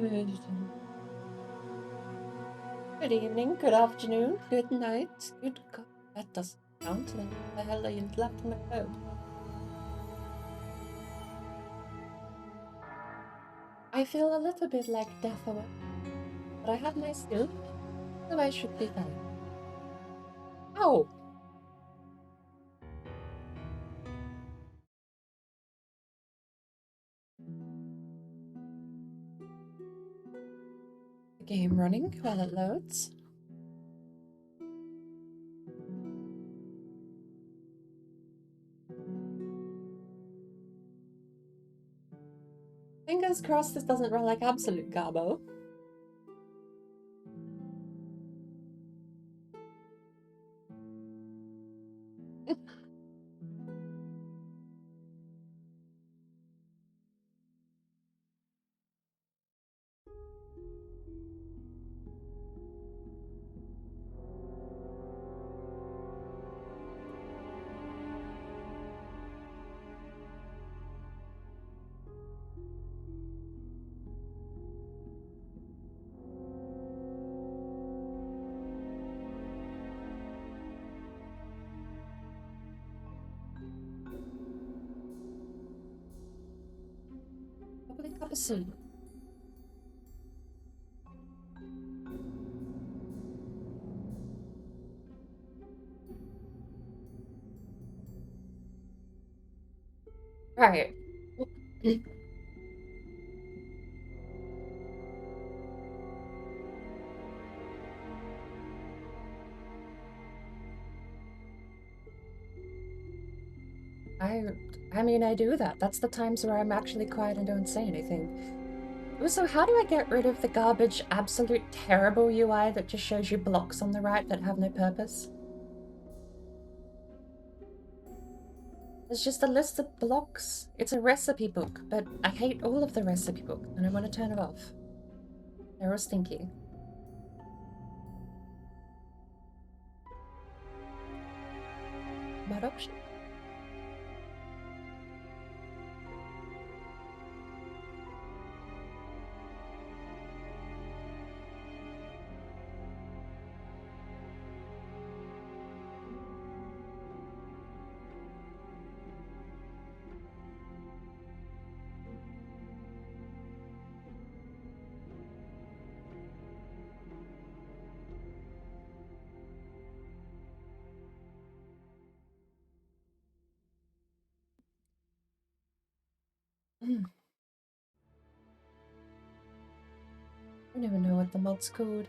Good evening, good afternoon, good night, good God. That doesn't count. Then what the hell are you left in the code? I feel a little bit like death away, but I have my skill, so I should be fine. Ow! The game running while it loads. Fingers crossed this doesn't run like absolute garbo. Probably cup of soup. Right. I mean, I do that. That's the times where I'm actually quiet and don't say anything. So how do I get rid of the garbage, absolute terrible UI that just shows you blocks on the right that have no purpose? It's just a list of blocks. It's a recipe book, but I hate all of the recipe book and I want to turn it off. They're all stinky. Mod option? I don't even know what the mod's called.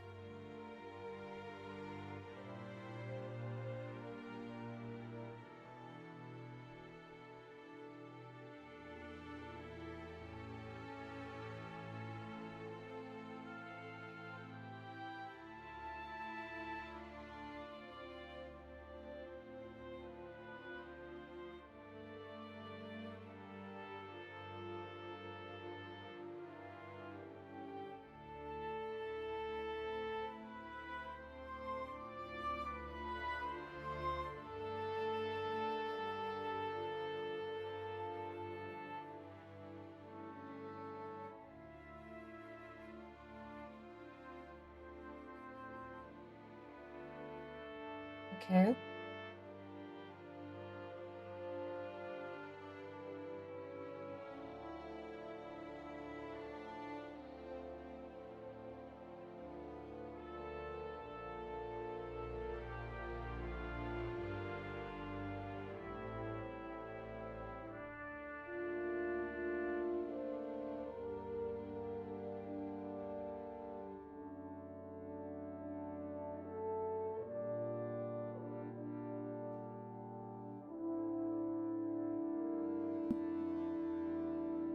Okay.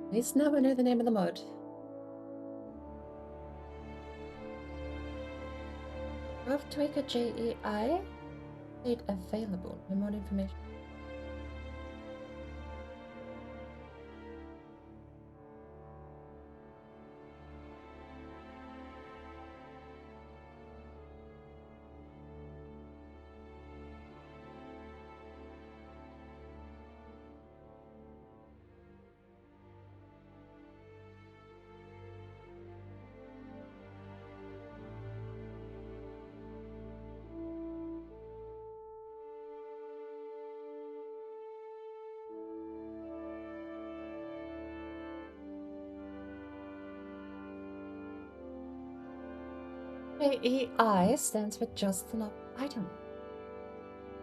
At least now I know the name of the mod. Craft Tweaker JEI? State available. No more information. AEI stands for just enough item.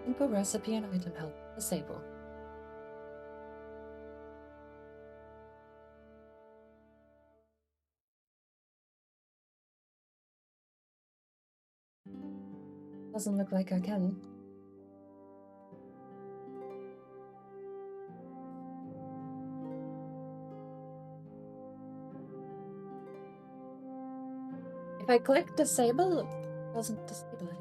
Simple recipe and item help. Disable. Doesn't look like I can. If I click disable, it doesn't disable it.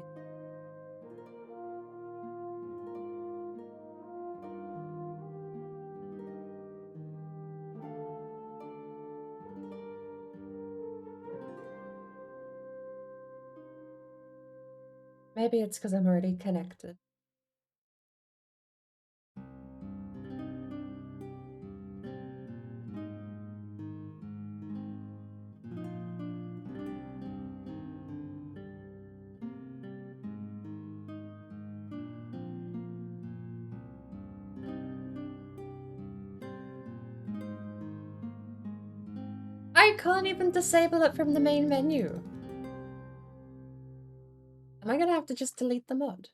Maybe it's because I'm already connected. I can't even disable it from the main menu. Am I gonna have to just delete the mod?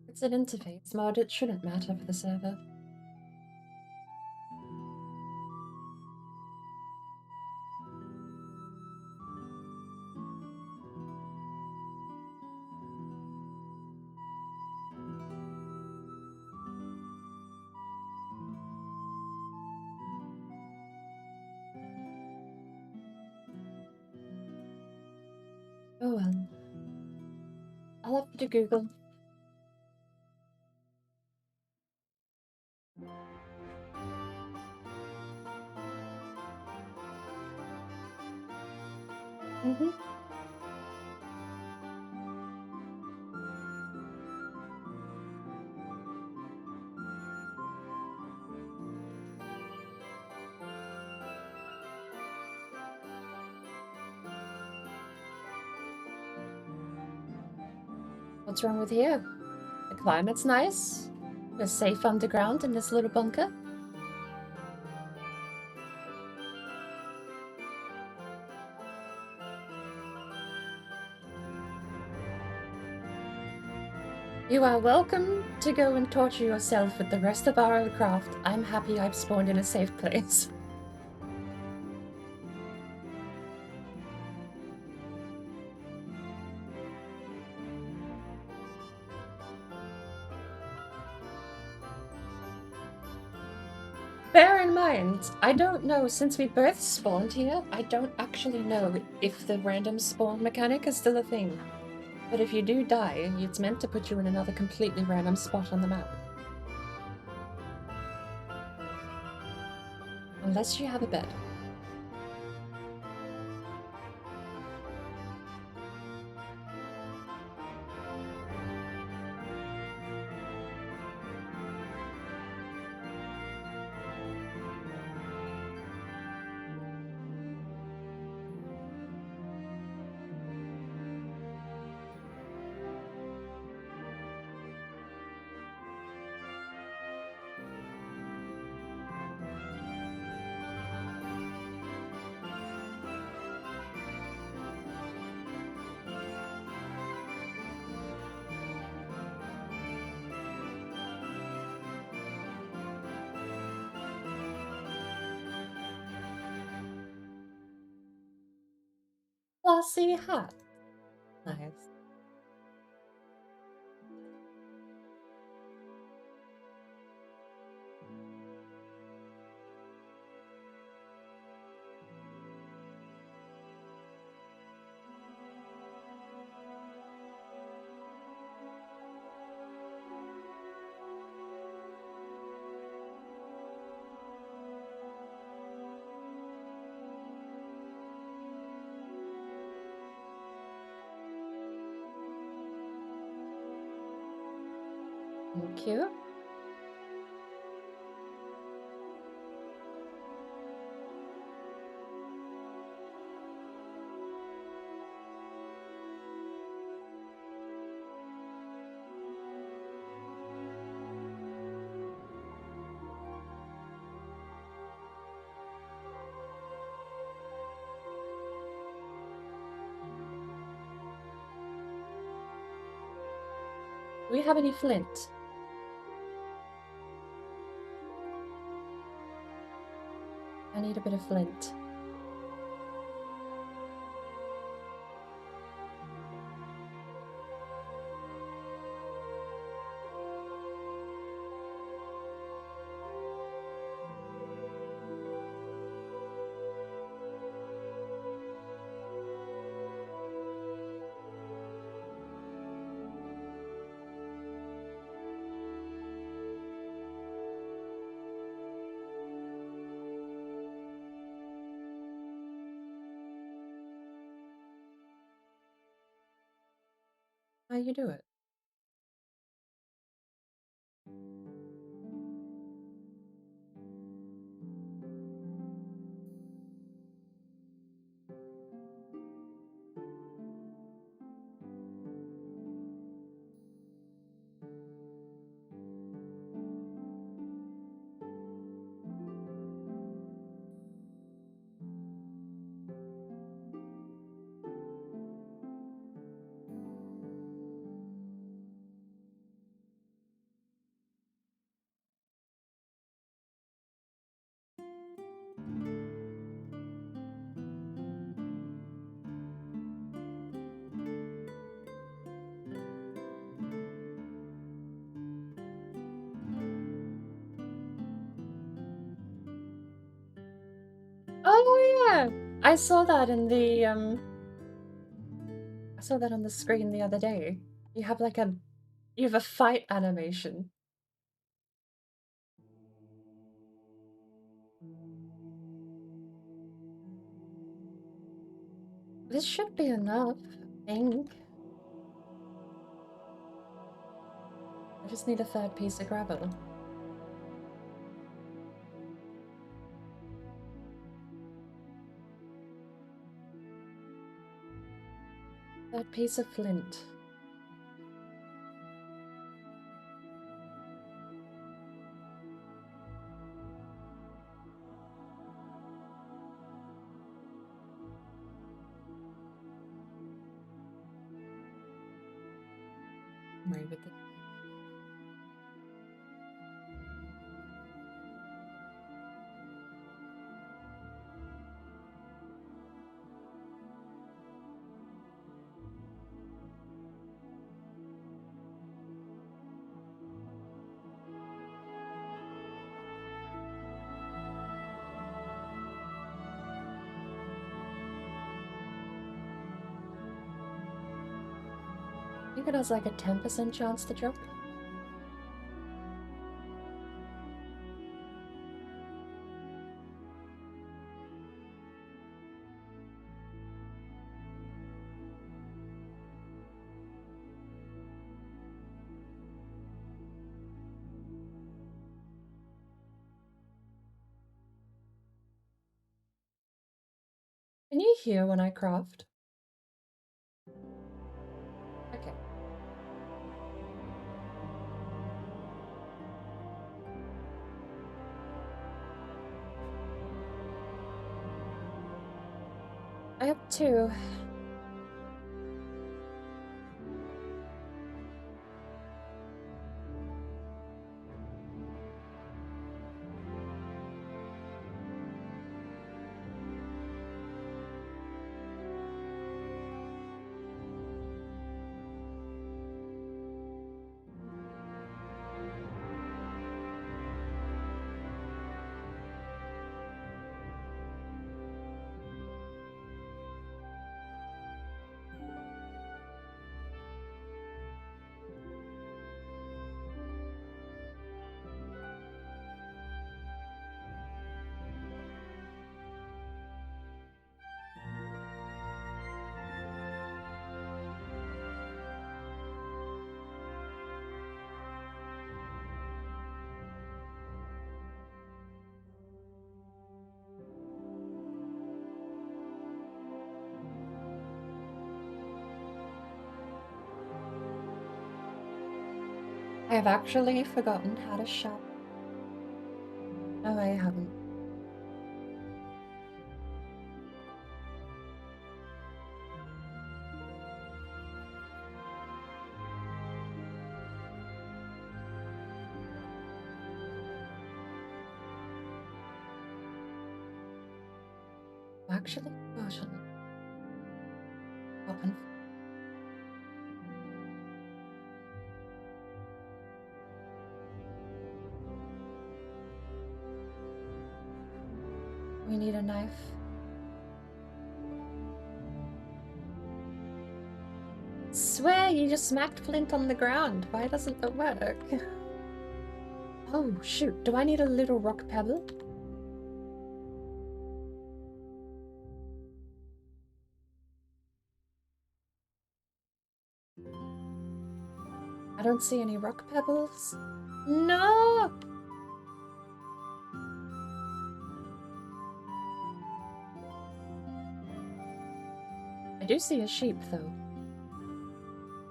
It's an interface mod, it shouldn't matter for the server. Oh well. I'll have to Google. Mm-hmm. What's wrong with here? The climate's nice. We're safe underground in this little bunker. You are welcome to go and torture yourself with the rest of RLCraft. I'm happy I've spawned in a safe place. Bear in mind, I don't know, since we both spawned here, I don't actually know if the random spawn mechanic is still a thing. But if you do die, it's meant to put you in another completely random spot on the map. Unless you have a bed. Glossy hat. Nice. Thank you. Do we have any flint? I need a bit of flint. How you do it? Oh yeah! I saw that in the I saw that on the screen the other day. You have like you have a fight animation. This should be enough, I think. I just need a third piece of gravel. Third piece of flint. Worry with it. I think it has like a 10% chance to drop. Can you hear when I craft? Okay. I have 2. I have actually forgotten how to shop. No, I haven't. actually gotten open. We need a knife. Swear you just smacked Flint on the ground. Why doesn't it work? Oh shoot, do I need a little rock pebble? I don't see any rock pebbles. No! I do see a sheep though.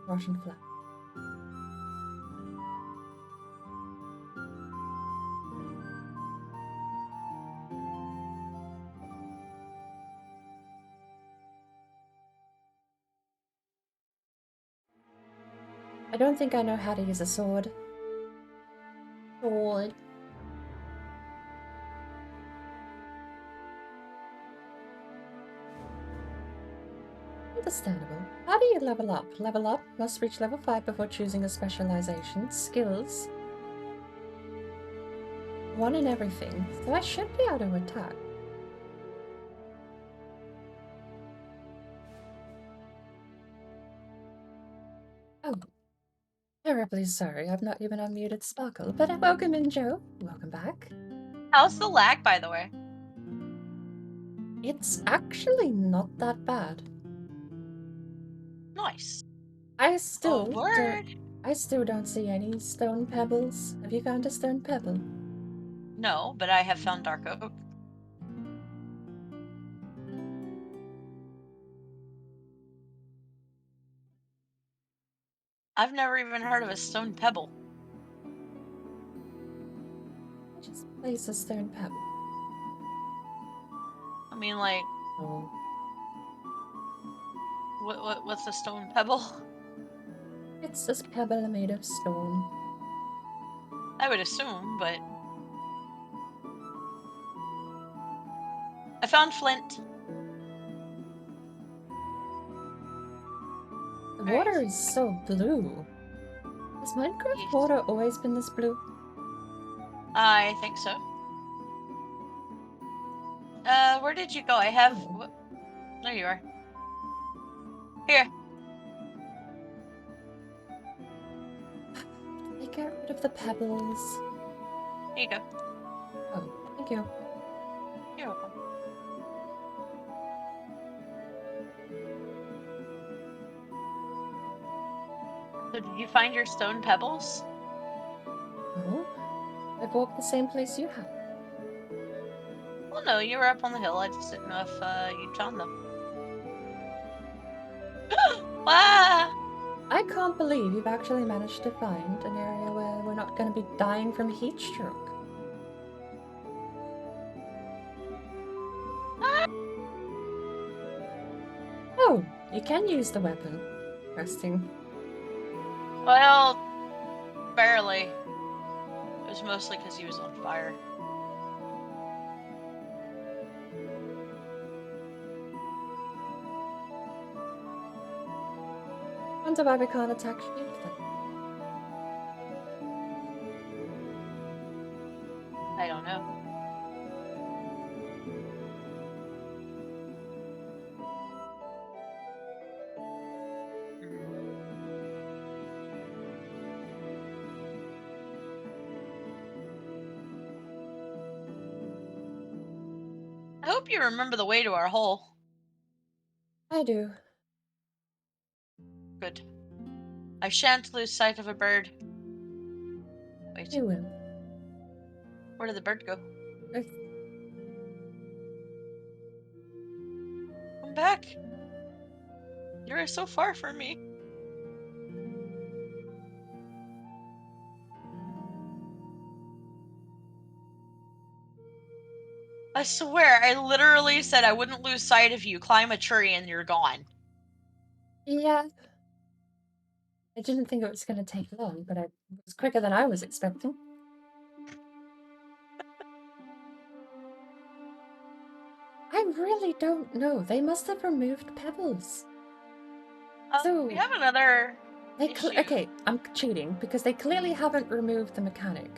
Rotten flat. I don't think I know how to use a sword. Sword. Understandable. How do you level up? Level up must reach level 5 before choosing a specialization. Skills. 1 in everything. So I should be able to attack. Oh. Terribly sorry, I've not even unmuted Sparkle, but welcome in, Joe. Welcome back. How's the lag, by the way? It's actually not that bad. Nice. I still word. don't see any stone pebbles. Have you found a stone pebble? No, but I have found dark oak. I've never even heard of a stone pebble. Just place a stone pebble. I mean, like, Oh. what's a stone pebble? It's just pebble made of stone. I would assume, but I found flint. The water is so blue. Has Minecraft Yes. water always been this blue? I think so. Where did you go? I have. Oh. There you are. Here. They get rid of the pebbles. Here you go. Oh, thank you. You're welcome. So did you find your stone pebbles? Oh, I've walked the same place you have. Well, no, you were up on the hill. I just didn't know if you found them. Ah! I can't believe you've actually managed to find an area where we're not going to be dying from heat stroke. Oh, you can use the weapon. Interesting. Well, barely. It was mostly because he was on fire. Wonder why we can't attack sheep then. I don't know. I hope you remember the way to our hole. I do. Good. I shan't lose sight of a bird. Wait. You will. Where did the bird go? Come back. You're so far from me. I swear, I literally said I wouldn't lose sight of you. Climb a tree and you're gone. Yeah. I didn't think it was going to take long, but it was quicker than I was expecting. I really don't know. They must have removed pebbles. So we have another issue. okay, I'm cheating because they clearly haven't removed the mechanic.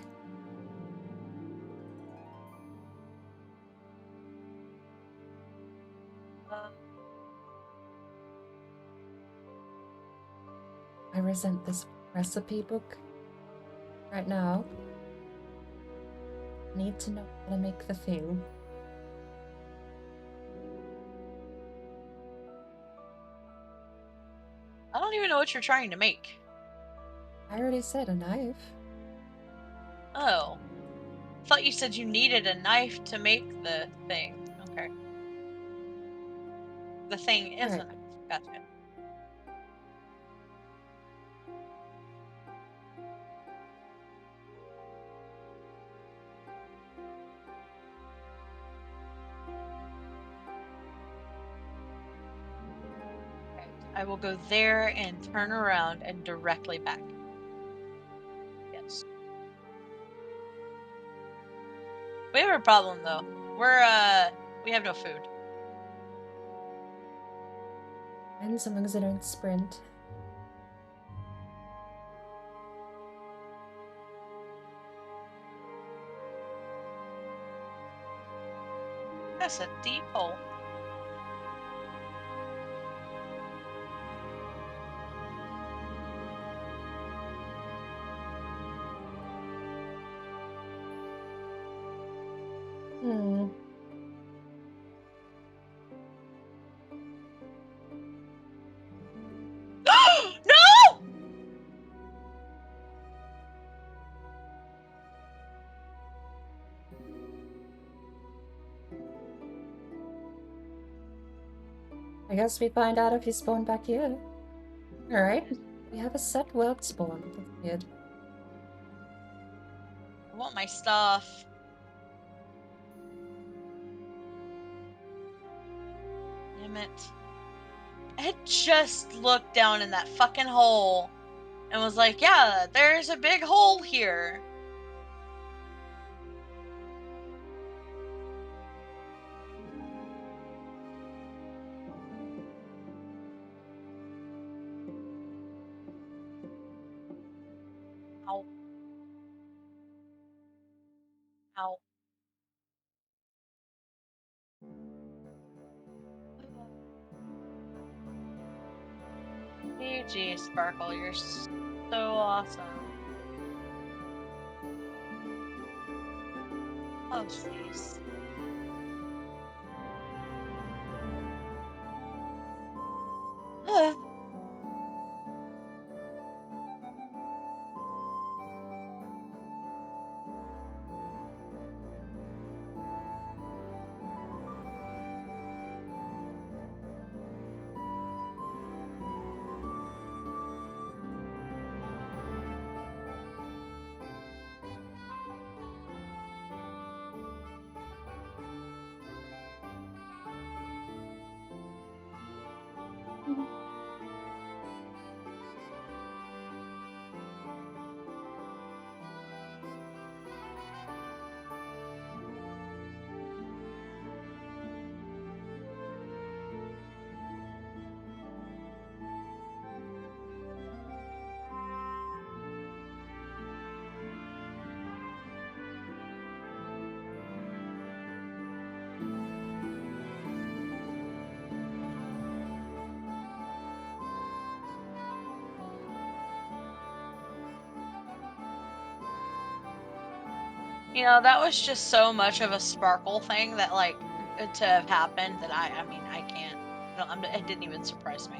I resent this recipe book right now. I need to know how to make the thing. I don't even know what you're trying to make. I already said a knife. Oh. I thought you said you needed a knife to make the thing. Okay. The thing is a Alright. knife. Gotcha. Okay. I will go there and turn around and directly back. Yes. We have a problem though. We have no food. And so long as I don't sprint. That's a deep hole. Hmm. No! I guess we find out if he spawned back here. Alright. We have a set world spawn. That's good. I want my stuff. Damn it. I just looked down in that fucking hole and was like, yeah, there's a big hole here. Ow. Ow. GG, Sparkle, you're so awesome. Oh, jeez. You know, that was just so much of a Sparkle thing that, like, to have happened that I mean, I can't. It didn't even surprise me.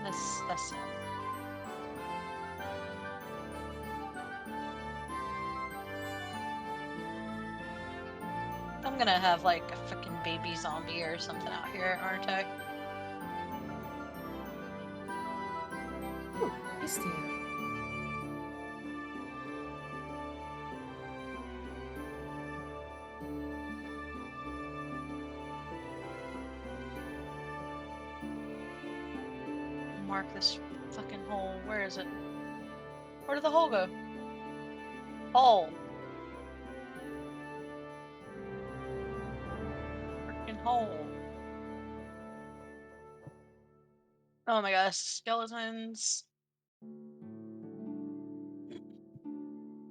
That's I'm gonna have like a freaking baby zombie or something out here, aren't I? Ooh, nice to you. Mark this fucking hole. Where is it? Where did the hole go? Hole. Oh. Oh my gosh, skeletons.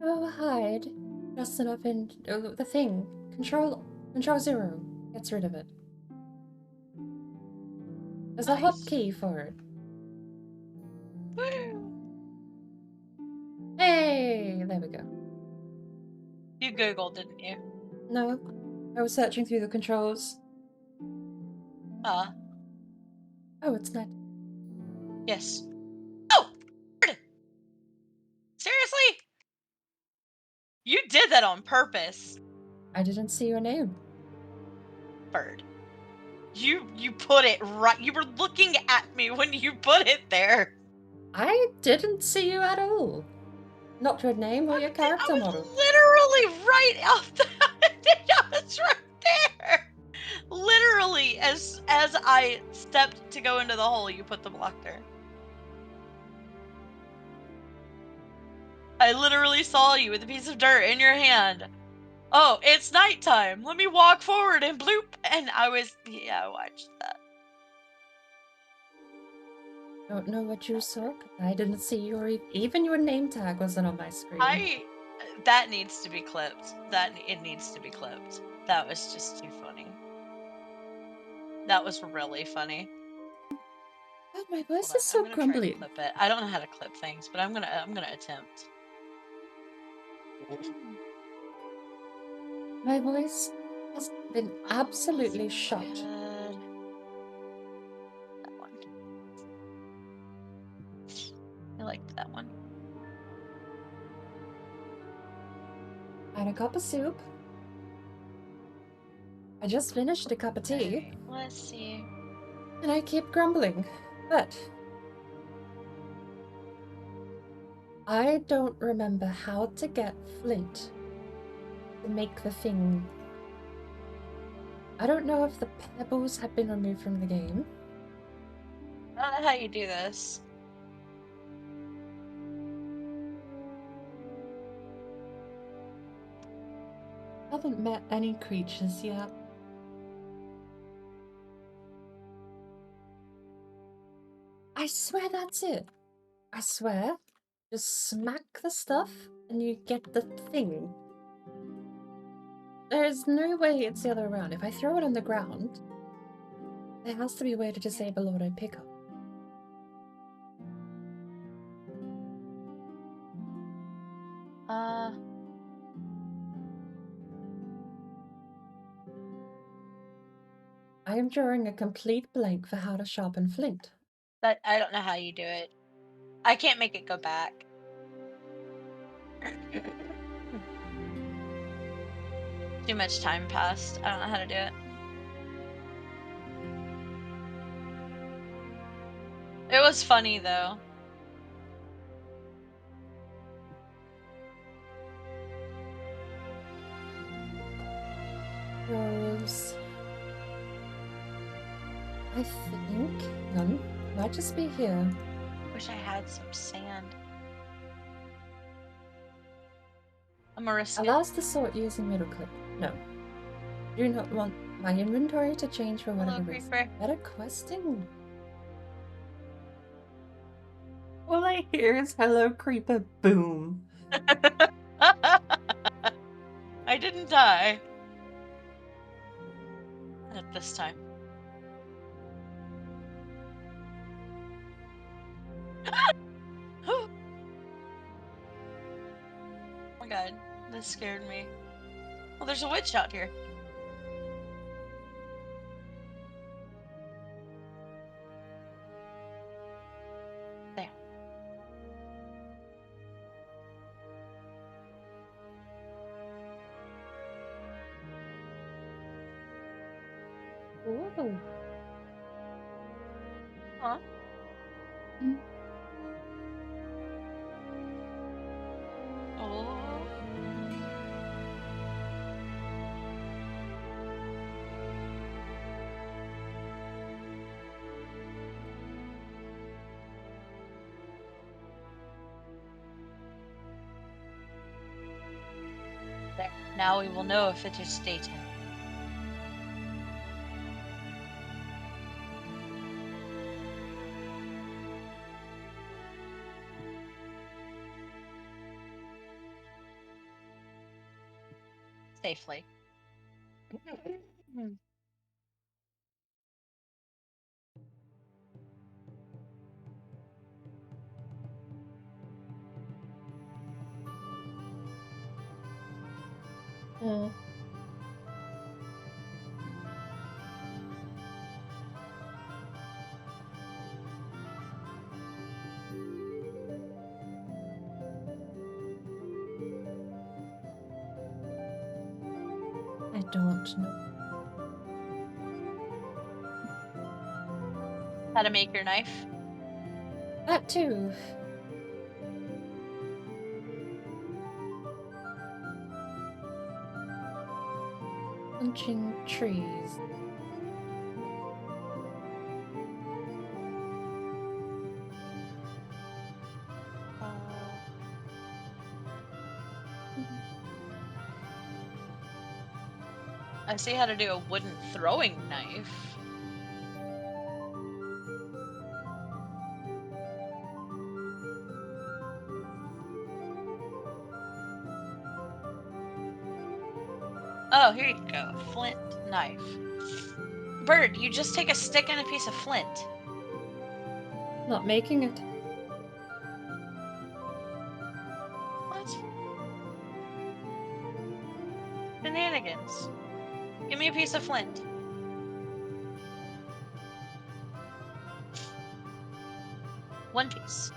Oh, hide. Just enough in the thing. Control 0 gets rid of it. There's a Nice. hotkey for it. Woo! Hey, there we go. You Googled, didn't you? No, I was searching through the controls. Oh, it's not. Yes. Oh! Seriously? You did that on purpose, I didn't see your name. bird. You put it right. You were looking at me when you put it there. I didn't see you at all. Not your name or your I character was model. literally right out there. I was right there. Literally, as I stepped to go into the hole, you put the block there. I literally saw you with a piece of dirt in your hand. Oh, it's nighttime. Let me walk forward and bloop. And I watched that. Don't know what you saw. I didn't see your even your name tag wasn't on my screen. That needs to be clipped. It needs to be clipped. That was just too funny. That was really funny. God, my voice Hold is on, so I'm gonna try to grumbly. clip it. I don't know how to clip things, but I'm gonna attempt. My voice has been absolutely shot. Good. That one. I liked that one. I had a cup of soup. I just finished a cup of tea. Right, let's see. And I keep grumbling. But I don't remember how to get flint to make the thing. I don't know if the pebbles have been removed from the game. I don't know how you do this. I haven't met any creatures yet. I swear that's it. I swear. Just smack the stuff and you get the thing. There's no way it's the other way around. If I throw it on the ground, there has to be a way to disable what I pick up. I am drawing a complete blank for how to sharpen flint. I don't know how you do it. I can't make it go back. Too much time passed. I don't know how to do it. It was funny though. Rose. I think none. Might just be here. Wish I had some sand. I'm gonna risk it. Allows the sort using middle click. No. Do not want my inventory to change for whatever Hello, reason. creeper. Better questing. All I hear is hello creeper boom. I didn't die. At this time. Oh my god, this scared me. Well, there's a witch out here. There. Ooh. Huh? Mm. Oh. There. Now we will know if it is daytime. safely. Hmm. I don't know. How to make your knife? That too. Punching trees. I see how to do a wooden throwing knife. Oh, here you go. Flint knife. Bird, you just take a stick and a piece of flint. Not making it. What? Shenanigans. Give me a piece of flint. One piece.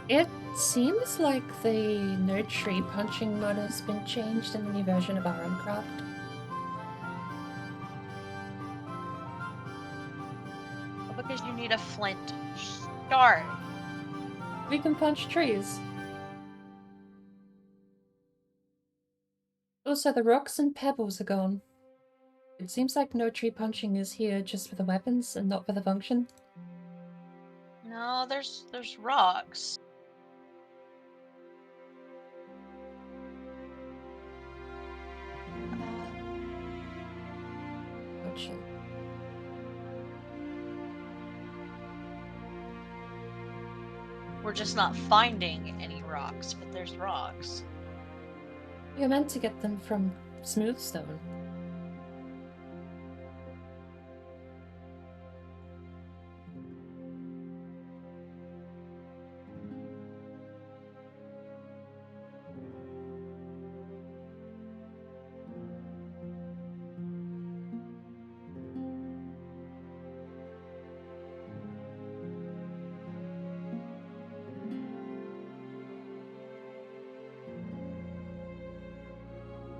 It seems like the no tree punching mode has been changed in the new version of RLCraft. Because you need a flint shard. We can punch trees. Also, the rocks and pebbles are gone. It seems like no tree punching is here just for the weapons and not for the function. No, there's rocks. Gotcha. We're just not finding any rocks, but there's rocks. You're meant to get them from smooth stone.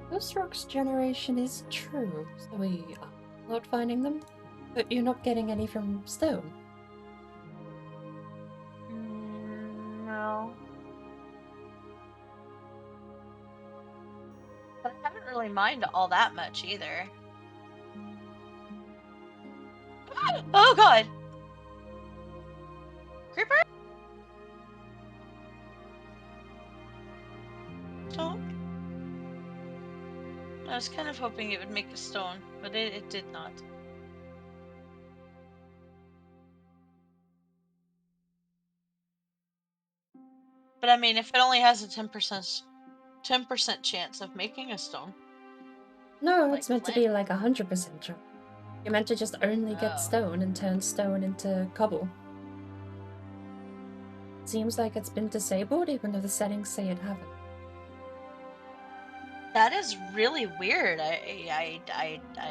Ghost Rock's generation is true, so we are not finding them, but you're not getting any from stone. No. But I haven't really mined all that much either. Oh god! Creeper? Stone? I was kind of hoping it would make a stone, but it did not. But I mean, if it only has a 10% chance of making a stone. No, Like it's meant to flint. be like 100% chance. You're meant to just only get Oh. stone and turn stone into cobble. Seems like it's been disabled even though the settings say it haven't. That is really weird. I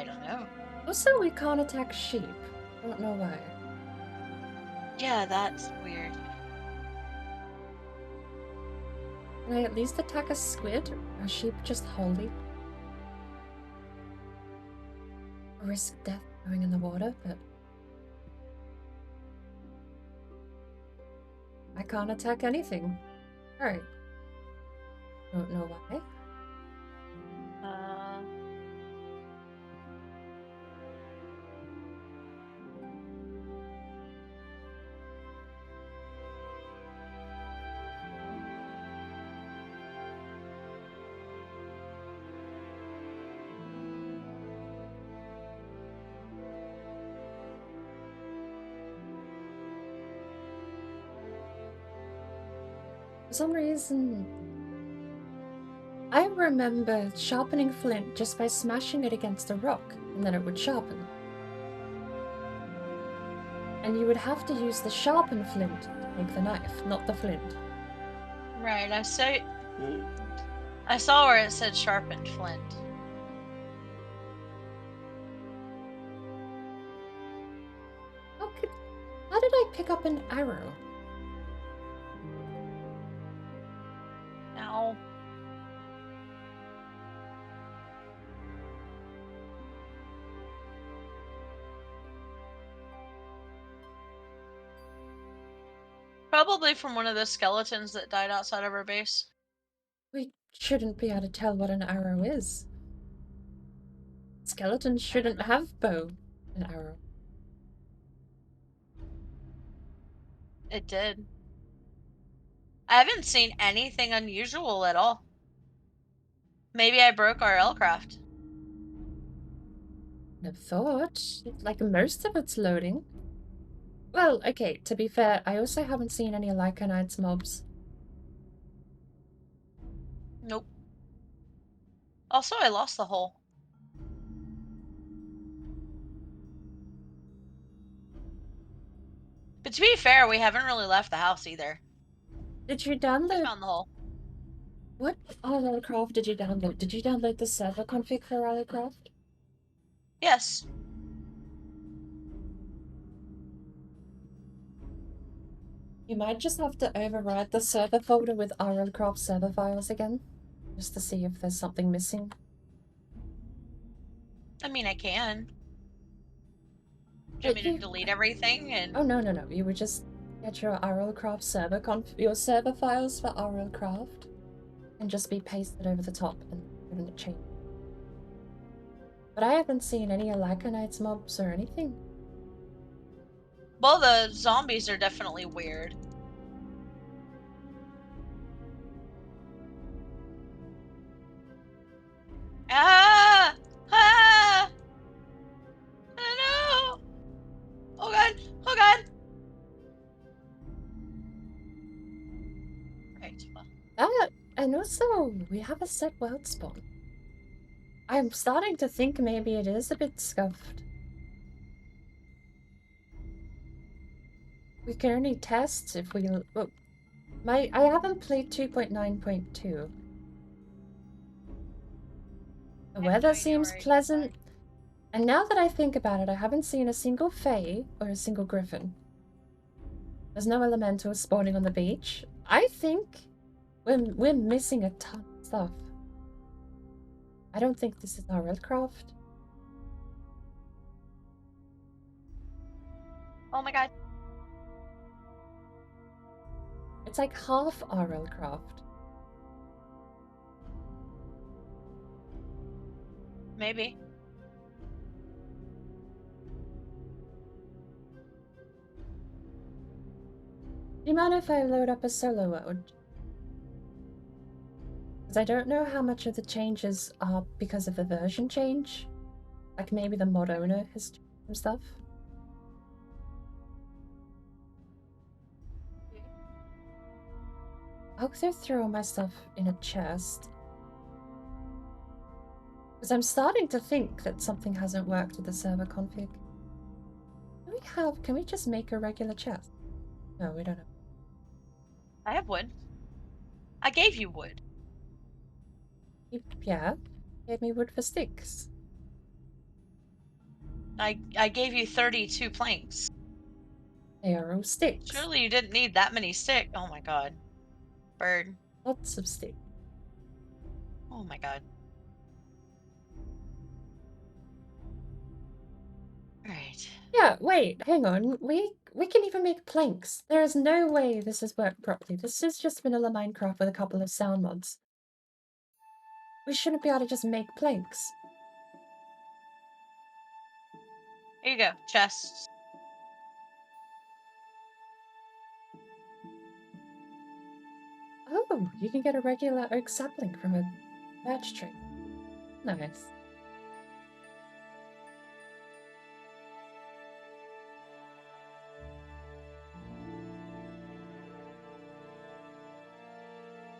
don't know. Also, we can't attack sheep. I don't know why. Yeah, that's weird. Can I at least attack a squid? Are sheep just holy? Risk death going in the water, but I can't attack anything. Alright. Don't know why. For some reason, I remember sharpening flint just by smashing it against a rock, and then it would sharpen. And you would have to use the sharpened flint to make the knife, not the flint. Right, I saw where it said sharpened flint. How did I pick up an arrow? Ow. Probably from one of the skeletons that died outside of our base. We shouldn't be able to tell what an arrow is. Skeletons shouldn't have bow and arrow. It did. I haven't seen anything unusual at all. Maybe I broke RLCraft. I'd have thought. Like, most of it's loading. Well, okay, to be fair, I also haven't seen any Lycanites mobs. Nope. Also, I lost the hole. But to be fair, we haven't really left the house either. Did you We download... found the hole. What RLCraft did you download? Did you download the server config for RLCraft? Yes. You might just have to override the server folder with RLCraft server files again, just to see if there's something missing. I mean, I can. Do you want me to delete everything and... Oh, no. You would just get your RLCraft server your server files for RLCraft and just be pasted over the top and wouldn't change. But I haven't seen any Lycanites mobs or anything. Well, the zombies are definitely weird. Ah! Ah! No! Oh god! Oh god! Right, well. And also, we have a set world spawn. I'm starting to think maybe it is a bit scuffed. We can only test if we... Well, I haven't played 2.9.2. The weather seems pleasant. And now that I think about it, I haven't seen a single Fae or a single Griffin. There's no elementals spawning on the beach. I think we're missing a ton of stuff. I don't think this is RLCraft. Oh my god. It's like half RLCraft. Maybe. Do you mind if I load up a solo world? Because I don't know how much of the changes are because of the version change. Like maybe the mod owner has changed some stuff. I'll also throw my stuff in a chest. Because I'm starting to think that something hasn't worked with the server config. Can we just make a regular chest? No, we don't have. I have wood. I gave you wood. Yeah, gave me wood for sticks. I gave you 32 planks. They are all sticks. Surely you didn't need that many sticks. Oh my god. Bird. Lots of sticks. Oh my god. Alright. Yeah, wait, hang on. We can even make planks. There is no way this has worked properly. This is just vanilla Minecraft with a couple of sound mods. We shouldn't be able to just make planks. Here you go. Chests. Oh, you can get a regular oak sapling from a birch tree. Nice.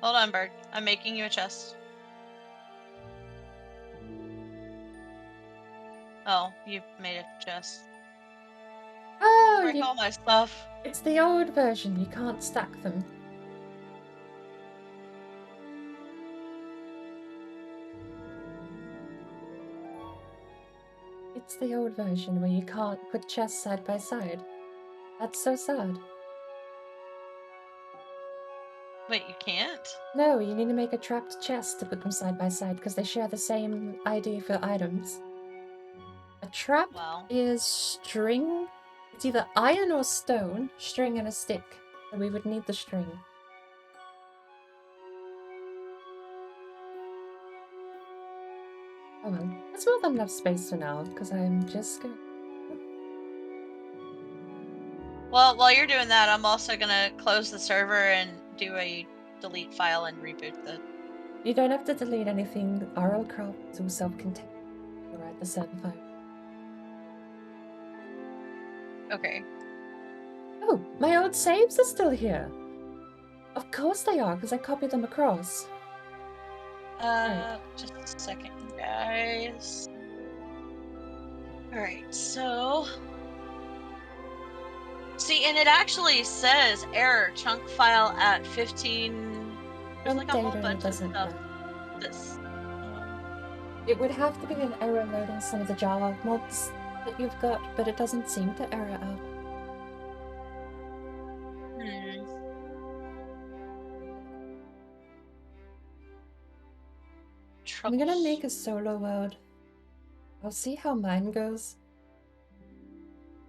Hold on, bird. I'm making you a chest. Oh, you made a chest. Oh, Break all my stuff. it's the old version. You can't stack them. It's the old version where you can't put chests side by side. That's so sad. Wait, you can't? No, you need to make a trapped chest to put them side by side because they share the same ID for items. A trap Wow. is string. It's either iron or stone, string and a stick. So we would need the string. Oh well, that's more than enough space for now because I'm just going. Well, while you're doing that, I'm also gonna close the server and do a delete file and reboot the... You don't have to delete anything. RLCraft is all self-contained. Alright, the server file. Okay. Oh, my old saves are still here. Of course they are, because I copied them across. Just a second, guys. Alright, so... See, and it actually says error chunk file at 15... There's like a whole bunch of stuff. This. It would have to be an error loading some of the Java mods that you've got, but it doesn't seem to error out. I'm gonna make a solo world. I'll see how mine goes.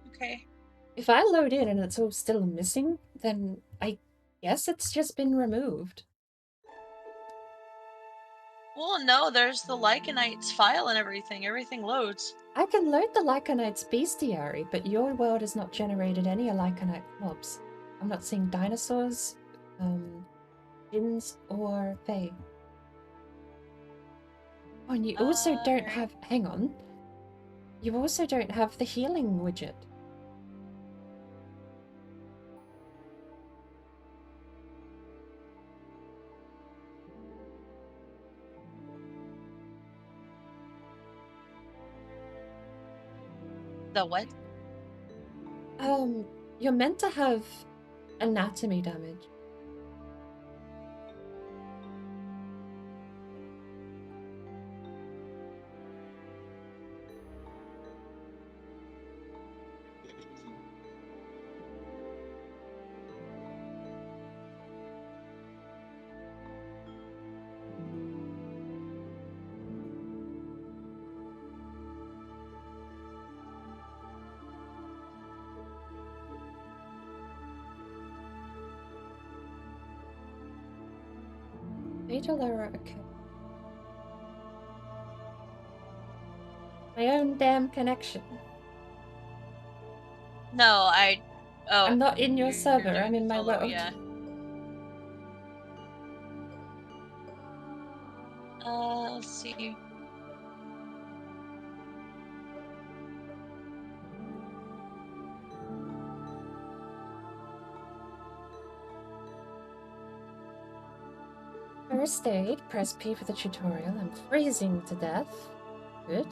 Okay. If I load in and it's all still missing, then I guess it's just been removed. Well, no, there's the Lycanites file and everything. Everything loads. I can load the Lycanites bestiary, but your world has not generated any Lycanite mobs. I'm not seeing dinosaurs, Jinns, or Fae. Oh, and you also don't have... Hang on. You also don't have the healing widget. The what? You're meant to have anatomy damage. Fatal error, okay. My own damn connection. No, Oh. I'm not in your server, I'm in my solo, world. Yeah. Let's see. First aid, press P for the tutorial. I'm freezing to death. Good.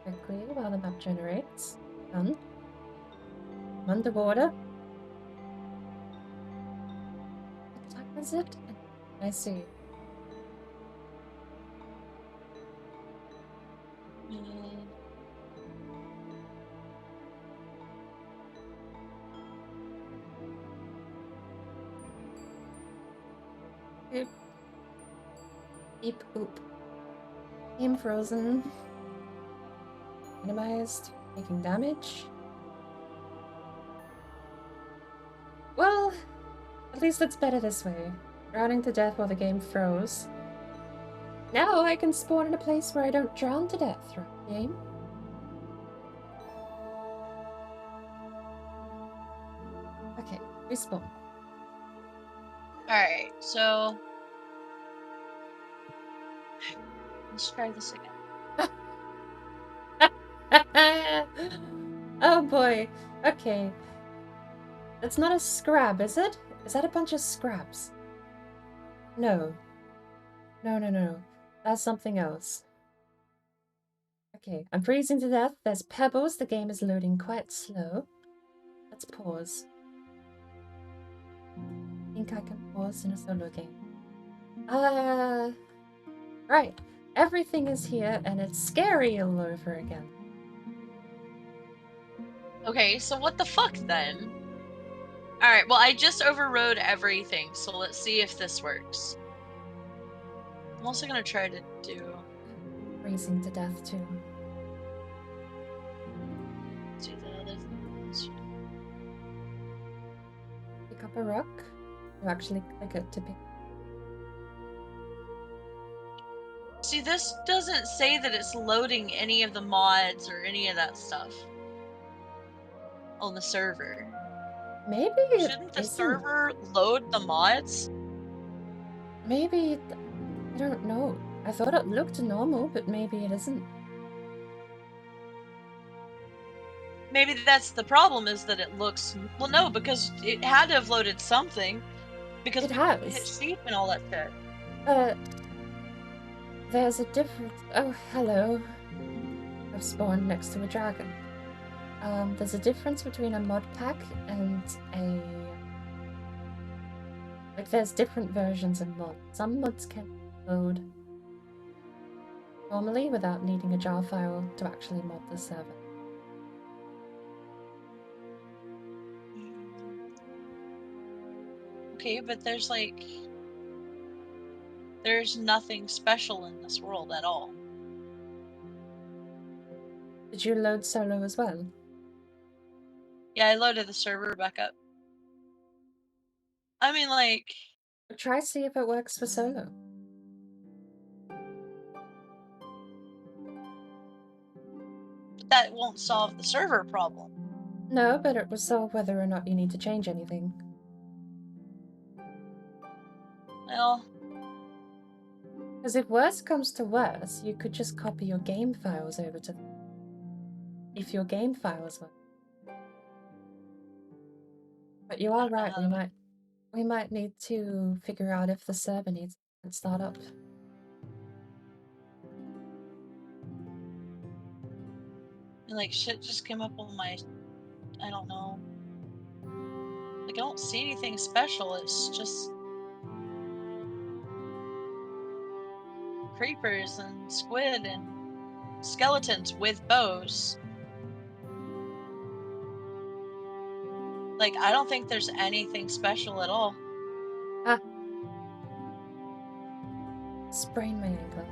Quickly while the map generates. Done. I'm underwater. What time is it? I see. Oop. Beep oop. Game frozen. Minimized. Taking damage. Well, at least it's better this way. Drowning to death while the game froze. Now I can spawn in a place where I don't drown to death throughout the game. Okay, respawn. Alright, so... Let's try this again. Oh boy. Okay. It's not a scrab, is it? Is that a bunch of scrabs? No. No. That's something else. Okay, I'm freezing to death. There's pebbles. The game is loading quite slow. Let's pause. I think I can pause in a solo game. Right. Everything is here and it's scary all over again. Okay, so what the fuck then? Alright, well, I just overrode everything, so let's see if this works. I'm also gonna try to do... Freezing to death too. Let's do the other things. Pick up a rock. You actually click it to pick. See, this doesn't say that it's loading any of the mods or any of that stuff on the server. Maybe it Shouldn't the isn't. server load the mods? Maybe I don't know. I thought it looked normal, but maybe it isn't. Maybe that's the problem, is that it looks... Well, no, because it had to have loaded something. Because It we has. hit sheep and all that shit. There's a difference. Oh, hello. I've spawned next to a dragon. There's a difference between a mod pack and a... Like, there's different versions of mods. Some mods can load normally without needing a jar file to actually mod the server. Okay, but there's like... There's nothing special in this world at all. Did you load solo as well? Yeah, I loaded the server back up. I mean, like... Try see if it works for solo. That won't solve the server problem. No, but it will solve whether or not you need to change anything. Well... Because if worse comes to worse, you could just copy your game files over to them. If your game files were. But you are right, we might need to figure out if the server needs to start up. Like, shit just came up on my... I don't know. Like, I don't see anything special, it's just... creepers and squid and skeletons with bows. Like, I don't think there's anything special at all. Ah. Sprain my ankle.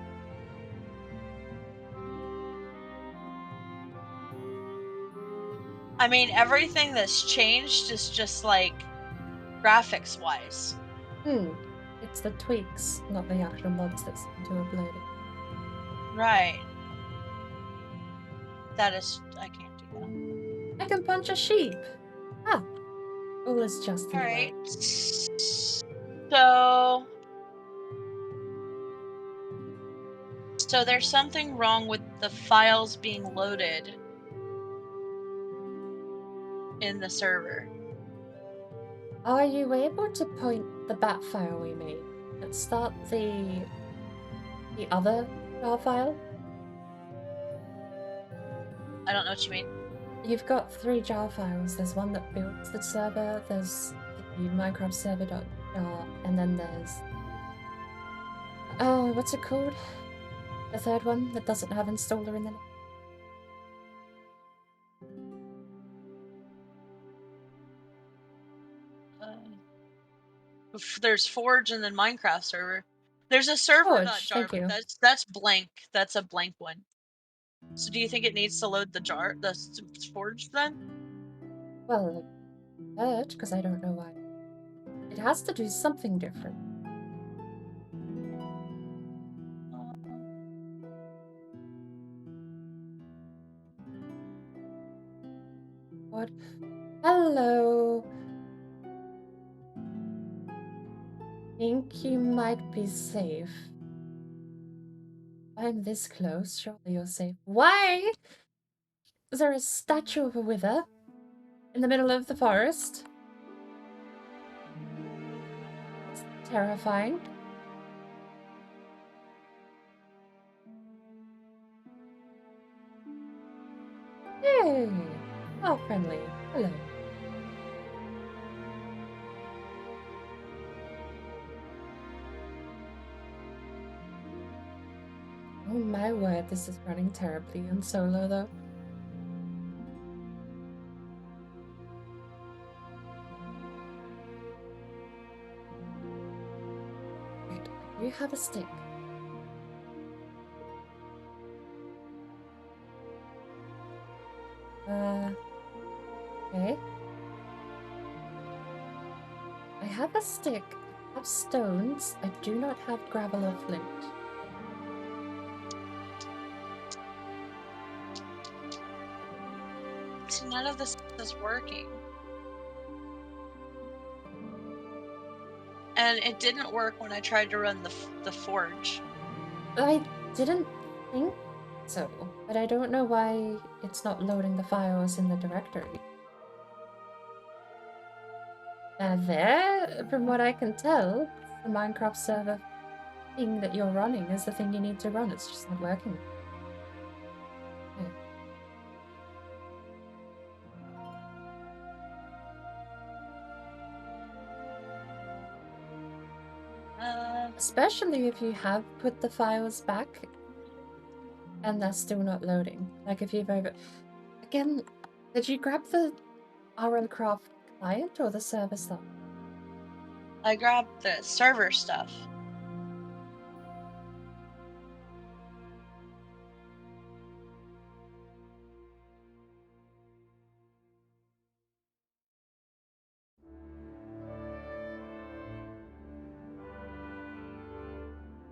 I mean, everything that's changed is just, like, graphics-wise. It's the tweaks, not the actual mods that seem to have loaded. Right. That is... I can't do that. I can punch a sheep! Ah! All is just in the Alright. world. So there's something wrong with the files being loaded in the server. Are you able to point the bat file we made and start the other jar file? I don't know what you mean. You've got 3 jar files. There's one that builds the server, there's the Minecraft server.jar, and then there's... Oh, what's it called? The third one that doesn't have installer in the name. There's Forge and then Minecraft server. There's a server.jar, Thank you. but that's blank. That's a blank one. So do you think it needs to load the Forge then? Well, because I don't know why. It has to do something different. What? Hello. Think you might be safe. I'm this close, surely you're safe. Why? Is there a statue of a wither in the middle of the forest? terrifying. Hey! How friendly. Hello. Oh my word, this is running terribly on solo though. Wait, do you have a stick? Okay. I have a stick, I have stones, I do not have gravel or flint. See, none of this is working. And it didn't work when I tried to run the forge. I didn't think so, but I don't know why it's not loading the files in the directory. There, from what I can tell, the Minecraft server thing that you're running is the thing you need to run. It's just not working. Especially if you have put the files back and they're still not loading. Like if you've over... Again, did you grab the RLCraft client or the server stuff? I grabbed the server stuff.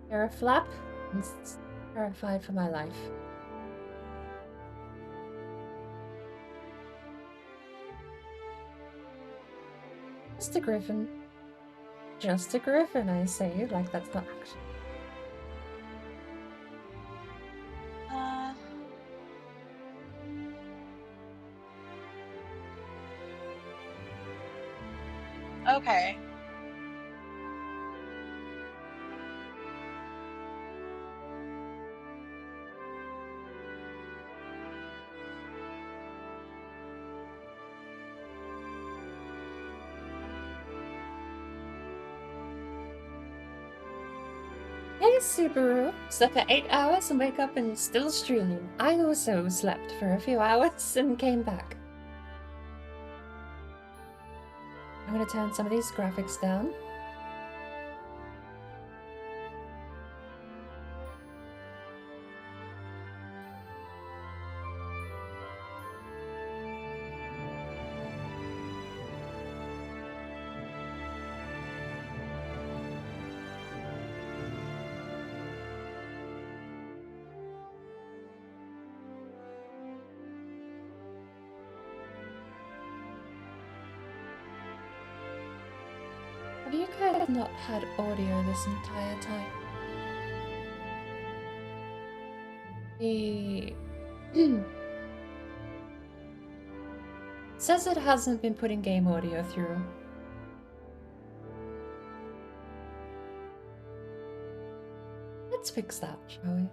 You're a flap? I'm terrified for my life. Just a griffin. Just a griffin, I say. Like, that's not actually... Okay. Hey, Subaru! Slept for 8 hours and wake up and still streaming. I also slept for a few hours and came back. I'm gonna turn some of these graphics down. Have you guys not had audio this entire time? The... says it hasn't been putting game audio through. Let's fix that, shall we?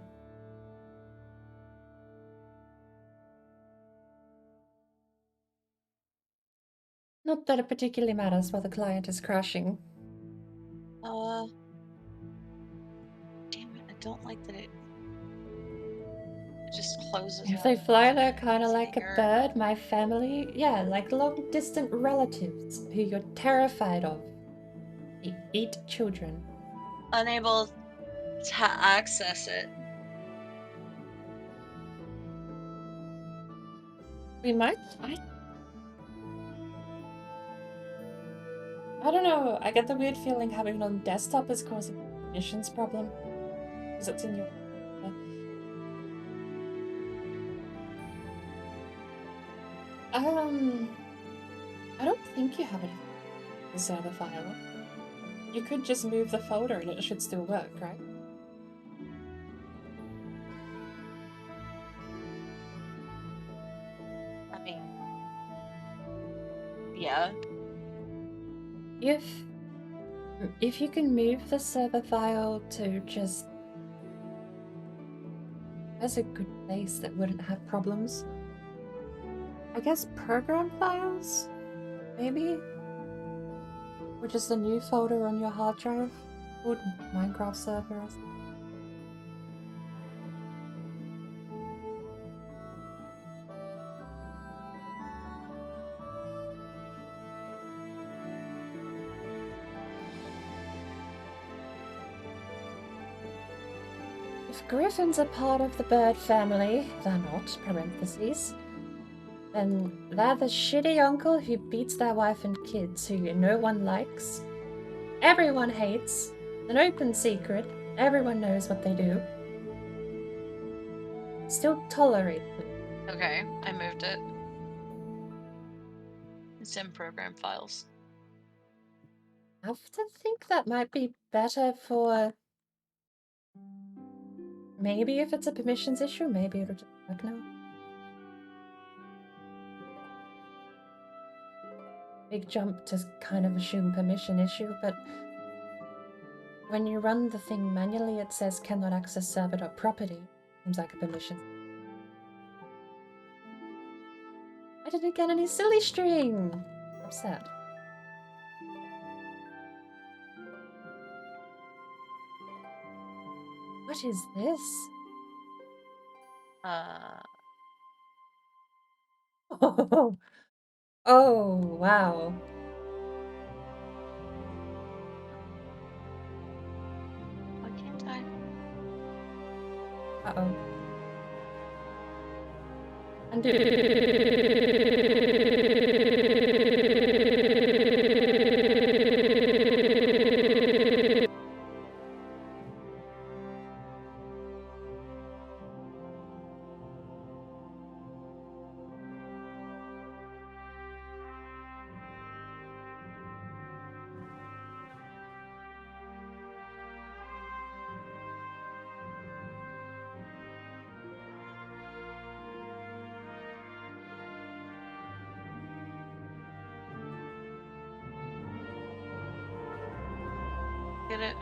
Not that it particularly matters while the client is crashing. Damn it, I don't like that it just closes If up. they fly, they're kind of It's like a anger. bird. My family, yeah, like long-distant relatives who you're terrified of. They eat children. Unable to access it. We might. I don't know. I get the weird feeling having it on desktop is causing a missions problem. Because it's in your... I don't think you have it in the server file. You could just move the folder and it should still work, right? I mean, yeah. If If you can move the server file to just... That's a good place that wouldn't have problems. I guess program files? Maybe? Or just a new folder on your hard drive? Called Minecraft server or something. If griffins are part of the bird family, they're not, parentheses, then they're the shitty uncle who beats their wife and kids, who no one likes, everyone hates, an open secret, everyone knows what they do. Still tolerate them. Okay, I moved it. It's in program files. I have to think that might be better for... Maybe if it's a permissions issue, maybe it'll just work now. Big jump to kind of assume permission issue, but when you run the thing manually, it says cannot access server.property. Seems like a permission. I didn't get any silly string! Upset. What is this? Oh, oh wow. Why can't I? Uh-oh. Undo. Get it?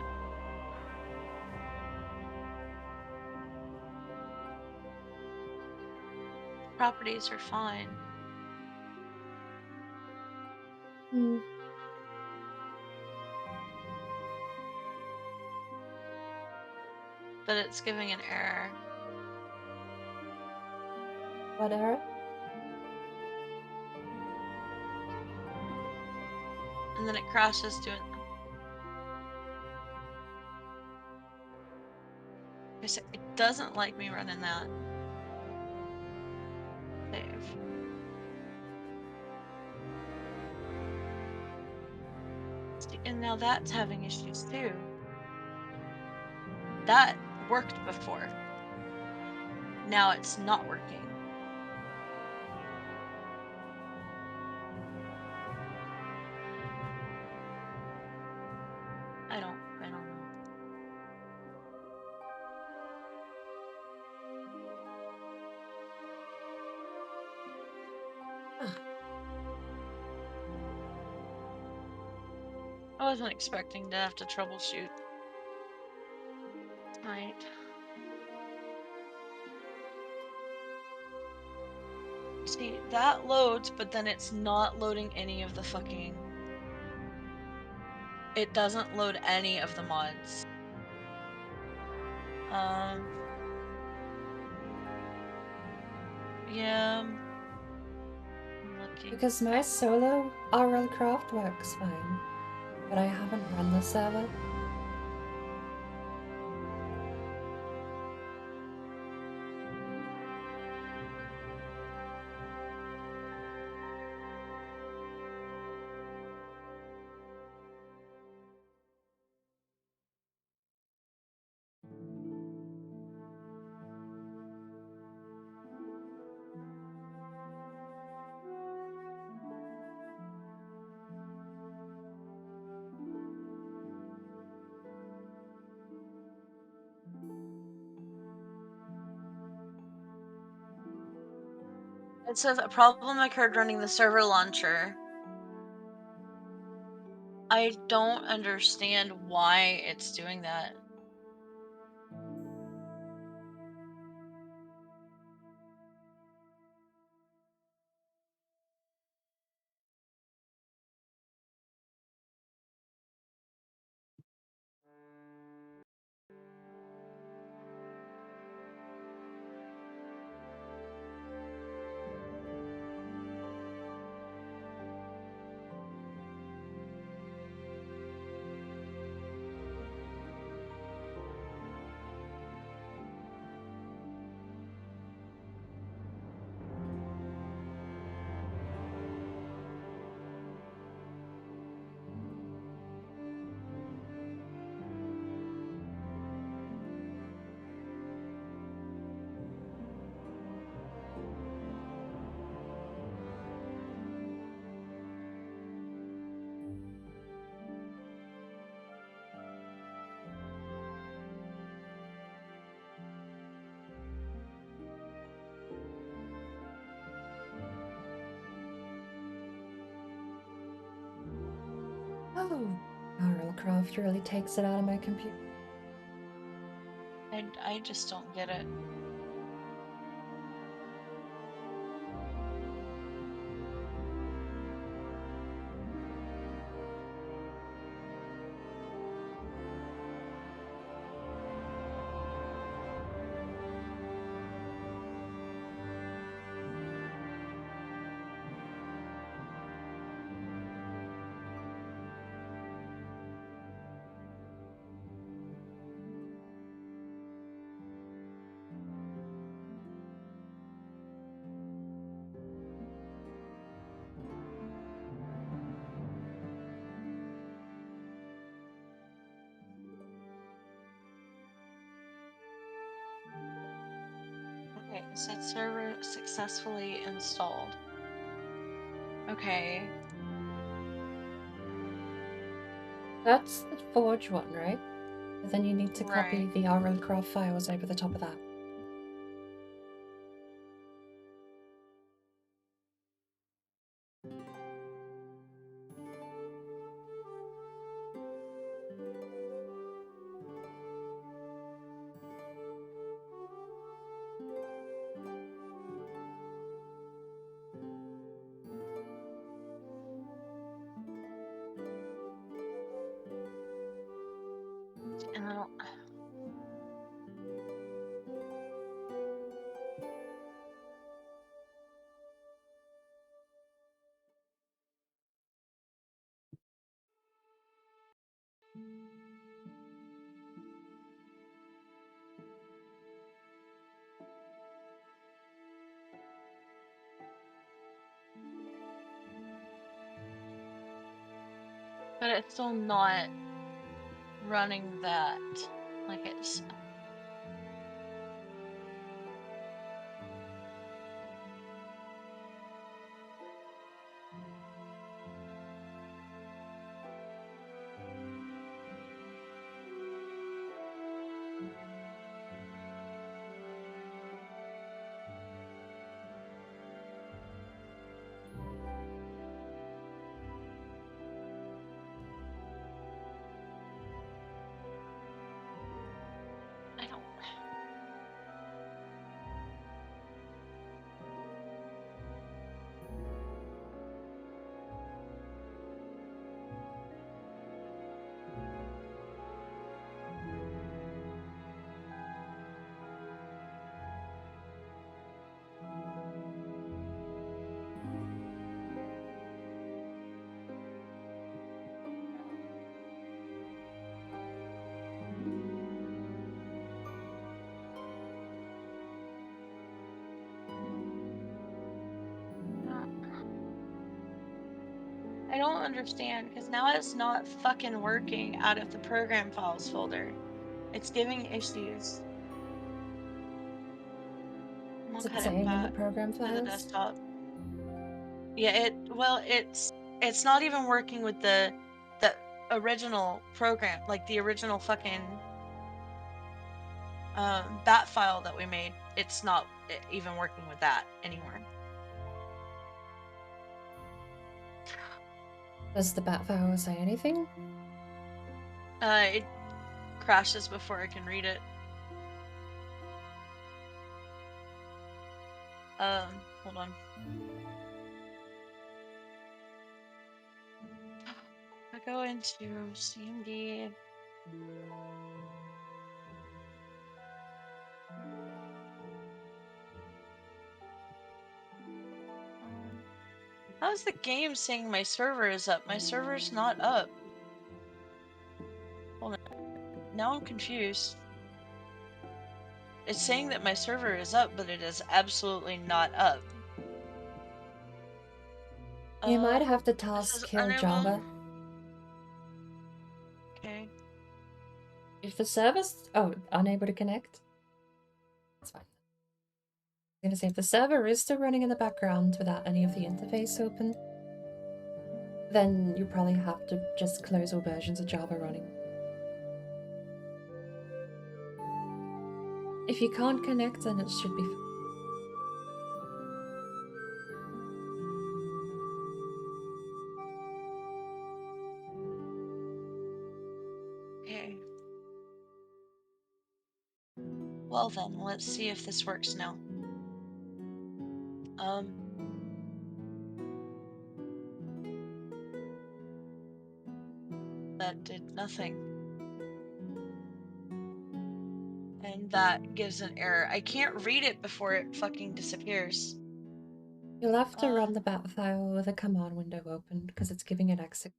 Properties are fine. Hmm. But it's giving an error. What error? And then it crashes doing... It doesn't like me running that. Save. See, and now that's having issues too. That worked before. Now it's not working. I don't know. I wasn't expecting to have to troubleshoot. Right. See, that loads, but then it's not loading any of the fucking... It doesn't load any of the mods. Yeah. I'm looking. Because my solo RLCraft works fine, but I haven't run the server. It says a problem occurred running the server launcher. I don't understand why it's doing that. Oh, RLCraft really takes it out of my computer. I just don't get it. Okay, set server successfully installed. Okay. That's the Forge one, right? But then you need to copy Right. the RLCraft files over the top of that. And I don't. But it's still not running that like it's. I don't. I don't understand because now it's not fucking working out of the program files folder. It's giving issues. We'll Is it cut it saying in the back program to the files? desktop. Yeah, it's not even working with the original program, like the original fucking bat file that we made. It's not even working with that anymore. Does the bat file say anything? It crashes before I can read it. Hold on. I go into CMD. How's the game saying my server is up? My server's not up. Hold on. Now I'm confused. It's saying that my server is up, but it is absolutely not up. You might have to It task says kill unable. Java. Okay. If the server's unable to connect, that's fine. I'm gonna say if the server is still running in the background without any of the interface open, then you probably have to just close all versions of Java running. If you can't connect, then it should be fine. Okay. Well then, let's see if this works now. That did nothing. And that gives an error. I can't read it before it fucking disappears. You'll have to run the bat file with a command window open because it's giving it exit.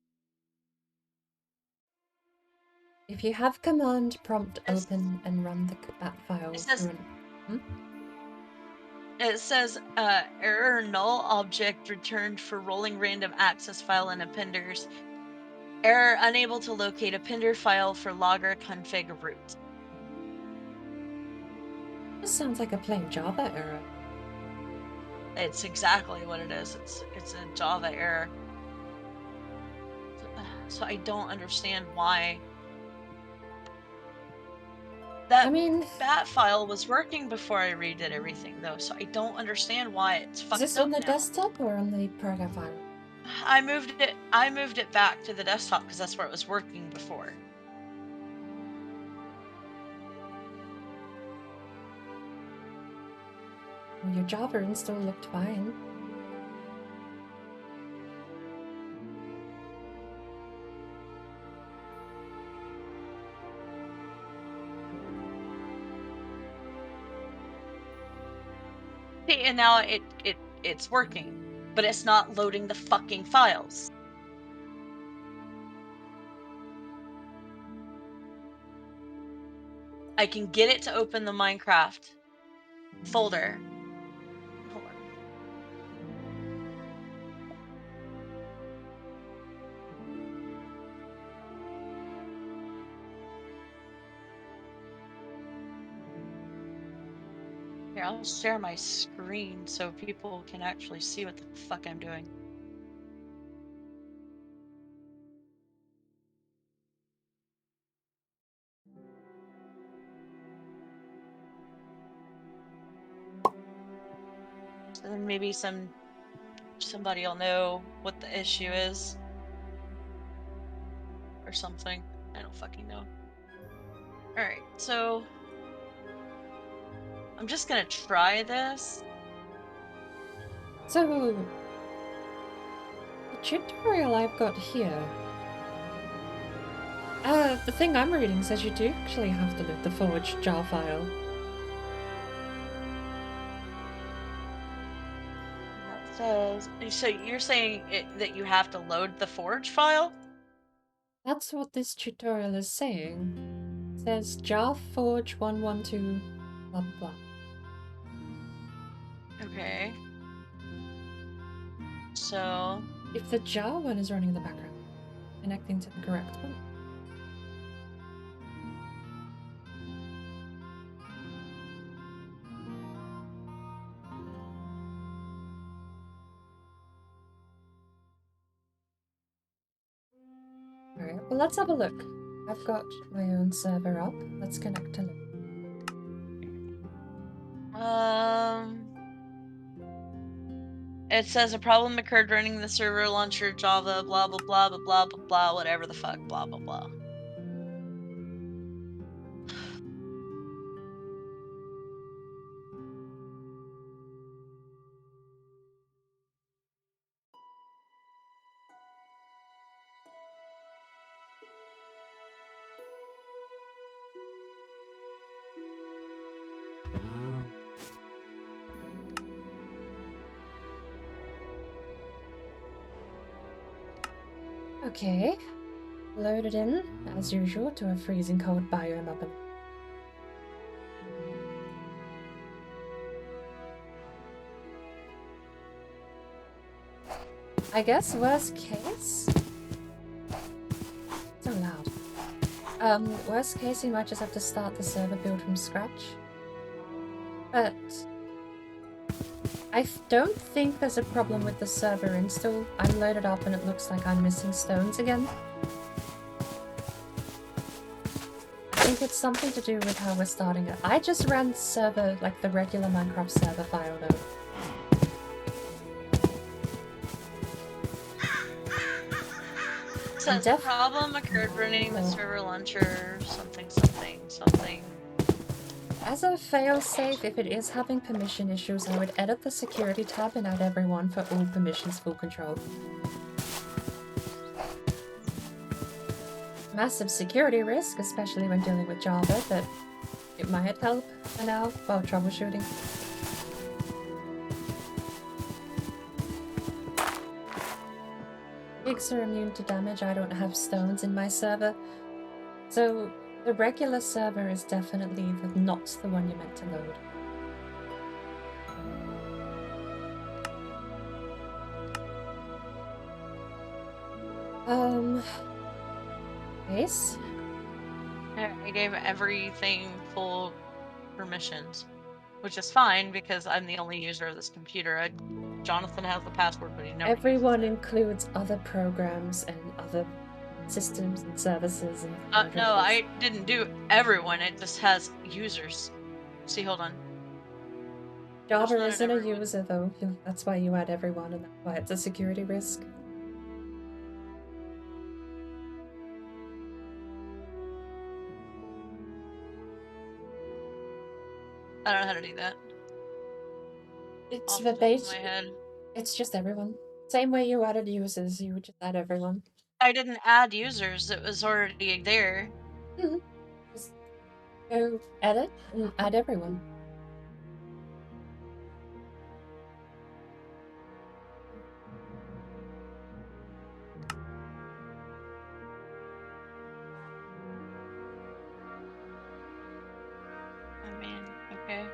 If you have command prompt open and run the bat file through It says error null object returned for rolling random access file and appenders. Error unable to locate appender file for logger config root. This sounds like a plain Java error. It's exactly what it is. It's a Java error. So I don't understand why. That bat file was working before I redid everything though, so I don't understand why it's fucked up now. Is this on the desktop or on the program file? I moved it back to the desktop because that's where it was working before. Well, your Java install looked fine. See, and now it's working, but it's not loading the fucking files. I can get it to open the Minecraft folder. Hold on. Here, I'll share my screen so people can actually see what the fuck I'm doing. So then maybe somebody will know what the issue is. Or something. I don't fucking know. Alright, so I'm just gonna try this. So, the tutorial I've got here. The thing I'm reading says you do actually have to load the forged jar file. That says, so you're saying that you have to load the forge file? That's what this tutorial is saying. It says jar forge 112 blah blah. Okay. So if the jar one is running in the background, connecting to the correct one. Alright, well let's have a look. I've got my own server up. Let's connect to it. It says a problem occurred running the server launcher Java, blah, blah, blah, blah, blah, blah, blah, whatever the fuck, blah, blah, blah. Okay. Loaded in, as usual, to a freezing cold biome up in... I guess worst case... So loud. Worst case, you might just have to start the server build from scratch. But... I don't think there's a problem with the server install. I loaded up and it looks like I'm missing stones again. I think it's something to do with how we're starting it. I just ran server, like the regular Minecraft server file though. Says the problem occurred running the server launcher, something, something, something. As a failsafe, if it is having permission issues, I would edit the security tab and add everyone for all permissions full control. Massive security risk, especially when dealing with Java, but it might help for now while troubleshooting. Pigs are immune to damage. I don't have stones in my server. So the regular server is definitely not the one you're meant to load. Base? I gave everything full permissions, which is fine because I'm the only user of this computer. Jonathan has the password, but he never Everyone includes other programs and other systems and services and no, I didn't do everyone. It just has users. See, hold on. Java isn't a user though. That's why you add everyone, and that's why it's a security risk. I don't know how to do that. It's verbatim. It's just everyone. Same way you added users, you would just add everyone. I didn't add users, it was already there. Mm-hmm. Just go edit and add everyone. I mean, okay.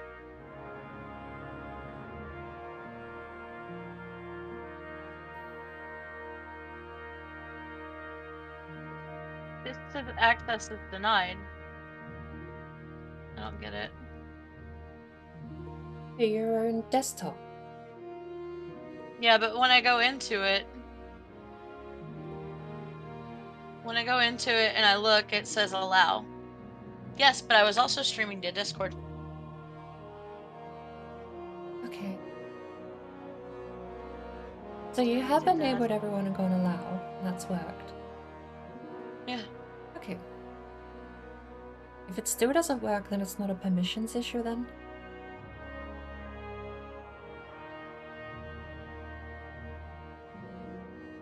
This access is denied. I don't get it. To your own desktop. Yeah, but when I go into it and I look, it says allow. Yes, but I was also streaming to Discord. Okay. So you have enabled everyone and gone allow, and that's worked? Yeah. Okay. If it still doesn't work, then it's not a permissions issue then?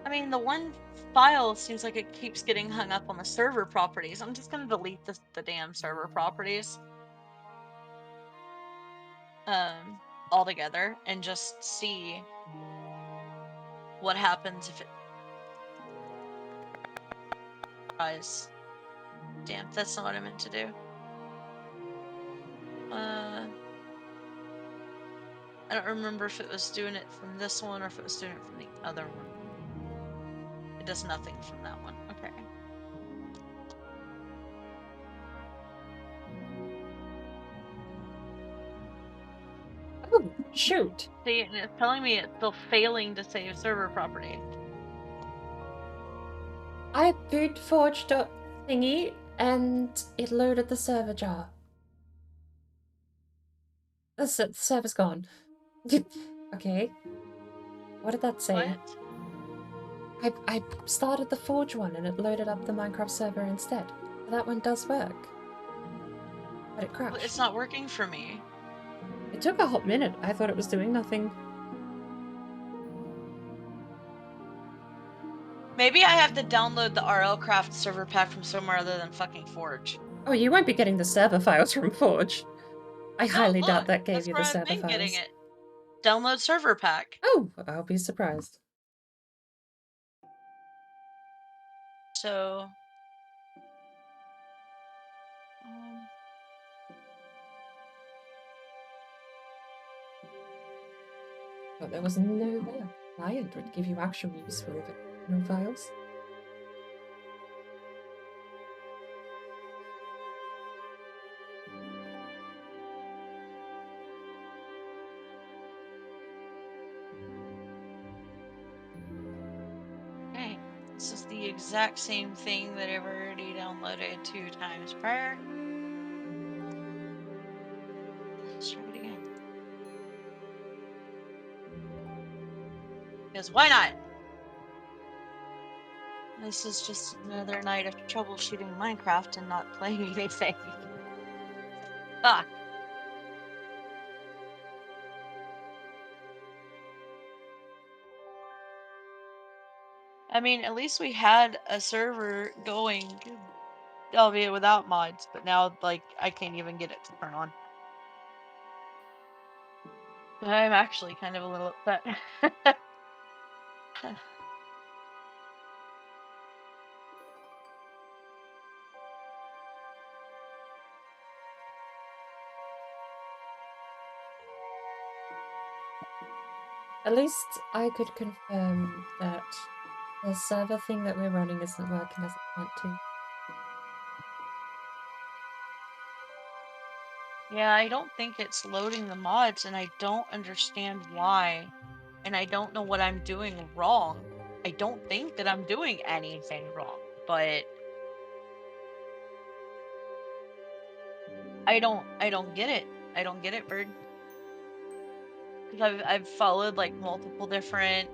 I mean, the one file seems like it keeps getting hung up on the server properties. I'm just gonna delete the damn server properties. Altogether and just see what happens if it tries. Damn, that's not what I meant to do. I don't remember if it was doing it from this one or if it was doing it from the other one. It does nothing from that one. Okay. Oh, shoot! See, and it's telling me it's still failing to save server property. I boot forged a thingy and it loaded the server jar. The server's gone. Okay. What did that say? What? I started the Forge one and it loaded up the Minecraft server instead. That one does work. But it crashed. It's not working for me. It took a hot minute. I thought it was doing nothing. Maybe I have to download the RLCraft server pack from somewhere other than fucking Forge. Oh, you won't be getting the server files from Forge. I No, highly look, doubt that gave that's you where the I've server been getting files. it. Download server pack. Oh, I'll be surprised. So... But there was no way a client would give you actual useful no files. Okay, this is the exact same thing that I've already downloaded 2 times prior. Let's try it again. Because why not? This is just another night of troubleshooting Minecraft and not playing anything. Fuck. I mean, at least we had a server going, albeit without mods, but now, like, I can't even get it to turn on. I'm actually kind of a little upset. At least I could confirm that the server thing that we're running isn't working as it meant to. Yeah, I don't think it's loading the mods, and I don't understand why. And I don't know what I'm doing wrong. I don't think that I'm doing anything wrong, but I don't get it. I don't get it, Bird. Because I've followed like multiple different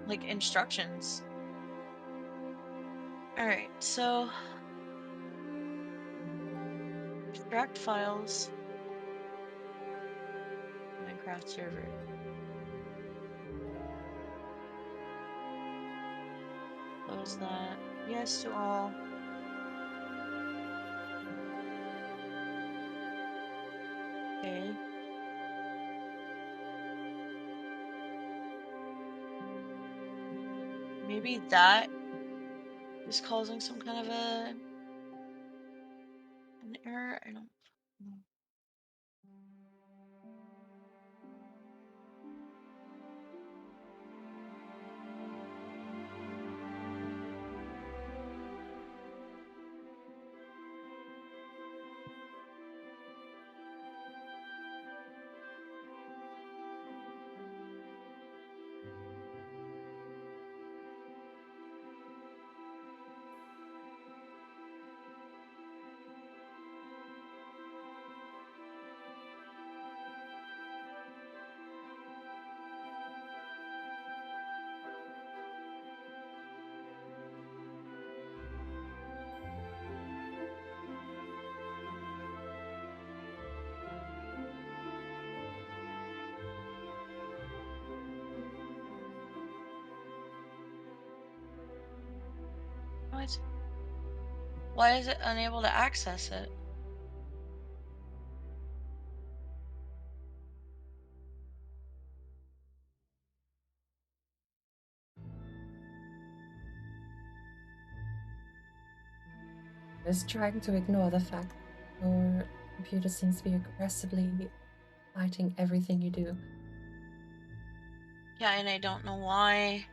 like instructions. Alright, so extract files. Minecraft server. Close that. Yes to all. Okay. Maybe that is causing some kind of an error. I don't know. What? Why is it unable to access it? I was trying to ignore the fact that your computer seems to be aggressively fighting everything you do. Yeah, and I don't know why.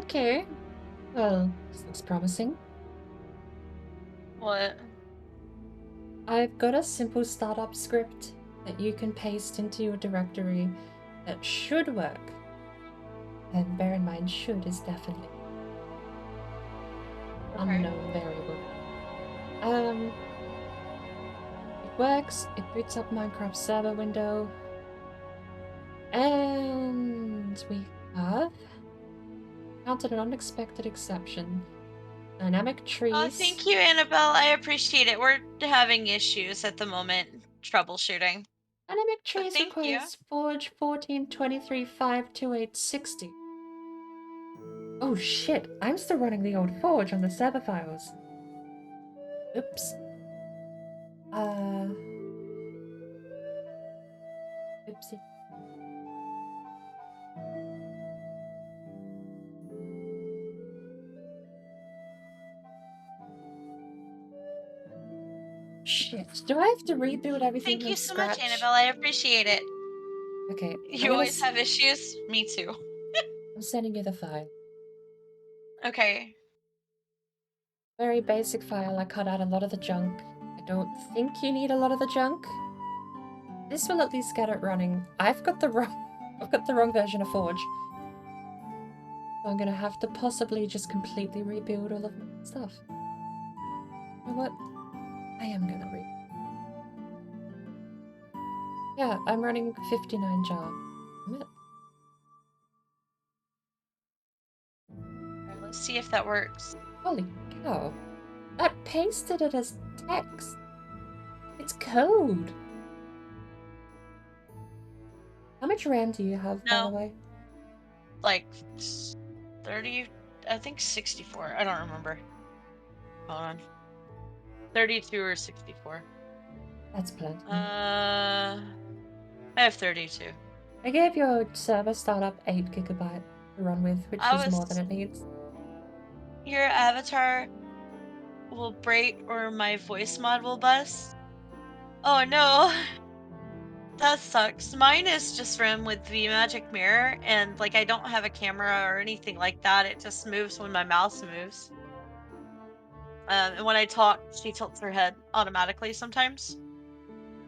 Okay. Well, this looks promising. What? I've got a simple startup script that you can paste into your directory that should work. And bear in mind, should is definitely unknown variable. It works, it boots up Minecraft server window, and we have encountered an unexpected exception. Dynamic trees. Oh, thank you, Annabelle. I appreciate it. We're having issues at the moment, troubleshooting. Dynamic trees thank you. requires Forge 14.23.52860. Oh shit, I'm still running the old Forge on the server files. Oops. Oopsie. Shit, do I have to rebuild everything Thank you from so scratch? much, Annabelle. I appreciate it. Okay. You always have issues? Me too. I'm sending you the file. Okay. Very basic file. I cut out a lot of the junk. I don't think you need a lot of the junk. This will at least get it running. I've got the wrong version of Forge. So I'm gonna have to possibly just completely rebuild all of my stuff. You know what? I am gonna Yeah, I'm running 59 jar. Alright, let's see if that works. Holy cow. That pasted it as text. It's code. How much RAM do you have, by the way? Like 30, I think 64. I don't remember. Hold on. 32 or 64. That's plenty. I have 32. I gave your server startup 8 GB to run with, which is more than it needs. Your avatar will break or my voice mod will bust. Oh no. That sucks. Mine is just RAM with the magic mirror, and like I don't have a camera or anything like that. It just moves when my mouse moves. And when I talk, she tilts her head automatically sometimes.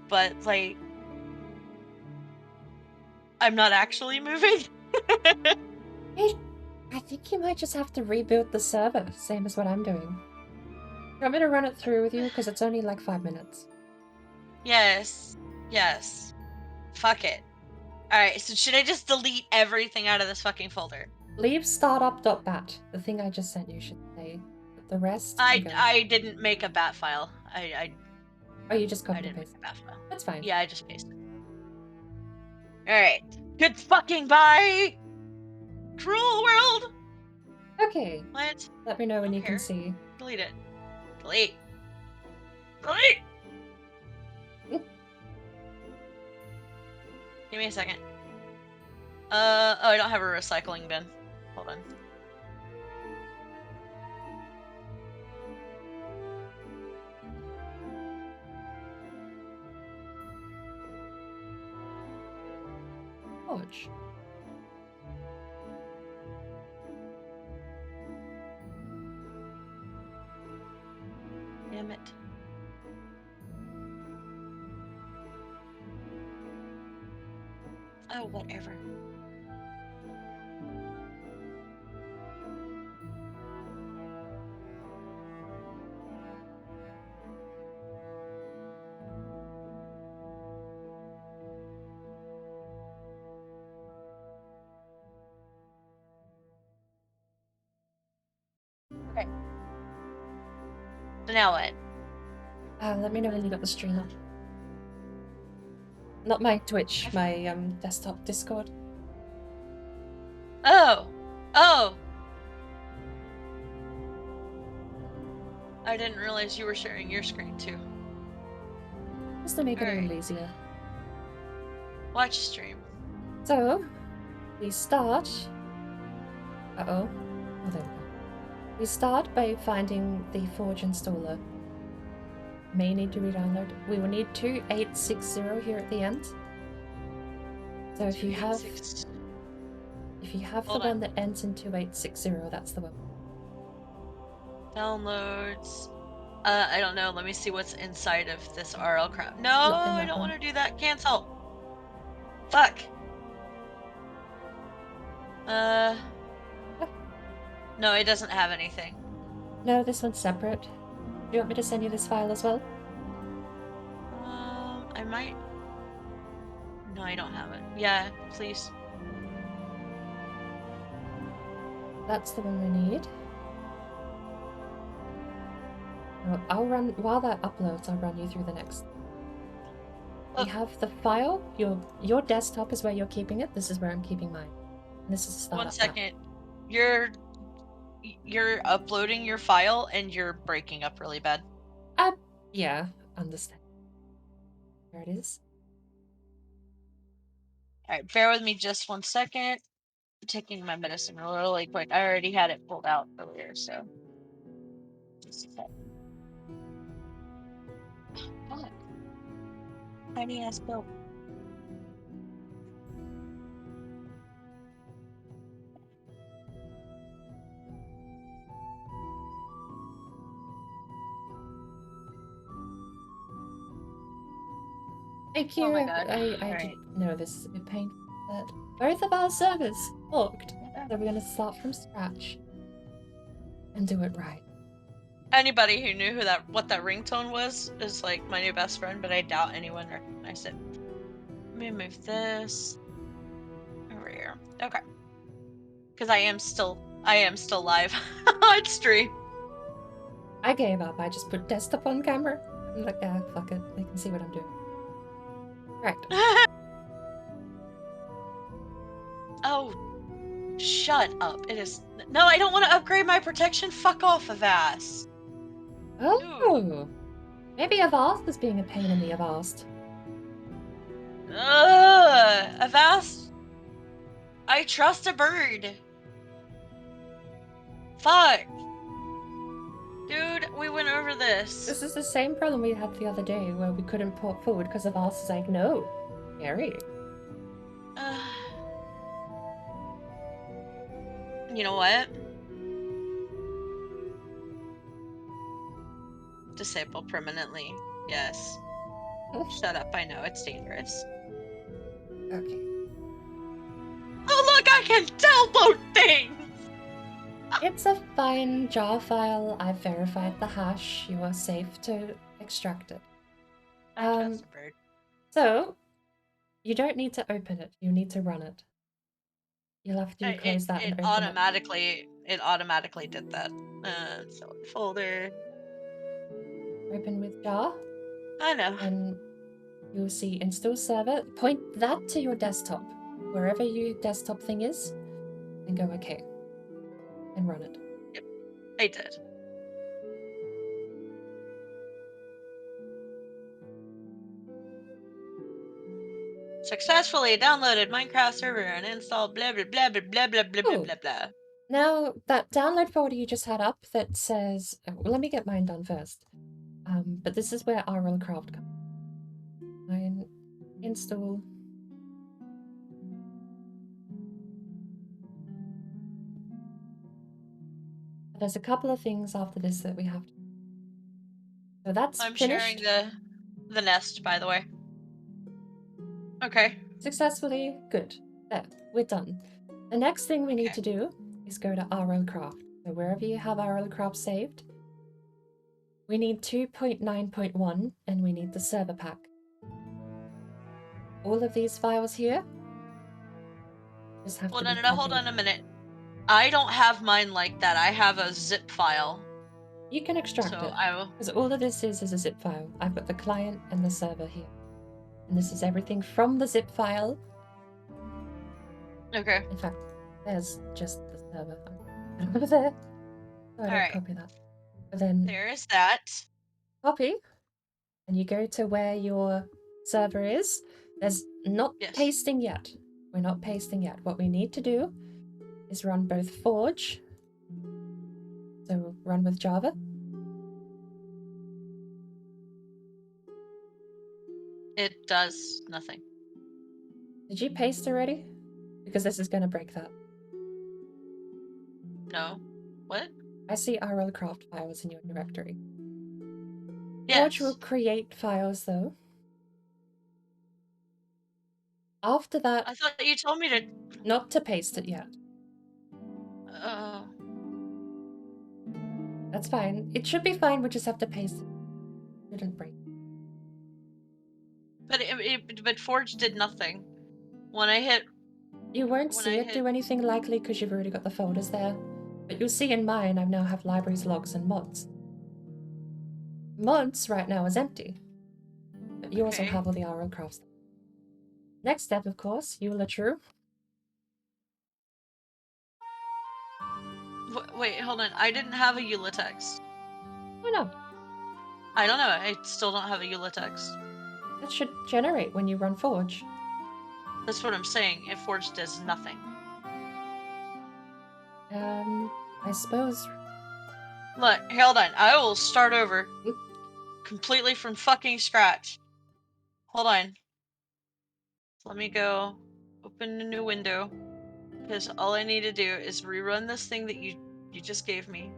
But like, I'm not actually moving. Hey, I think you might just have to rebuild the server, same as what I'm doing. You want me to run it through with you? Because it's only like 5 minutes. Yes. Yes. Fuck it. Alright, so should I just delete everything out of this fucking folder? Leave startup.bat. The thing I just sent you should say. But the rest. I didn't make a bat file. Oh, you just copied I and didn't make pasted. a bat file. That's fine. Yeah, I just pasted. Alright. Good fucking bye! Cruel world! Okay. What? Let me know when you can see. Delete it. Delete. Delete! Give me a second. Oh, I don't have a recycling bin. Hold on. Forge. Damn it. Oh, whatever. Okay. So now what? Let me know when you got the stream up. Not my Twitch, my desktop Discord. Oh! Oh! I didn't realize you were sharing your screen too. Just to make it a little easier. Watch stream. So, we start... Uh-oh. Oh, there we go. We start by finding the Forge installer. May need to re-download. We will need 2860 here at the end. So if you If you have Hold the on. one that ends in 2860, that's the one. Downloads. I don't know. Let me see what's inside of this RLCraft. No, Nothing, I that don't one. want to do that. Cancel. Fuck. No, it doesn't have anything. No, this one's separate. Do you want me to send you this file as well? I might. No, I don't have it. Yeah, please. That's the one we need. I'll run, while that uploads, I'll run you through the next. We have the file, your desktop is where you're keeping it, this is where I'm keeping mine. And this is a startup. 1 second. You're uploading your file and you're breaking up really bad. Yeah, understand. There it is. Alright, bear with me just 1 second. I'm taking my medicine really quick. I already had it pulled out earlier, so. Just a sec. Fuck. Tiny ass bill. Thank you. Oh my god. I Alright. know this is a bit painful, but both of our servers forked. So we're gonna start from scratch and do it right. Anybody who knew what that ringtone was is like my new best friend, but I doubt anyone recognized it. Let me move this over here. Okay. Because I am still live on stream. I gave up. I just put desktop on camera. I'm like, yeah, fuck it. They can see what I'm doing. Right. Oh, shut up. It is. No, I don't want to upgrade my protection. Fuck off, Avast. Oh, maybe Avast is being a pain in the Avast. Avast. I trust a bird. Fuck. Dude, we went over this. This is the same problem we had the other day where we couldn't port forward because Avast is like, no, Gary. You know what? Disable permanently. Yes. Shut up, I know it's dangerous. Okay. Oh look, I can download things! It's a fine jar file. I've verified the hash. You are safe to extract it. I trust a bird. So, you don't need to open it. You need to run it. You'll have to close that and open it automatically did that. So folder. Open with jar. I know. And you'll see install server. Point that to your desktop, wherever your desktop thing is, and go okay. And run it. Yep, I did. Successfully downloaded Minecraft server and installed blah blah blah blah blah blah blah blah blah blah. Now, that download folder you just had up that says... well, let me get mine done first. But this is where RLCraft comes. Mine, install. There's a couple of things after this that we have to... So that's I'm finished. sharing the nest, by the way. Okay. Successfully. Good. There, we're done. The next thing we need to do is go to RLCraft. So wherever you have RLCraft saved, we need 2.9.1 and we need the server pack. All of these files here just have to be copied. Hold on a minute. I don't have mine like that. I have a zip file. You can extract it. Because all of this is a zip file. I've got the client and the server here. And this is everything from the zip file. Okay. In fact, there's just the server over there. So I don't copy that. But then there is that. Copy. And you go to where your server is. There's not pasting yet. We're not pasting yet. What we need to do is run both Forge. So run with Java. It does nothing. Did you paste already? Because this is going to break that. No. What? I see RLCraft files in your directory. Forge will Yes. create files though. After that, I thought you told me to. not to paste it yet. Oh. That's fine. It should be fine, we just have to paste it. Shouldn't break. But Forge did nothing. When I hit. You won't When see I it do hit. anything likely because you've already got the folders there. But you'll see in mine I now have libraries, logs, and mods. Mods right now is empty. But you also Okay. have all the RLCraft stuff. Next step, of course, Eula True. Wait, hold on. I didn't have a EULA text. Oh no, I don't know. I still don't have a EULA text. that should generate when you run Forge. That's what I'm saying. If Forge does nothing. I suppose. Look, hold on. I will start over. Mm. Completely from fucking scratch. Hold on. Let me go open a new window. Because all I need to do is rerun this thing that you just gave me.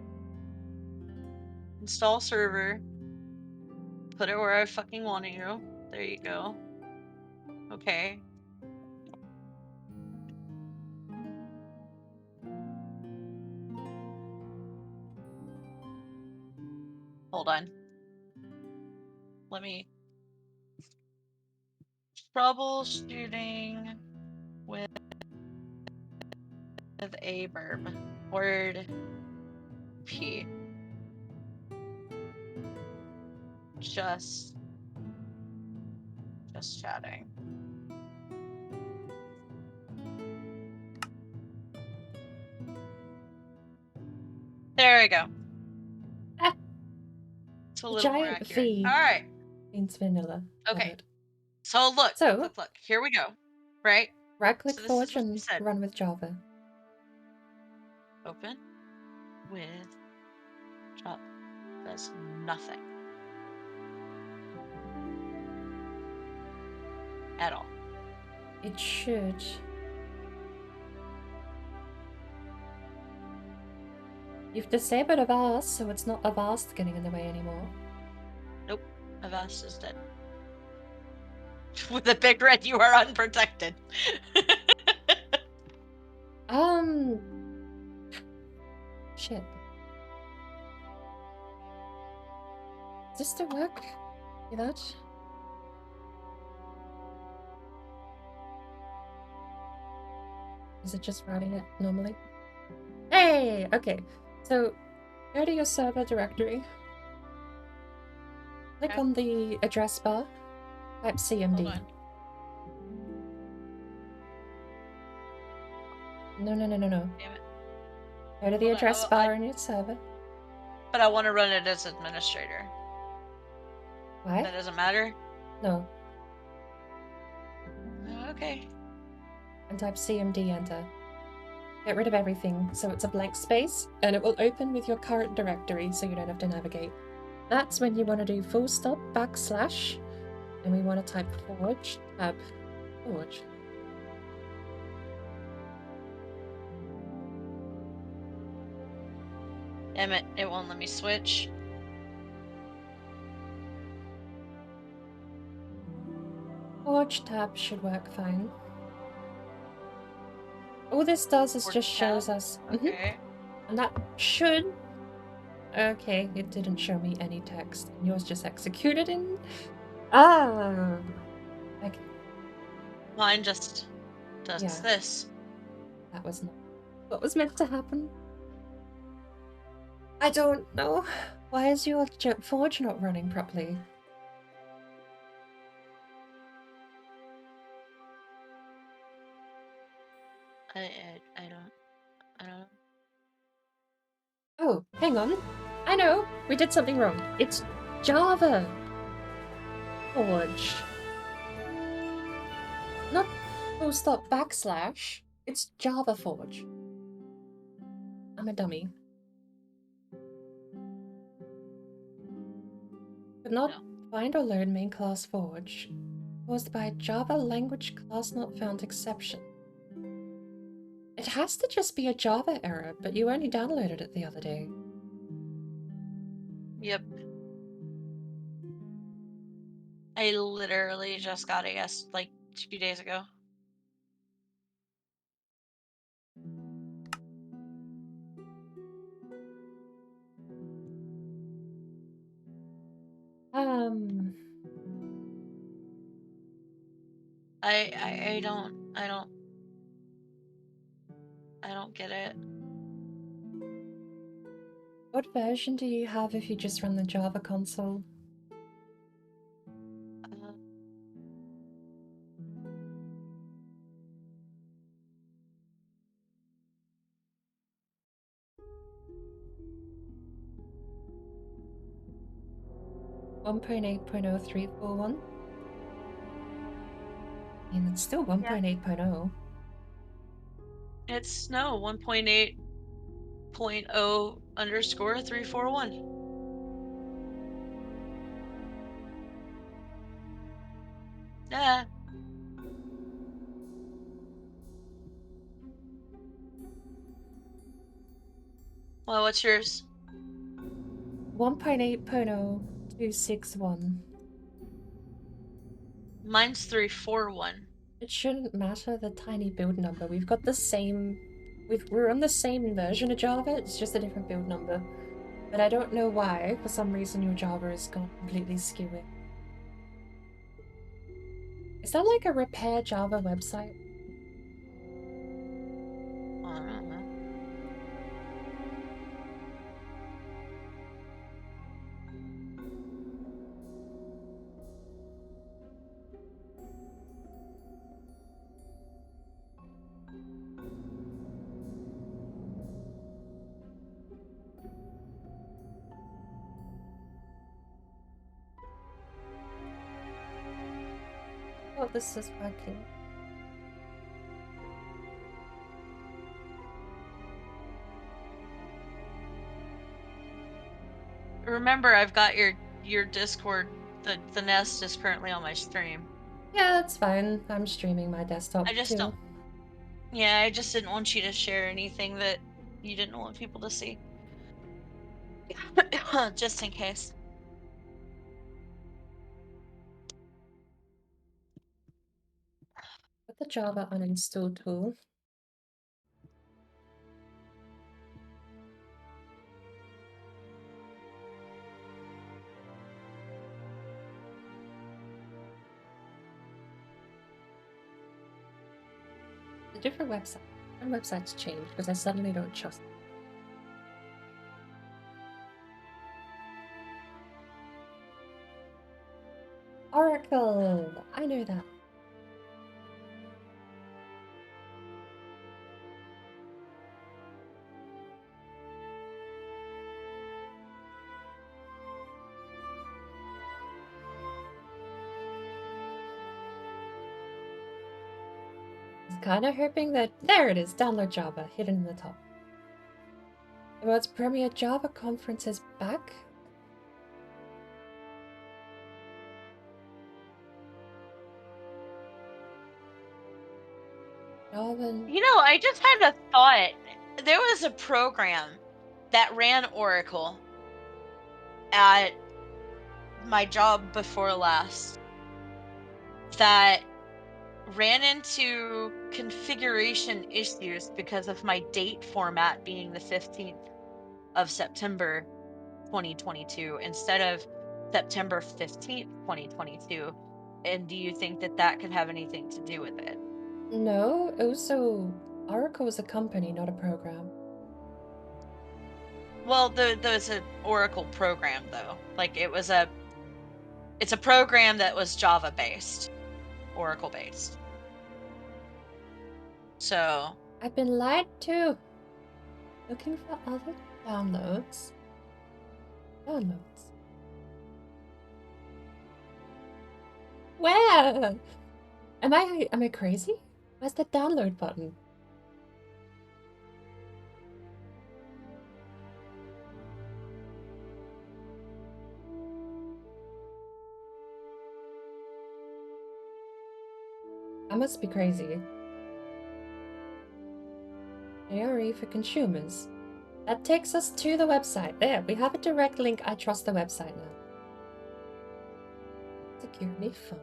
Install server. Put it where I fucking want you. There you go. Okay. Hold on. Let me. Troubleshooting with a verb. Word P. Just chatting. There we go. Ah, It's a the little more giant accurate. V All right. means vanilla. Love Okay. it. So look. So, Look. Here we go. Right? right-click So this is Forge what you and said. run with Java. Open with Java. Does nothing. At all. It should. You've disabled Avast, so it's not Avast getting in the way anymore. Nope. Avast is dead. With a big red, you are unprotected. Shit. Does this still work? See that? Is it just running it normally? Hey! Okay. So, go to your server directory. Click Okay. on the address bar. Type CMD. Hold on. No. Damn it. Go to the Hold on, address bar on your server. But I want to run it as administrator. Why? That doesn't matter? No. Okay. And type CMD, enter. Get rid of everything, so it's a blank space, and it will open with your current directory, so you don't have to navigate. That's when you want to do // and we want to type Forge, tab, Forge. Damn it, it won't let me switch. Forge tab should work fine. All this does is Forge just shows tab? us. Okay. And that should. Okay, it didn't show me any text. Yours just executed in. Ah. Okay. Mine just does this. That was not what was meant to happen. I don't know. Why is your Forge not running properly? I don't. Oh, hang on. I know. We did something wrong. It's Java Forge. Not // It's Java Forge. I'm a dummy. Could not find or load main class Forge. Caused by Java language class not found exception. It has to just be a Java error, but you only downloaded it the other day. Yep. I literally just got it like 2 days ago. Um, I don't get it. what version do you have if you just run the Java console? Uh, 1.8.0341? I mean, it's still 1.8.0. it's no 1.8.0_341. Yeah. Well, what's yours? 1.8.0261. Mine's 341. It shouldn't matter the tiny build number. We've got the same... We're on the same version of Java, it's just a different build number. But I don't know why, for some reason your Java has gone completely skewing. Is that like a repair Java website? I don't know. Oh, this is working. Remember, I've got your Discord. The nest is currently on my stream. Yeah, that's fine. I'm streaming my desktop I just too. don't. Yeah, I just didn't want you to share anything that you didn't want people to see. Just in case. Put the Java uninstall tool. A different website. My website's changed because I suddenly don't trust it. Oracle! I know that. I was kind of hoping that... There it is! Download Java, hidden in the top. The world's premier Java conference is back. Java... You know, I just had a thought. There was a program that ran Oracle at my job before last that ran into configuration issues because of my date format being the 15th of September 2022 instead of September 15th, 2022. And do you think that that could have anything to do with it? No, also... Oracle is a company, not a program. Well, there's an Oracle program though. Like it's a program that was Java based, Oracle based. So I've been lied to! Looking for other downloads. Downloads. Where? Am I crazy? Where's the download button? I must be crazy. ARE for consumers. That takes us to the website. There, we have a direct link. I trust the website now. Securely fun.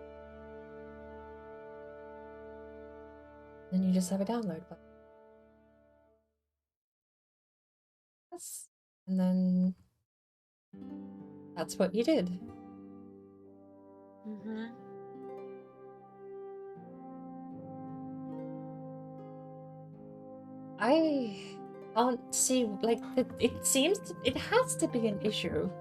Then you just have a download button. Yes. And then that's what you did. Mm-hmm. I can't see, like, it seems it has to be an issue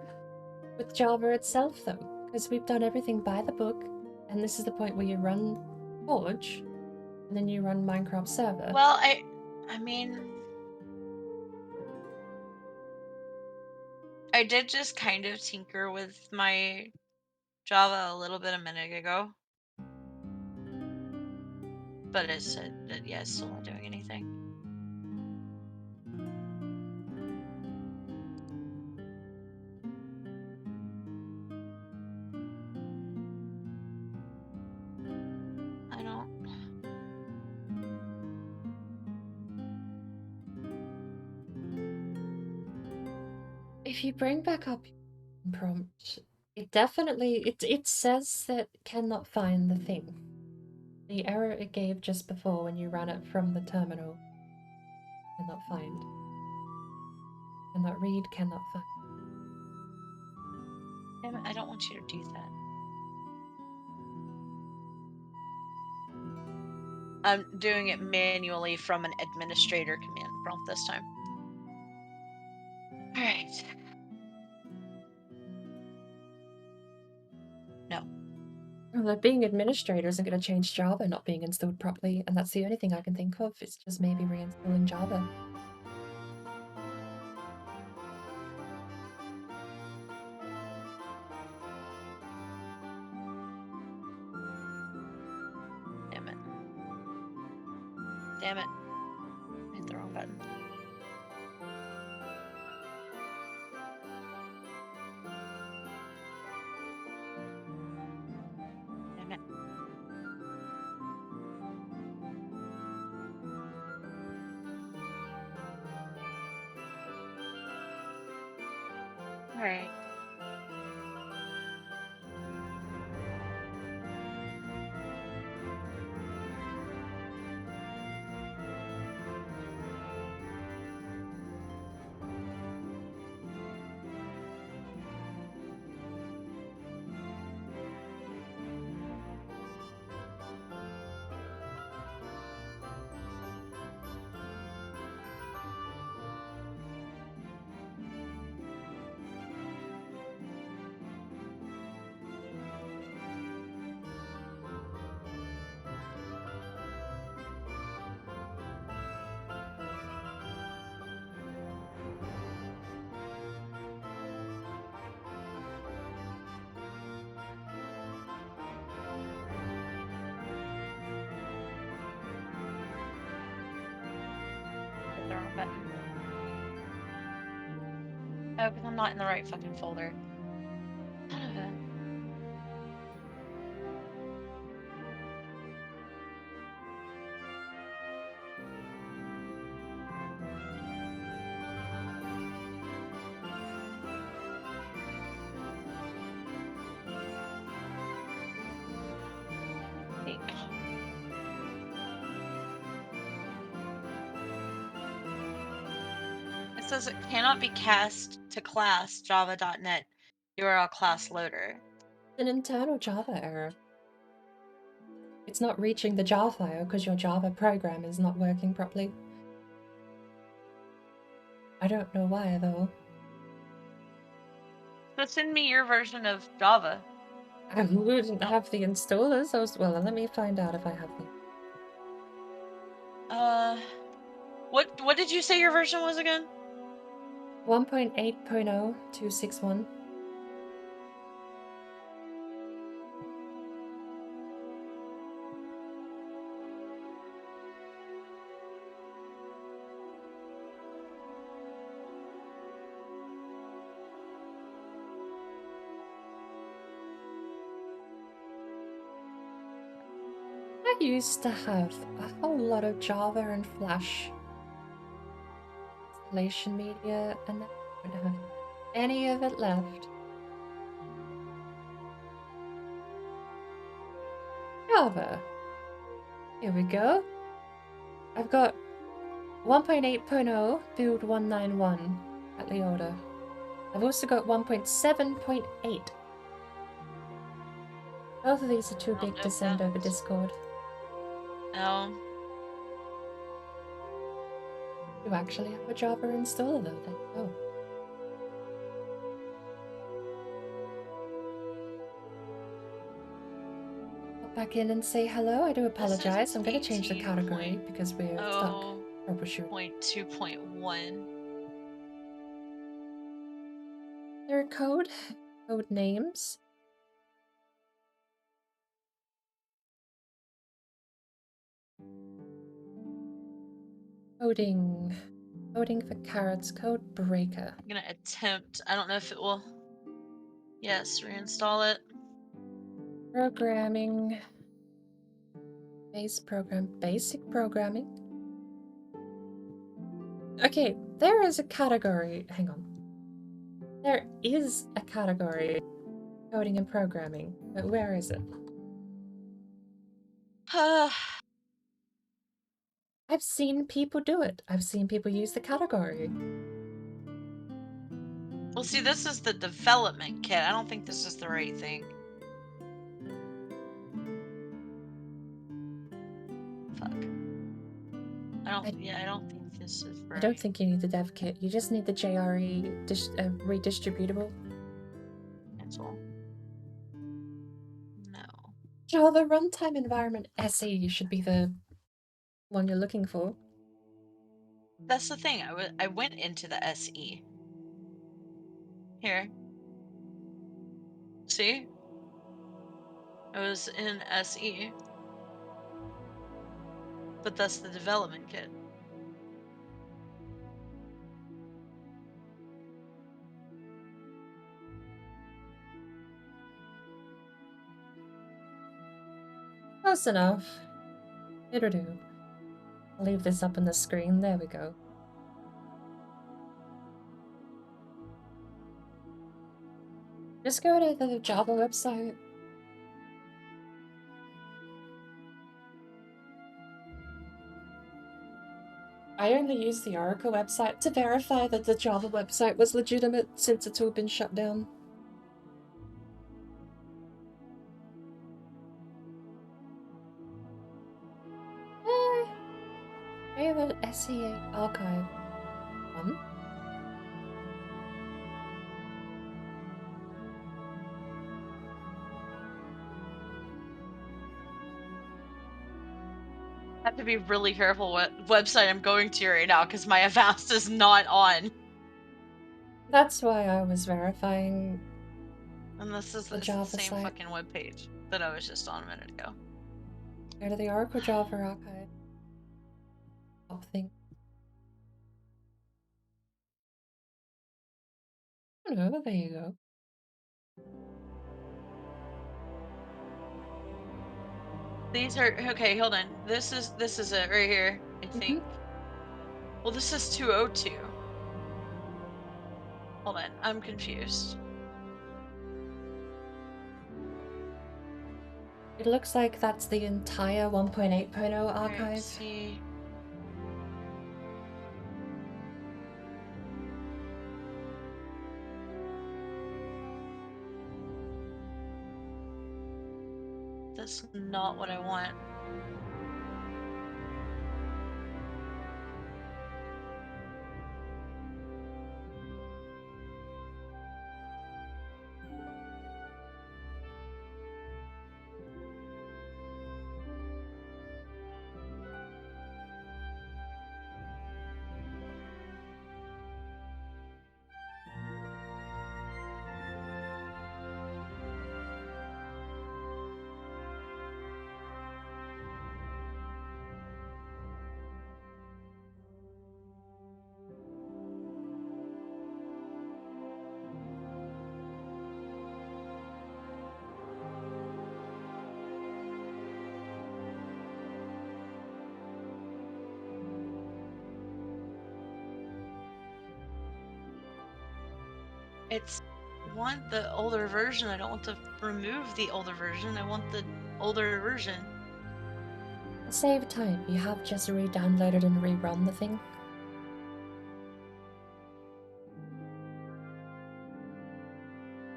with Java itself, though, because we've done everything by the book, and this is the point where you run Forge, and then you run Minecraft server. Well, I mean, I did just kind of tinker with my Java a little bit a minute ago. But it said that, yeah, it's still not doing anything. I don't. If you bring back up your prompt, it definitely it says that cannot find the thing. The error it gave just before when you ran it from the terminal. Cannot find. Cannot read, cannot find. Damn it, I don't want you to do that. I'm doing it manually from an administrator command prompt this time. Alright. No. Well, being administrator isn't going to change Java not being installed properly, and that's the only thing I can think of. It's just maybe reinstalling Java. Damn it. Damn it. I hit the wrong button. Damn it. Alright. Hit the wrong button. Oh, because I'm not in the right fucking folder. Son of a... Wait. It says it cannot be cast to class java.net URL class loader. It's an internal Java error. It's not reaching the jar file because your Java program is not working properly. I don't know why, though. So send me your version of Java. I wouldn't have the installers. Well, let me find out if I have them. What did you say your version was again? 1.8.0.261. I used to have a whole lot of Java and Flash Relation media, and I don't have any of it left. Java. Here we go. I've got 1.8.0 build 191 at Leota. I've also got 1.7.8. Both of these are too big to send over Discord. No. You actually have a Java installer though, there you go. Pop back in and say hello. I do apologize. I'm going to change the category because we're stuck troubleshooting. 2.1. There are code names. Coding for carrots, code breaker. I'm gonna attempt. I don't know if it will. Yes, reinstall it. Programming. Basic programming. Okay, there is a category. Hang on. There is a category. Coding and programming. But where is it? I've seen people do it. I've seen people use the category. Well, see, this is the development kit. I don't think this is the right thing. Fuck. I don't think this is right. I don't think you need the dev kit. You just need the JRE redistributable. Cancel. No. Java runtime environment SE should be the one you're looking for. That's the thing. I went into the SE. Here. See? It was in SE. But that's the development kit. Close enough. It'll do. I'll leave this up on the screen. There we go. Just go to the Java website. I only used the Oracle website to verify that the Java website was legitimate since it's all been shut down. Hey, the SEA archive. I have to be really careful what website I'm going to right now because my Avast is not on. That's why I was verifying. And this is the Java same site. fucking webpage that I was just on a minute ago. Go to the Oracle Java archive. Top thing. I don't know, there you go. These are okay, hold on. This is it right here, I think. Well, this is 202. Hold on, I'm confused. It looks like that's the entire 1.8.0 archive. Right, see. That's not what I want. It's I want the older version. I don't want to remove the older version. I want the older version. To save time, you have just re-downloaded and rerun the thing.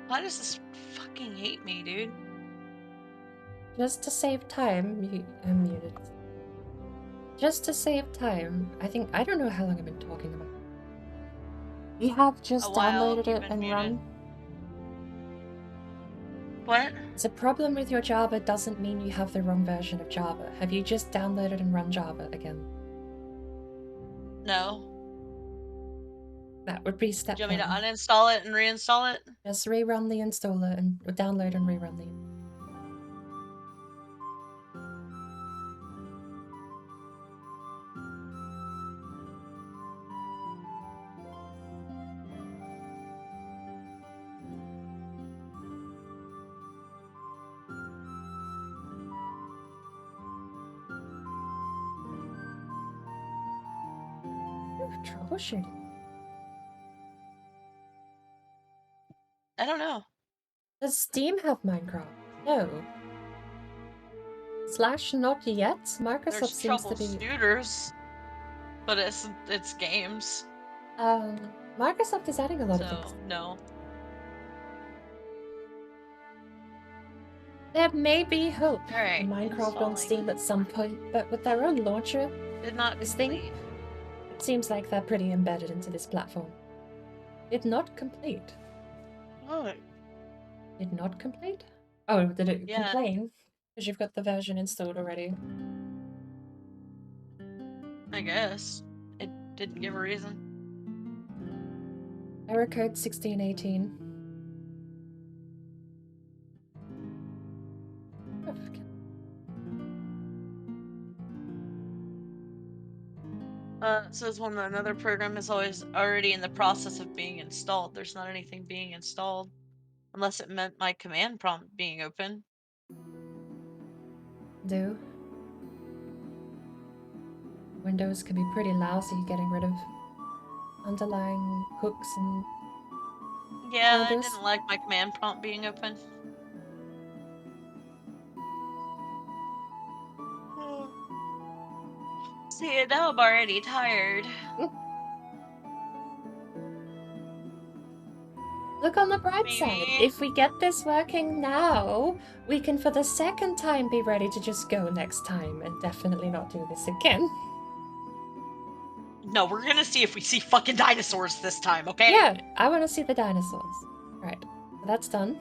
Why does this fucking hate me, dude? Just to save time, I'm muted. Just to save time, I don't know how long I've been talking about. You have just A while downloaded you've it been and muted. run. What? It's a problem with your Java doesn't mean you have the wrong version of Java. Have you just downloaded and run Java again? No. That would be step Do you want me to one. uninstall it and reinstall it? Just rerun the installer and download and rerun the. Troubleshooting. I don't know. Does Steam have Minecraft? No. / not yet. Microsoft There's seems to be. troubleshooters, but it's games. Microsoft is adding a lot of So things. no. There may be hope for Alright, Minecraft on installing. Steam at some point, but with their own launcher, Did not this complete. thing, it seems like they're pretty embedded into this platform. Did not complete. Oh. Did not complete? Oh, did it Yeah. complain? Because you've got the version installed already. I guess. It didn't give a reason. Error code 1618. Oh, It says when another program is always already in the process of being installed. There's not anything being installed. Unless it meant my command prompt being open. do. Windows can be pretty lousy getting rid of underlying hooks and Yeah, I folders. didn't like my command prompt being open. See, now I'm already tired. Look on the bright side. Maybe. If we get this working now, we can for the second time be ready to just go next time and definitely not do this again. No, we're gonna see if we see fucking dinosaurs this time, okay? Yeah, I want to see the dinosaurs. Right, so that's done.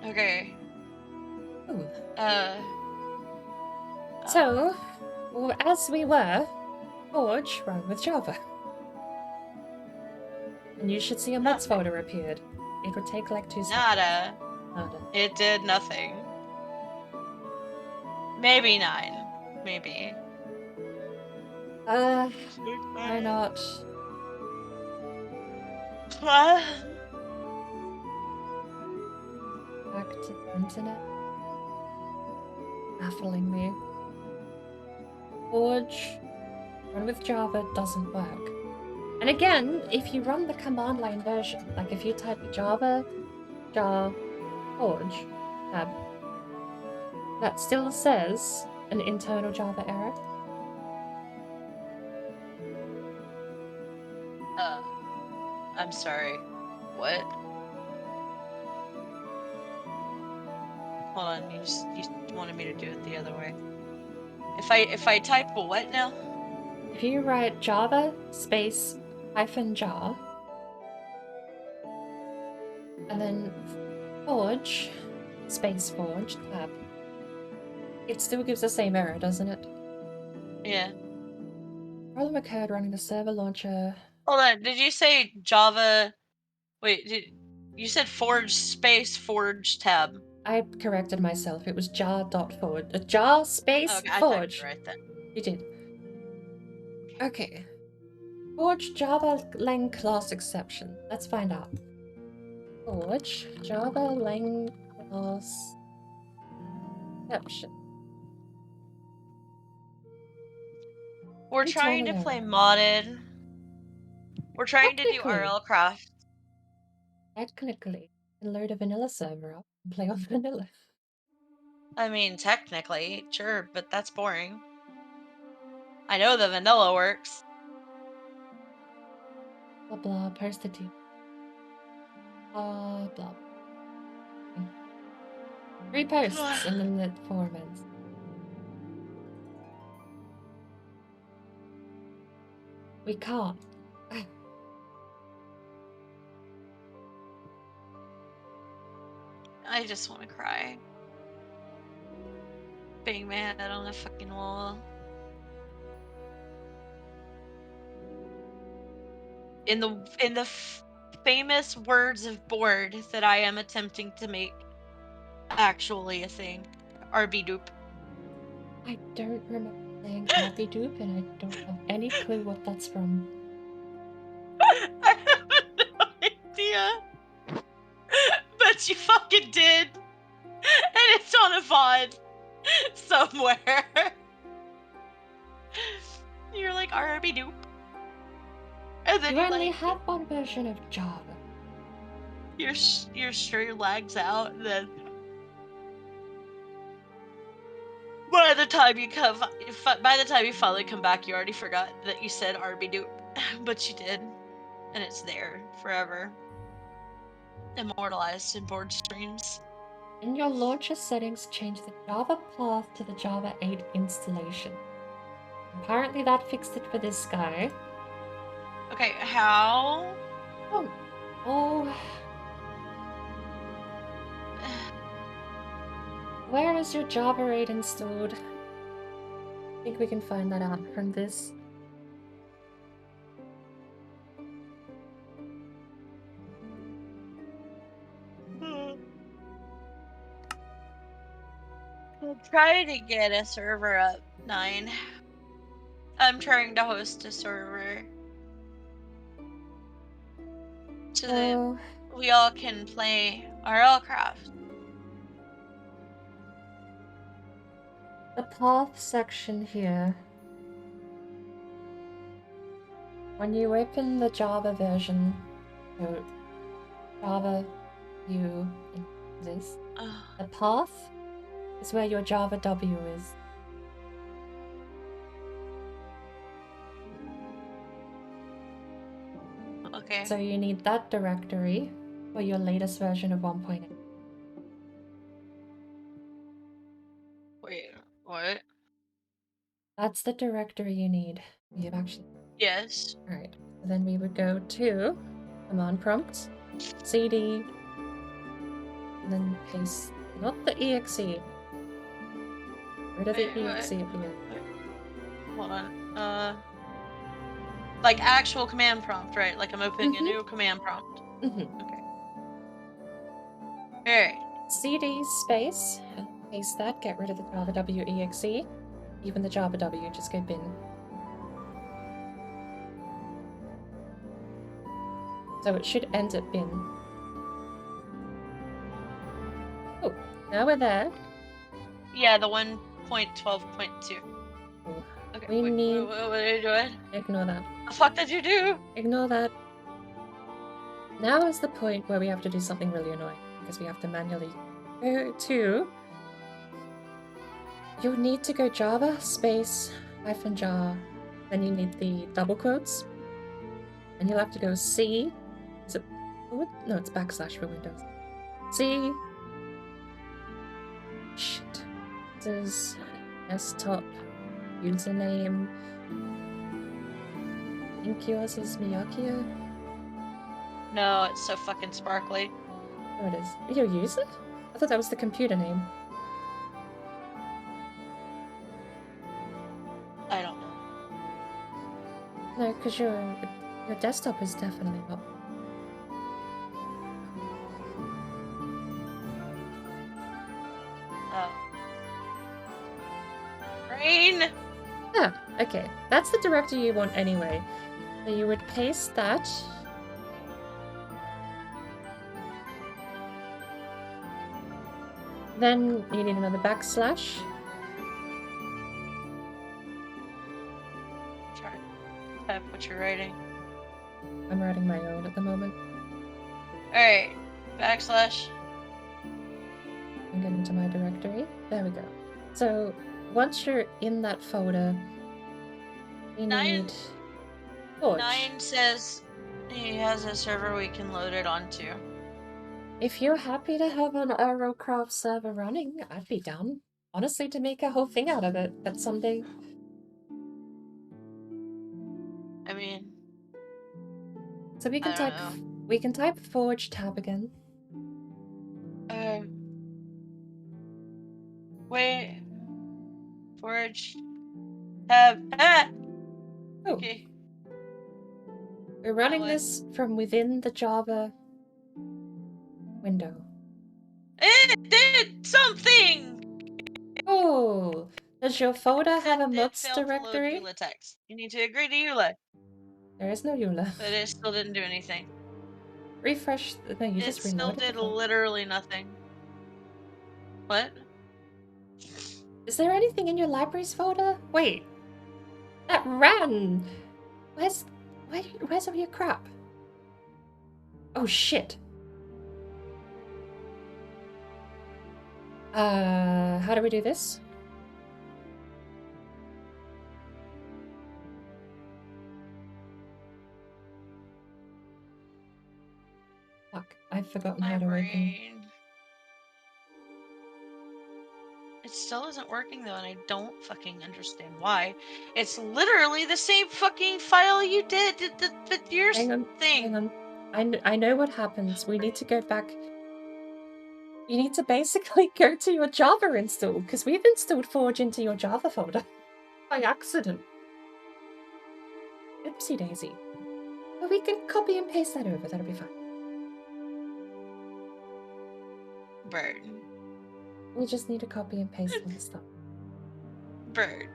Okay. Ooh. So, as we were, Forge run with Java. And you should see a mods folder appeared. It would take like 2 seconds. Nada. Nada. It did nothing. Maybe 9. Maybe. Why not? What? Back to the internet. Baffling me. Forge run with Java doesn't work. And again, if you run the command line version, like if you type Java, jar, Forge, tab, that still says an internal Java error. I'm sorry. What? Hold on, you wanted me to do it the other way. If I type a what now? If you write Java space -jar and then Forge space Forge tab, it still gives the same error, doesn't it? Yeah. Problem occurred running the server launcher. Hold on, did you say Java? Wait, you said Forge space Forge tab? I corrected myself. It was jar.forge. Jar space Okay, I Forge. typed it right then. You did. Okay. Forge Java lang class exception. Let's find out. Forge Java lang class exception. We're trying to play modded. We're trying to do Technically. RLCraft. Technically, you can load a vanilla server up and play on vanilla. I mean, technically, sure, but that's boring. I know the vanilla works. Blah blah, post it to blah blah. 3 posts and then the 4 ends. We can't. I just want to cry. Being mad on a fucking wall. In the famous words of board that I am attempting to make actually a thing. RB dupe. I don't remember saying RB dupe and I don't have any clue what that's from. I have no idea. But you fucking did. And it's on a VOD somewhere. You're like RB dupe. And then You you only like have one version of Java. your stream lags out, and then by the time you finally come back, you already forgot that you said RB dupe, but you did, and it's there forever, immortalized in board streams. In your launcher settings, change the Java path to the Java 8 installation. Apparently that fixed it for this guy. Okay, how? Oh. Where is your Java 8 installed? I think we can find that out from this. I'm trying to get a server up, 9. I'm trying to host a server so that we all can play RLCraft. The path section here. When you open the Java version, so Java U this, the path is where your Java W is. Okay. So you need that directory for your latest version of 1.8. Wait, what? That's the directory you need. You've actually... Yes. Alright, so then we would go to command prompt, cd, and then paste, not the exe. Rid of the exe at the end. Hold on. Like actual command prompt, right? Like I'm opening a new command prompt. Okay. Alright. cd space, paste that, get rid of the Java W exe. Even the Java W, just go bin. So it should end at bin. Oh, now we're there. Yeah, the 1.12.2. Okay, We need... what are you doing? Ignore that. The fuck did you do? Ignore that. Now is the point where we have to do something really annoying, because we have to manually go to... You'll need to go Java space -jar. Then you need the double quotes. And you'll have to go C. Is it forward? No, it's backslash for Windows. C. Shit. This is desktop username. I think yours is Miyakia. No, it's so fucking sparkly. Oh, it is. Your user? I thought that was the computer name. I don't know. No, because your desktop is definitely not. Oh. Rain! Yeah, okay. That's the directory you want anyway. So you would paste that. Then you need another backslash. Try to type what you're writing. I'm writing my own at the moment. Alright. Backslash. I'm getting to my directory. There we go. So once you're in that folder, we need Forge. 9 says he has a server we can load it onto. If you're happy to have an RLCraft server running, I'd be down. Honestly, to make a whole thing out of it at someday. I mean, So we can I don't type Forge tab again. know. Wait. Forge. Tab. Ah! Oh. Okay. We're running this from within the Java window. It did something! Oh! Does your folder have a mods failed directory? to load EULA text. You need to agree to EULA. There is no EULA. But it still didn't do anything. Refresh. No, you just reloaded. It still did literally nothing. What? Is there anything in your libraries folder? Wait. That ran! Where's all your crap? Oh shit. How do we do this? Fuck, I've forgotten how to open. It still isn't working though, and I don't fucking understand why. It's literally the same fucking file you did with your thing. Hang on. I know what happens. We need to go back. You need to basically go to your Java install, because we've installed Forge into your Java folder. By accident. Oopsie daisy. But we can copy and paste that over, that'll be fine. Bird. We just need to copy and paste all the stuff. Bird.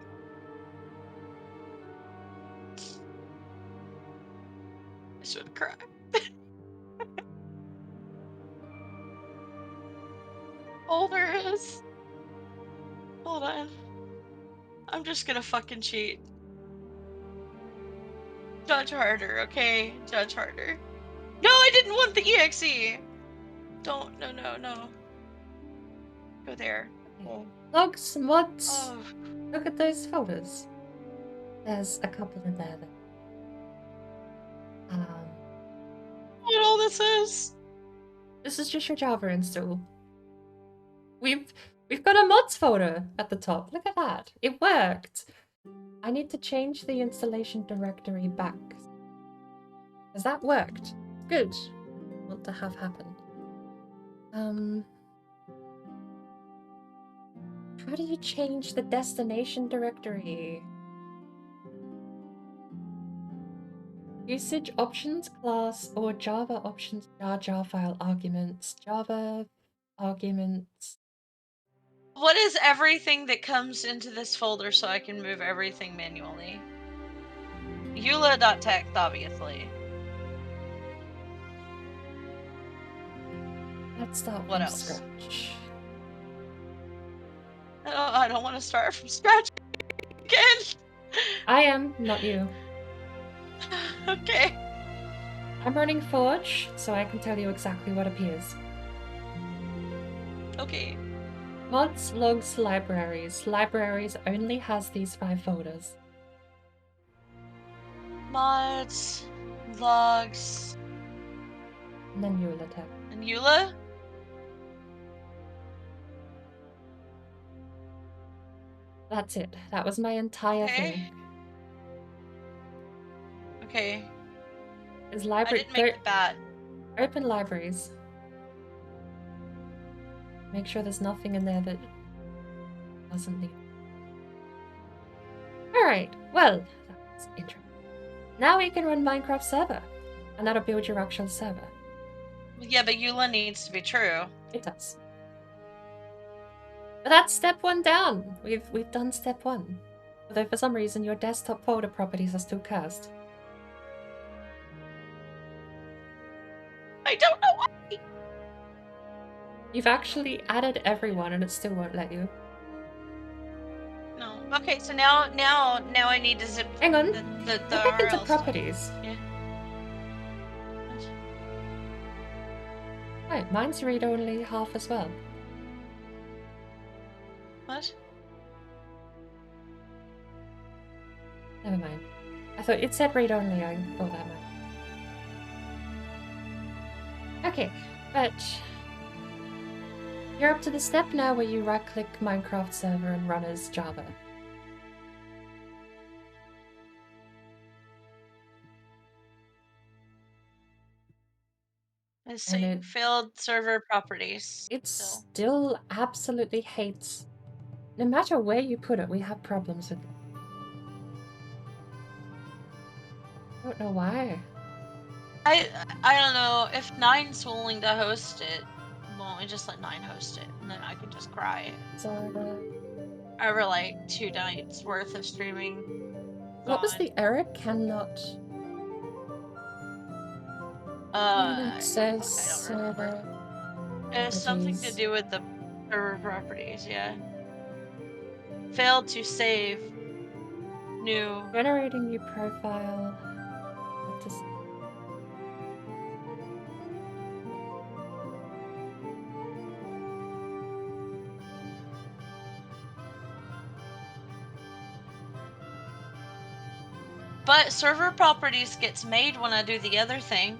I should cry. All there is. Hold on. I'm just gonna fucking cheat. Judge harder, okay? Judge harder. No, I didn't want the EXE! Don't, no. Go there. Oh. Logs, mods. Oh. Look at those folders. There's a couple in there. What all this is? This is just your Java install. We've got a mods folder at the top. Look at that. It worked. I need to change the installation directory back. Has that worked? Good. Want to have happened. How do you change the destination directory? Usage options class or Java options jar file arguments. Java arguments. What is everything that comes into this folder so I can move everything manually? EULA.text, obviously. Let's start from scratch. I don't want to start from scratch again. I am, not you. Okay. I'm running Forge, so I can tell you exactly what appears. Okay. Mods, logs, libraries. Libraries only has these 5 folders. Mods, logs, and then EULA tab. And EULA? That's it. That was my entire thing. Okay. Is library? I didn't make it bad. Open libraries. Make sure there's nothing in there that doesn't need. Alright, well, that was interesting. Now we can run Minecraft server, and that'll build your actual server. Yeah, but EULA needs to be true. It does. But that's step 1 down. We've done step 1. Although for some reason your desktop folder properties are still cursed. I don't know why. You've actually added everyone and it still won't let you. No. Okay, so now I need to zip. Hang on. The Go back into RL properties. Yeah. Right, mine's read-only half as well. What? Never mind. I thought it said read-only, I thought that might. Okay, but you're up to the step now where you right-click Minecraft server and run as Java. It's And saying failed server properties. it So still absolutely hates. No matter where you put it, we have problems with it. I don't know why. I don't know if Nine's willing to host it. Won't we just let Nine host it, and then I can just cry So over like 2 nights worth of streaming. what was Gone. the error? Cannot access I don't remember. server It has something to properties. do with the server properties. Yeah. Failed to save. New. Generating new profile. Just But server properties gets made when I do the other thing.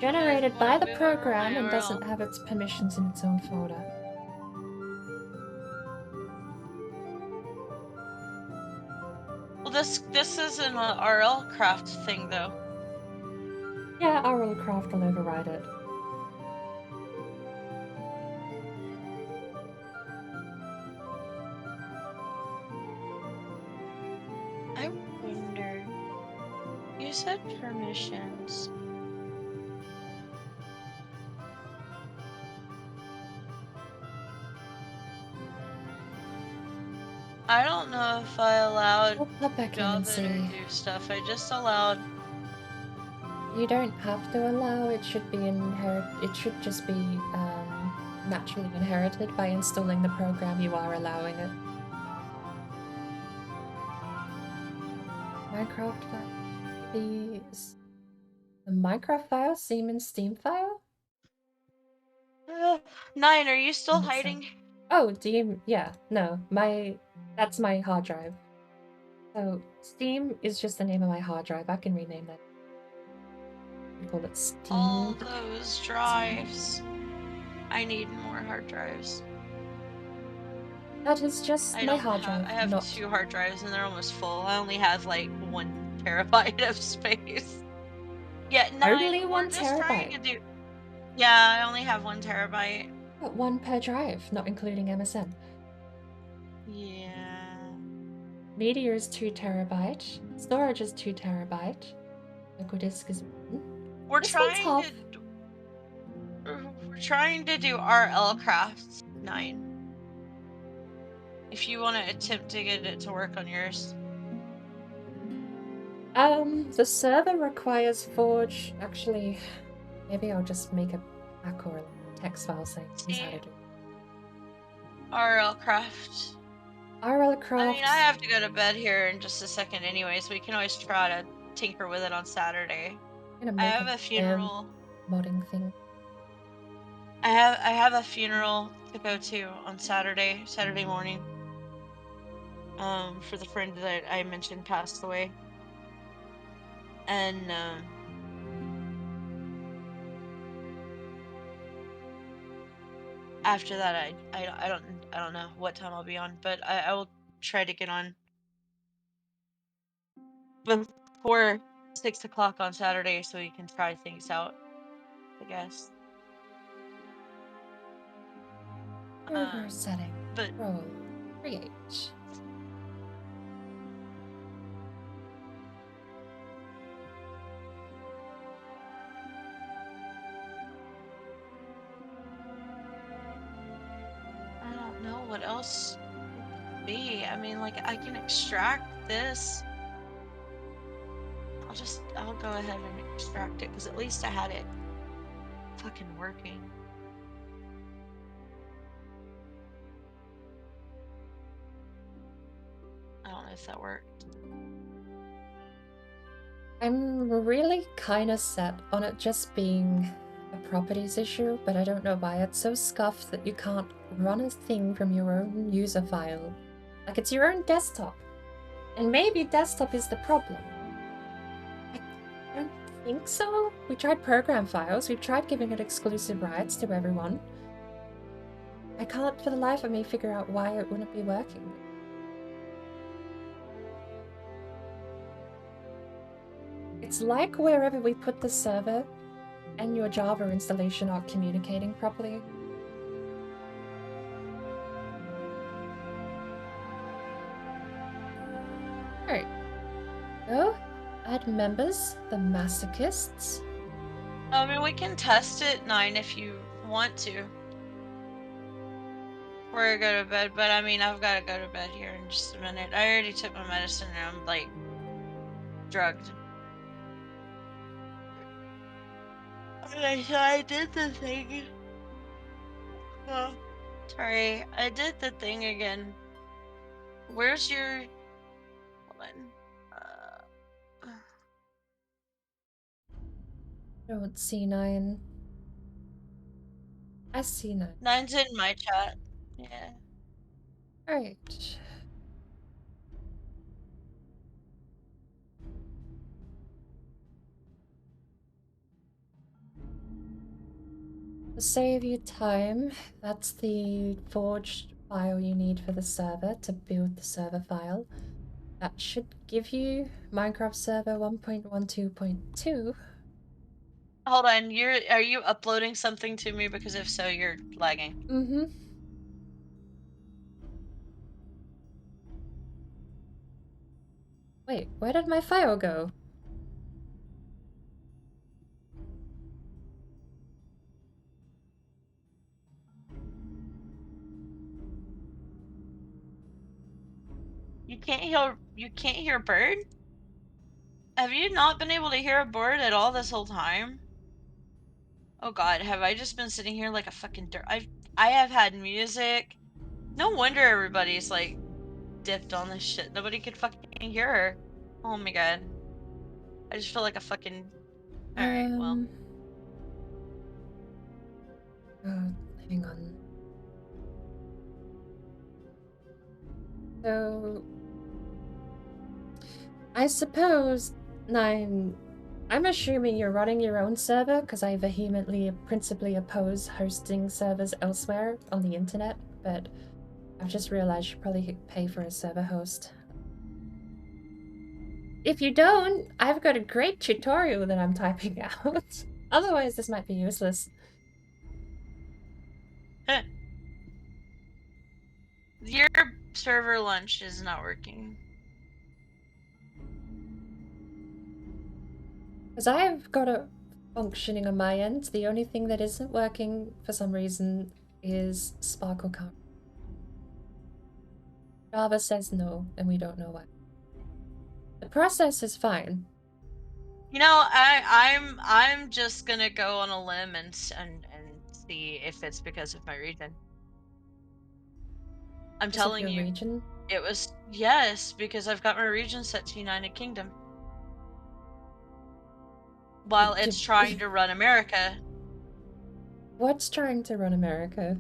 generated by the Where program my and URL? doesn't have its permissions in its own folder. Well, this is an RLCraft thing though. Yeah, RLCraft will override it. I wonder. You said permissions. I don't know if I allowed We'll pop back in and Java to see. do stuff. I just allowed. You don't have to allow, it should be it should just be naturally inherited by installing the program you are allowing it. Minecraft file. The Minecraft file, Siemens Steam file? Nine, are you still And it's hiding? oh, yeah, no, that's my hard drive. So Steam is just the name of my hard drive. I can rename that. We call it Steam. All those drives. I need more hard drives. That is just my hard drive. I have not 2 hard drives and they're almost full. I only have like 1 terabyte of space. Yeah, only 9. 1 We're just trying terabyte. to do. Yeah, I only have 1 terabyte. But 1 per drive, not including MSN. Yeah. Media is 2 terabyte. Storage is 2 terabyte. Local disk is 1. We're This one's trying half. we're trying to do RLCraft 9. If you want to attempt to get it to work on yours. The server requires Forge. Actually, maybe I'll just make a pack or a text file saying here's how to do it. RLCraft. RLCraft. I mean, I have to go to bed here in just a second anyway, so we can always try to tinker with it on Saturday. I have a funeral. Modding thing. I have a funeral to go to on Saturday morning. For the friend that I mentioned passed away. And after that I don't know what time I'll be on, but I will try to get on before 6 o'clock on Saturday so we can try things out, I guess. Server setting. But Roll. Create. I don't know what else would be. I mean, like, I can extract this. I'll go ahead and extract it because at least I had it fucking working. I don't know if that worked. I'm really kind of set on it just being a properties issue, but I don't know why it's so scuffed that you can't run a thing from your own user file. Like, it's your own desktop. And maybe desktop is the problem. I don't think so. We tried program files, we've tried giving it exclusive rights to everyone. I can't for the life of me figure out why it wouldn't be working. It's like wherever we put the server and your Java installation aren't communicating properly. Alright. So, add members, the masochists. I mean, we can test it, 9, if you want to. Before I go to bed, but I mean, I've got to go to bed here in just a minute. I already took my medicine and I'm, like, drugged. Okay, so I did the thing. Oh, sorry, I did the thing again. Where's your... Hold on. Don't see 9. I see 9. 9's in my chat. Yeah. Alright. To save you time, that's the forged file you need for the server to build the server file. That should give you Minecraft Server 1.12.2. Hold on, are you uploading something to me? Because if so, you're lagging. Mm-hmm. Wait, where did my file go? You can't hear a bird? Have you not been able to hear a bird at all this whole time? Oh god, have I just been sitting here like a fucking dirt? I have had music. No wonder everybody's like dipped on this shit. Nobody could fucking hear her. Oh my god. I just feel like a fucking... Alright, well. Oh, hang on. So, I suppose 9. I'm assuming you're running your own server because I vehemently, principally oppose hosting servers elsewhere on the internet, but I've just realized you probably pay for a server host. If you don't, I've got a great tutorial that I'm typing out. Otherwise, this might be useless. Your server lunch is not working. Because I've got it functioning on my end. The only thing that isn't working for some reason is Sparkle can't. Java says no, and we don't know why. The process is fine. You know, I'm just gonna go on a limb and see if it's because of my region. I'm Because of telling your you, region. it was... Yes, because I've got my region set to United Kingdom. While it's trying to run America. What's trying to run America?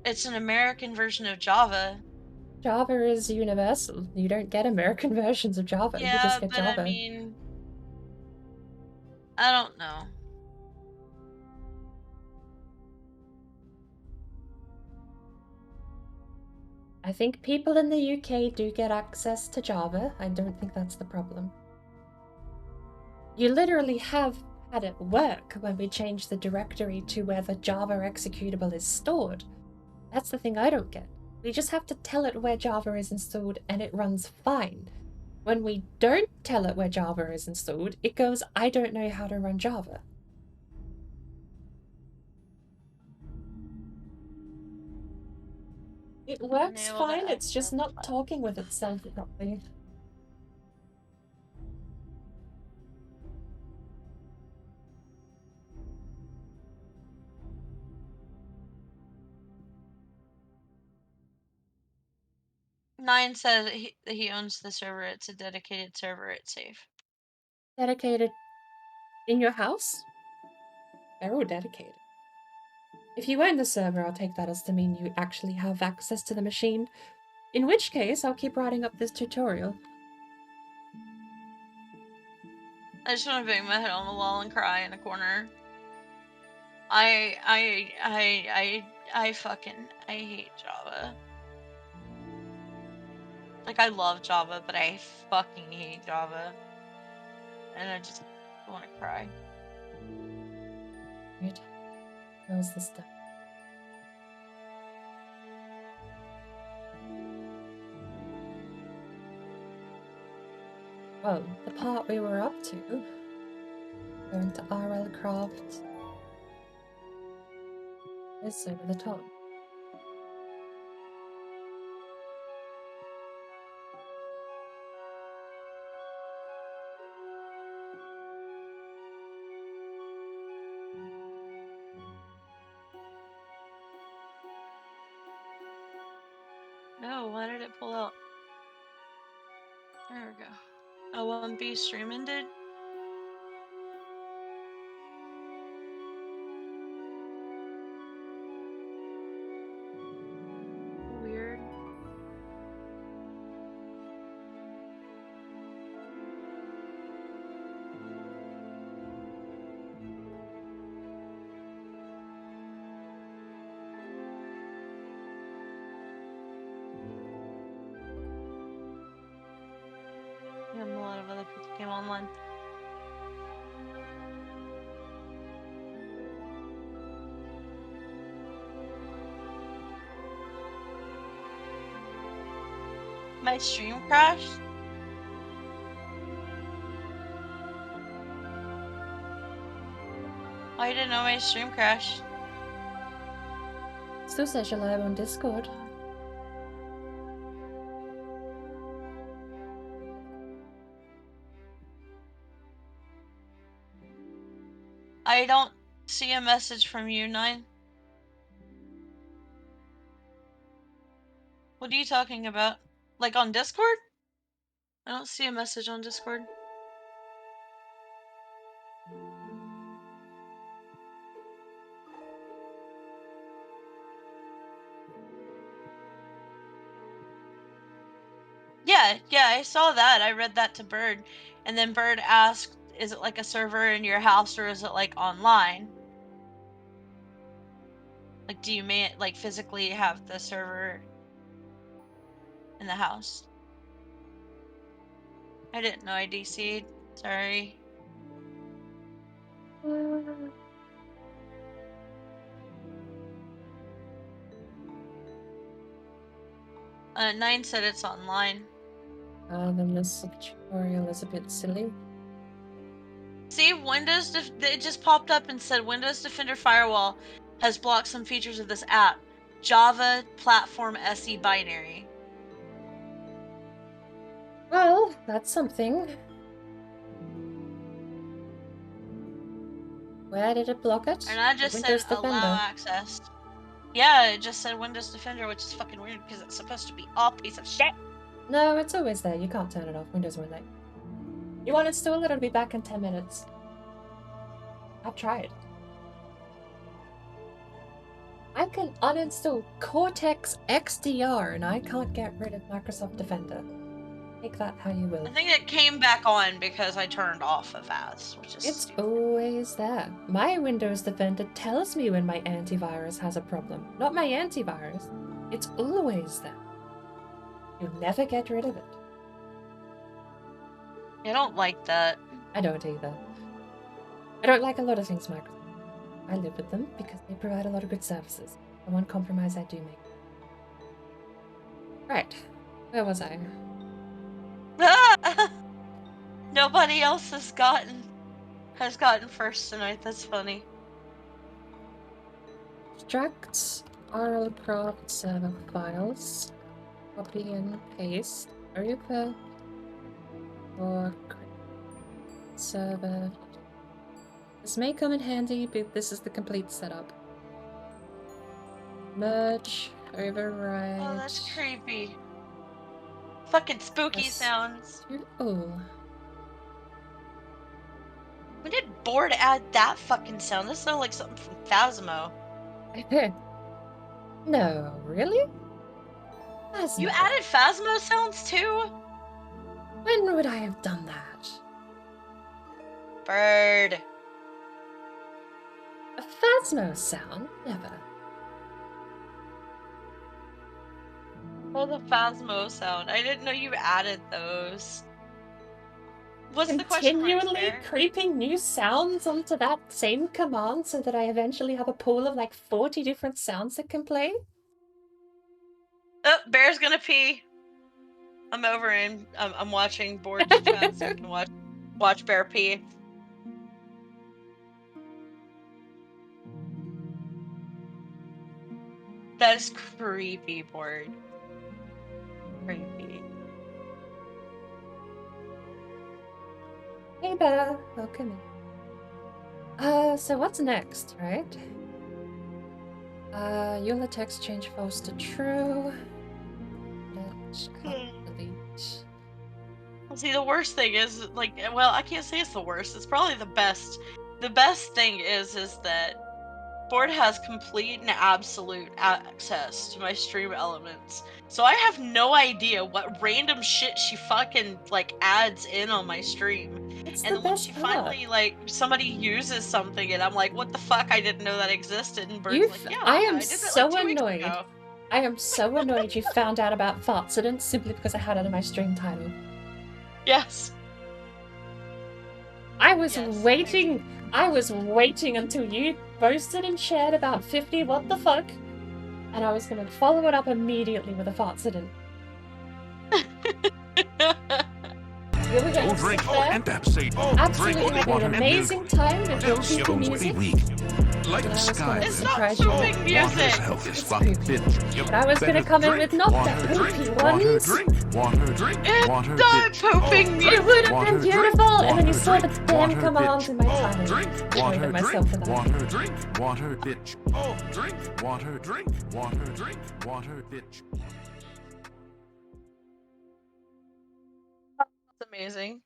It's an American version of Java. Java is universal. You don't get American versions of Java. You Yeah, just get but I Java. mean, I don't know. I think people in the UK do get access to Java. I don't think that's the problem. You literally have had it work when we changed the directory to where the Java executable is stored. That's the thing I don't get. We just have to tell it where Java is installed and it runs fine. When we don't tell it where Java is installed, it goes, I don't know how to run Java. It works fine, it's just not talking with itself properly. Nine says he owns the server. It's a dedicated server. It's safe. Dedicated in your house? Very dedicated. If you own the server, I'll take that as to mean you actually have access to the machine. In which case, I'll keep writing up this tutorial. I just want to bang my head on the wall and cry in a corner. I fucking hate Java. Like, I love Java, but I fucking hate Java. And I just want to cry. Right. How was this done? Well, the part we were up to, going to RLCraft, is over the top. No, why did it pull out? There we go. Oh, 1B stream ended? Weird. Yeah, and a lot of other people came online. My stream crashed? Oh, I didn't know my stream crashed. Still says you're live on Discord. I don't see a message from you, 9. What are you talking about? Like on Discord? I don't see a message on Discord. Yeah, I saw that. I read that to Bird. And then Bird asked, is it like a server in your house or is it like online? Like, do you like physically have the server in the house? I didn't know I DC'd. Sorry. 9 said it's online. Then this tutorial is a bit silly. See, Windows, it just popped up and said Windows Defender Firewall has blocked some features of this app. Java Platform SE binary. Well, that's something. Where did it block it? And I just said Windows allow Defender. access. Yeah, it just said Windows Defender, which is fucking weird because it's supposed to be all piece of shit. No, it's always there. You can't turn it off. Windows won't let you. You want to install it? It'll be back in 10 minutes. I've tried. I can uninstall Cortex XDR and I can't get rid of Microsoft Defender. Take that how you will. I think it came back on because I turned off of AS, which is It's stupid. always there. My Windows Defender tells me when my antivirus has a problem. Not my antivirus. It's always there. You never get rid of it. I don't like that. I don't either. I don't like a lot of things Microsoft. I live with them because they provide a lot of good services. The one compromise I do make. Right. Where was I? Nobody else has gotten first tonight. That's funny. Extract RLCraft server files. Copy and paste over or server. This may come in handy, but this is the complete setup. Merge, override. Oh, that's creepy. Fucking spooky sounds. Oh. When did Board add that fucking sound? This sounds like something from Phasmo. No, really? You Phasmo. added Phasmo sounds too? When would I have done that? Bird. A Phasmo sound? Never. Oh, the Phasmo sound. I didn't know you added those. What's the question mark Continually there? creeping new sounds onto that same command so that I eventually have a pool of like 40 different sounds that can play? Oh, Bear's gonna pee. I'm over and I'm watching Board's chat so I can watch Bear pee. That is creepy, Board. Creepy. Hey Bear, welcome in. So what's next, right? You'll let text change false to true. Let's delete. See, the worst thing is, like, well, I can't say it's the worst. It's probably the best. The best thing is that Board has complete and absolute access to my stream elements. So I have no idea what random shit she fucking, like, adds in on my stream. It's And the then when best she part. finally, like, somebody uses something and I'm like, what the fuck? I didn't know that existed. And Bird's like, yeah, I am I did that so like 2 weeks annoyed. ago. I am so annoyed you found out about Fartcident simply because I had it in my stream title. Yes. I was Yes, waiting. I was waiting until you posted and shared about 50 what the fuck, and I was gonna follow it up immediately with a Fartcident. We were gonna sit there, absolutely having an amazing time with your creepy music. Like And I was sky. gonna It's not surprise you. pooping music. Is But I was gonna come in with not the poopy ones. It's not pooping music. It would have been beautiful, and then you saw the damn commands in my title. I hated myself for that. Water, drink, water, bitch. Oh, drink, water, drink, water, drink, water, bitch. That's amazing.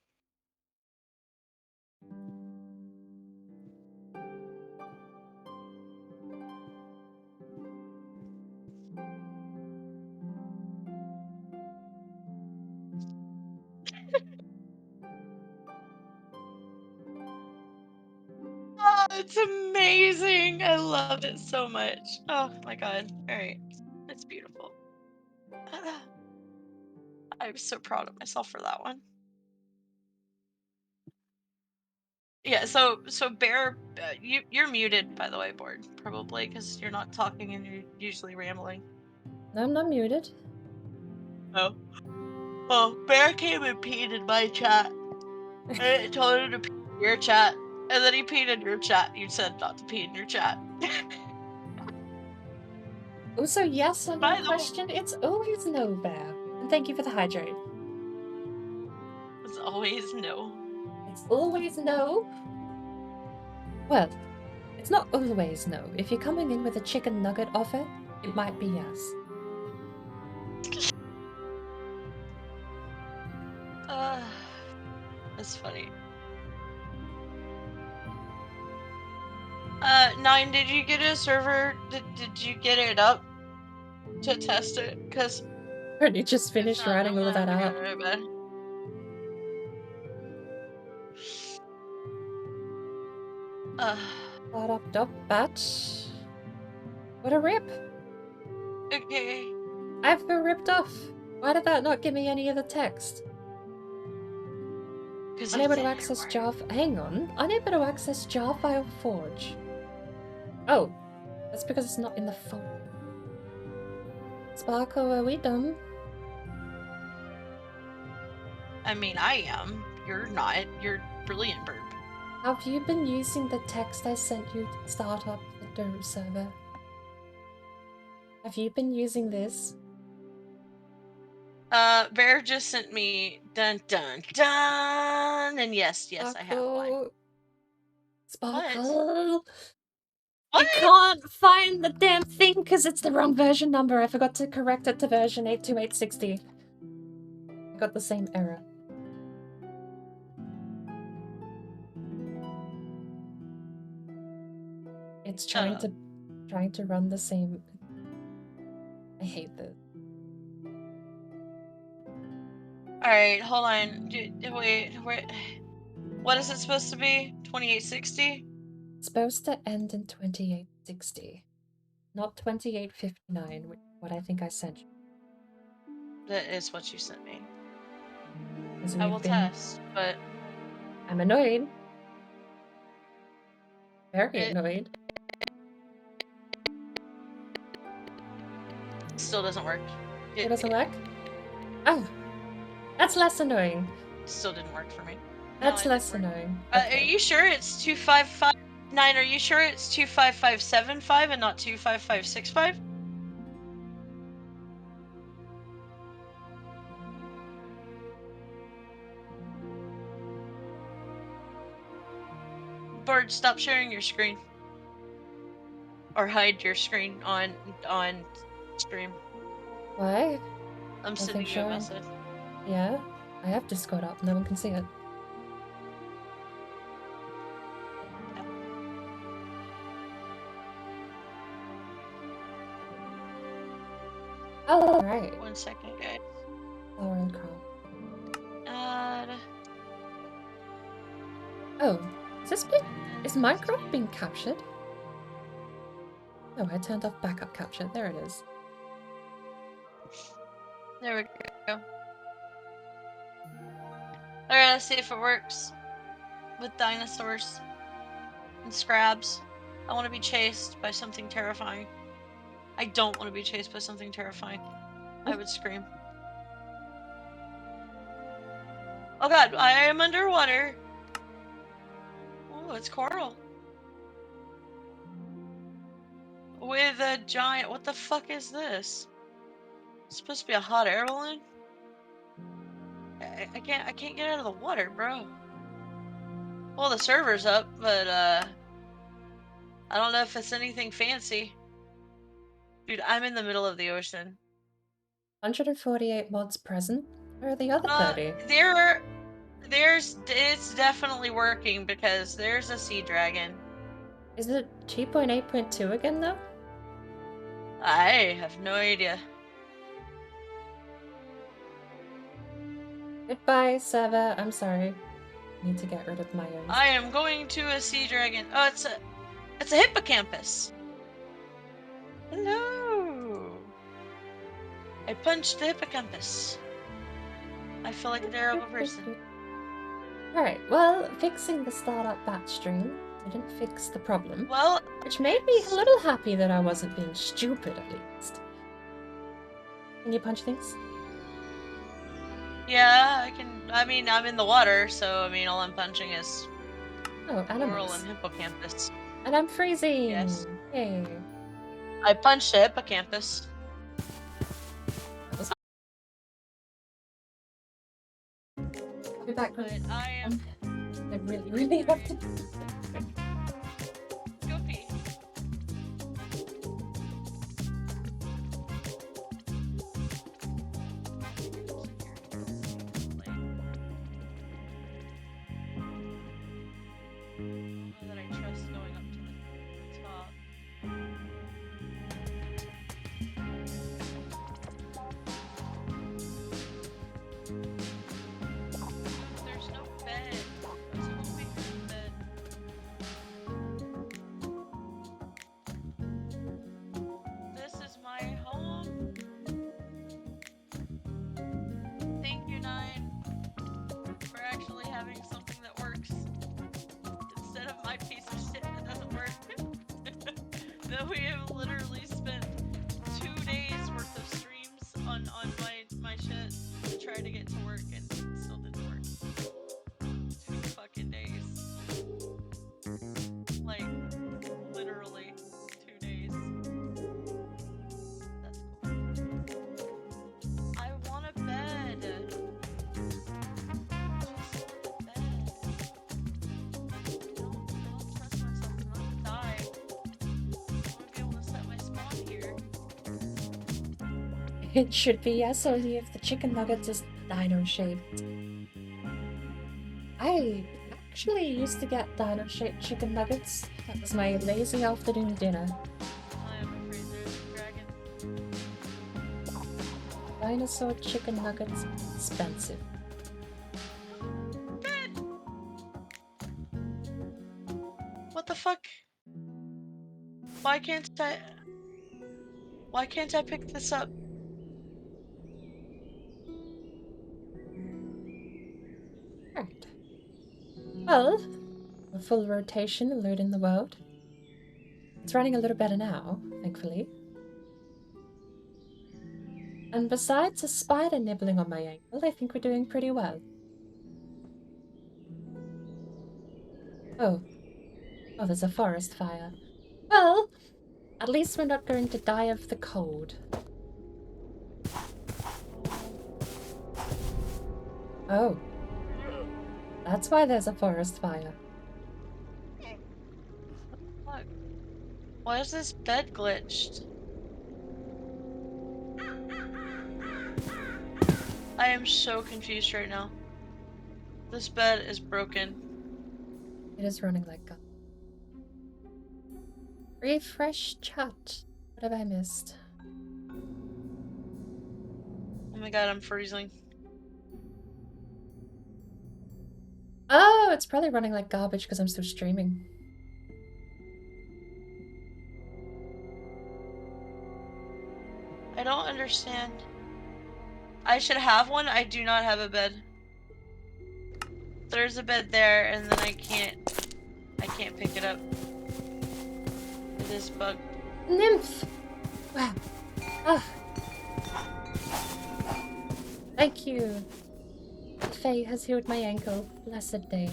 Oh, it's amazing. I love it so much. Oh my god. Alright. It's beautiful. I'm so proud of myself for that one. Yeah, so Bear, you're muted, by the way, Board, probably, because you're not talking and you're usually rambling. No, I'm not muted. Oh. Oh, Bear came and peed in my chat. And I told him to pee in your chat. And then he peed in your chat. You said not to pee in your chat. Also, yes on By your the question, it's always no, Bear. And thank you for the hydrate. It's always no. It's always no. Well, it's not always no. If you're coming in with a chicken nugget offer, it might be yes. That's funny. 9, did you get a server? Did you get it up to test it? Because Already just finished writing all of that out. Start up dot bat. What a rip! Okay. I've been ripped off. Why did that not give me any of the text? Unable to access jar. Hang on. Unable to access jar file forge. Oh, that's because it's not in the phone. Sparkle, are we dumb? I mean, I am. You're not. You're brilliant, Burp. Have you been using the text I sent you to start up the Derp server? Have you been using this? Bear just sent me dun dun dun, and yes, I have one. Sparkle! What? I can't find the damn thing because it's the wrong version number. I forgot to correct it to version 82860. I got the same error. It's Shut trying to run the same. I hate this. Alright, hold on. Wait, what is it supposed to be? 2860? It's supposed to end in 2860, not 2859, which is what I think I sent you. That is what you sent me. 'Cause I we've will been- test, but I'm annoyed. Very It- annoyed. still doesn't work. It doesn't work? Oh, that's less annoying. Still didn't work for me. No, That's it less didn't work. annoying. Are Okay. you sure it's 2559? Are you sure it's 25575 and not 25565? Bird, stop sharing your screen. Or hide your screen on stream. Why? I'm Nothing sending you a showing. message. Yeah? I have Discord up, no one can see it. Oh, right. 1 second, guys. RLCraft. Add. Oh, is Minecraft being captured? Oh, I turned off backup capture. There it is. There we go. Alright, let's see if it works. With dinosaurs. And scrabs. I want to be chased by something terrifying. I don't want to be chased by something terrifying. I would scream. Oh god, I am underwater! Oh, it's coral. With a giant... What the fuck is this? It's supposed to be a hot air balloon? I can't get out of the water, bro. Well, the server's up, but, I don't know if it's anything fancy. Dude, I'm in the middle of the ocean. 148 mods present? Where are the other 30? It's definitely working because there's a sea dragon. Is it 2.8.2 again, though? I have no idea. Goodbye, server. I'm sorry. Need to get rid of my own. I am going to a sea dragon. Oh, it's a hippocampus. Hello. I punched the hippocampus. I feel like a terrible person. Alright, well, fixing the startup batch stream didn't fix the problem. Well, Which made me a little happy that I wasn't being stupid, at least. Can you punch things? yeah, I can. I mean, I'm in the water, so I mean, all I'm punching is Oh, coral animals. and hippocampus. And I'm freezing! Yes. Yay. I punched the hippocampus. That was... I'll be back, But guys. I am. I really have to... Go pee. That I trust going up to the top. There's no bed. I was hoping for a bed. This is my home. Thank you, Nine, for actually having something that works instead of my piece of shit that doesn't work. That we have literally spent 2 days worth of streams on my shit to try to get to work and it still didn't work. 2 fucking days. Like, literally 2 days. That's cool. I want a bed. Just want a bed. Don't trust myself to not die. I want to be able to set my spawn here. It should be yes, only if the chicken nuggets is dino shaped. I actually used to get dino-shaped chicken nuggets. That was my lazy afternoon dinner. I am afraid there's a dragon. Dinosaur chicken nuggets, expensive. What the fuck? Why can't I pick this up? Right. Well, a full rotation alert in the world. It's running a little better now, thankfully. And besides a spider nibbling on my ankle, I think we're doing pretty well. Oh. Oh, there's a forest fire. Well, at least we're not going to die of the cold. Oh. That's why there's a forest fire. What? Why is this bed glitched? I am so confused right now. This bed is broken. It is running like God. Refresh chat. What have I missed? Oh my god, I'm freezing. Oh, it's probably running like garbage because I'm still streaming. I don't understand. I should have one. I do not have a bed. There's a bed there, and then I can't pick it up. It is bugged. Nymph! Wow. Ah. Thank you. Faye has healed my ankle. Blessed day.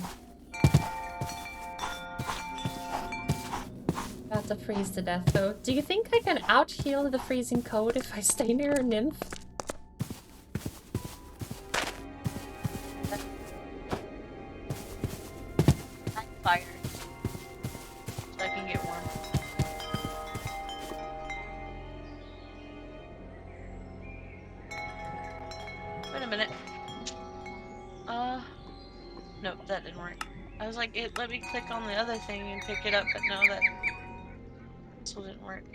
About to freeze to death though. Do you think I can out-heal the freezing cold if I stay near a nymph? I'm fired. So I can get warm. Wait a minute. Nope, that didn't work. I was like, let me click on the other thing and pick it up, but no, that still didn't work.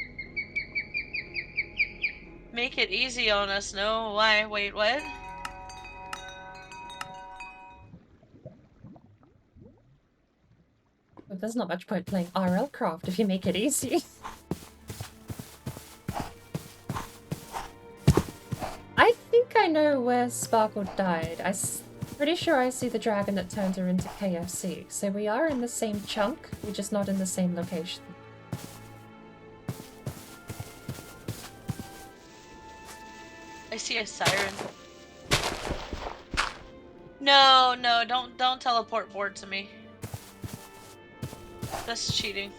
Make it easy on us, no? Why? Wait, what? But there's not much point playing RLCraft if you make it easy. I think I know where Sparkle died. Pretty sure I see the dragon that turned her into KFC. So we are in the same chunk, we're just not in the same location. I see a siren. No, don't teleport board to me. That's cheating.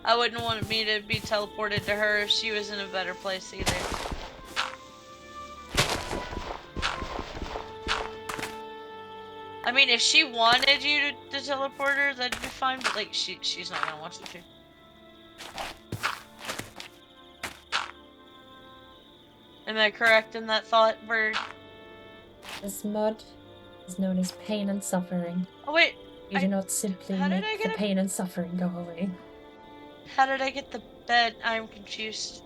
I wouldn't want me to be teleported to her if she was in a better place either. I mean, if she wanted you to teleport her, that'd be fine, but like, she's not gonna want you to. Am I correct in that thought, Bird? This mod is known as pain and suffering. Oh wait, You do not simply how did I make get the a- pain and suffering go away. how did I get the bed? I'm confused.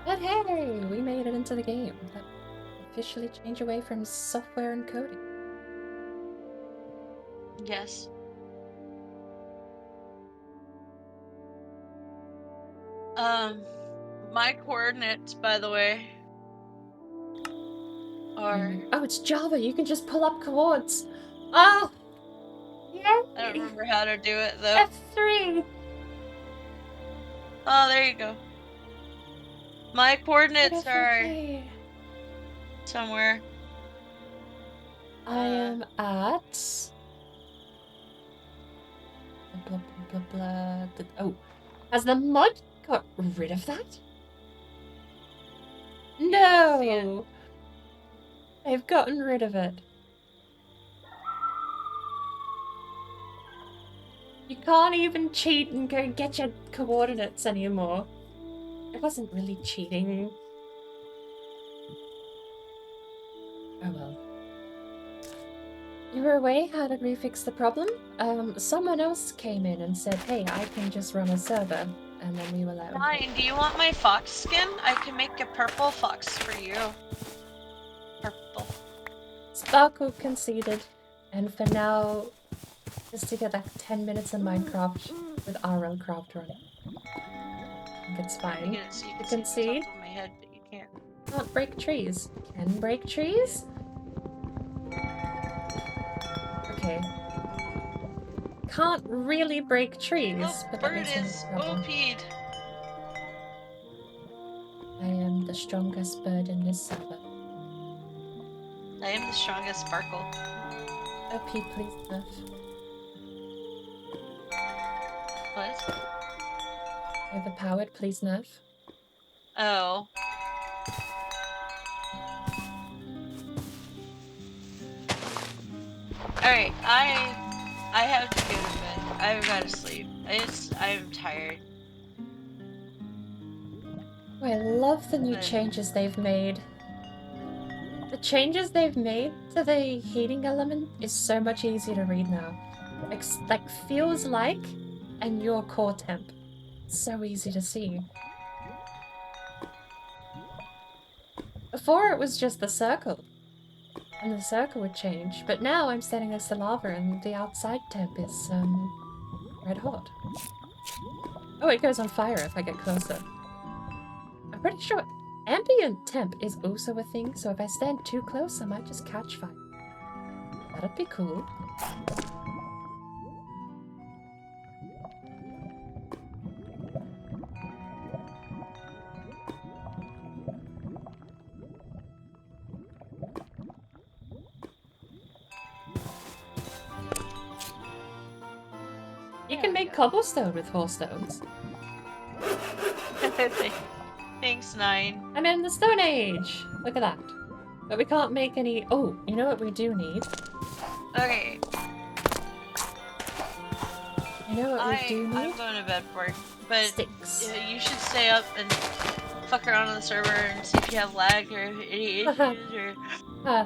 But hey, we made it into the game. That officially change away from software and coding. Yes. My coordinates, by the way, are... Oh, it's Java. You can just pull up coords. Oh! Yay! I don't remember how to do it, though. F3! Oh, there you go. My coordinates are F3. somewhere. I am at... Blah, blah, blah, blah. Oh, has the mod got rid of that? No! They've gotten rid of it. You can't even cheat and go get your coordinates anymore. It wasn't really cheating. Oh well. You were away? How did we fix the problem? Someone else came in and said, hey, I can just run a server. And then we were like, okay. Fine. Do you want my fox skin? I can make a purple fox for you. Purple. Sparkle conceded. And for now, just to get like 10 minutes of Minecraft with RLCraft running. I think it's fine. You can see the top of my head, but you can't. Can't break trees. Can break trees? Okay. Can't really break trees, Oh, but that bird makes me is trouble. OP'd. I am the strongest bird in this server. I am the strongest sparkle. OP, please, nerf. What? Overpowered, please, nerf. Oh. Alright, I have to go to bed. I've got to sleep. I'm tired. Oh, I love the new But- changes they've made. The changes they've made to the heating element is so much easier to read now. Like feels like and your core temp. So easy to see. Before it was just the circle. And the circle would change. But now I'm standing next to lava and the outside temp is red hot. Oh, it goes on fire if I get closer. I'm pretty sure ambient temp is also a thing, so if I stand too close I might just catch fire. That'd be cool. You can make cobblestone with 4 stones. Thanks, 9. I'm in the Stone Age! Look at that. But we can't make any... Oh, you know what we do need? Okay, You know what we do I'm need? going to bed for it. But Sticks. you should stay up and fuck around on the server and see if you have lag or any issues or Ah.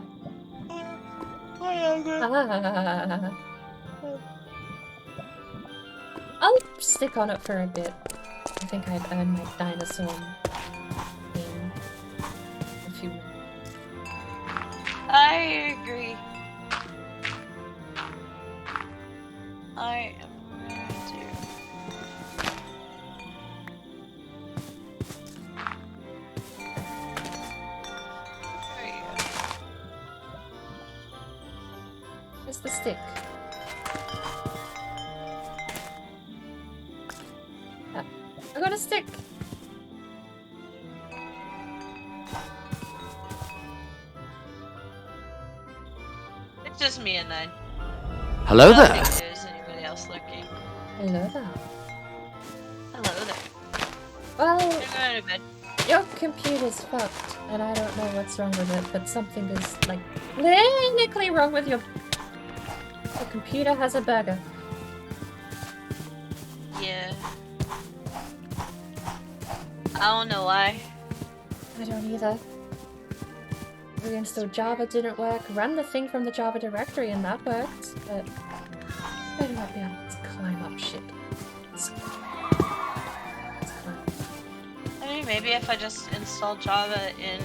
whatever. Ah. I'll stick on it for a bit. I think I've earned my dinosaur in a few minutes. I agree. I am going to. There you go. Where's the stick? Ah, I got a stick! It's just me and 9. Hello I don't there. think there's anybody else looking. Hello there. Hello there. Well, I'm going to bed. your computer's fucked, and I don't know what's wrong with it, but something is, like, clinically wrong with your computer has a burger. Yeah. I don't know why. I don't either. Reinstall Java didn't work. Ran the thing from the Java directory and that worked, but I might be able to climb up shit. Let's climb. I mean, maybe if I just install Java in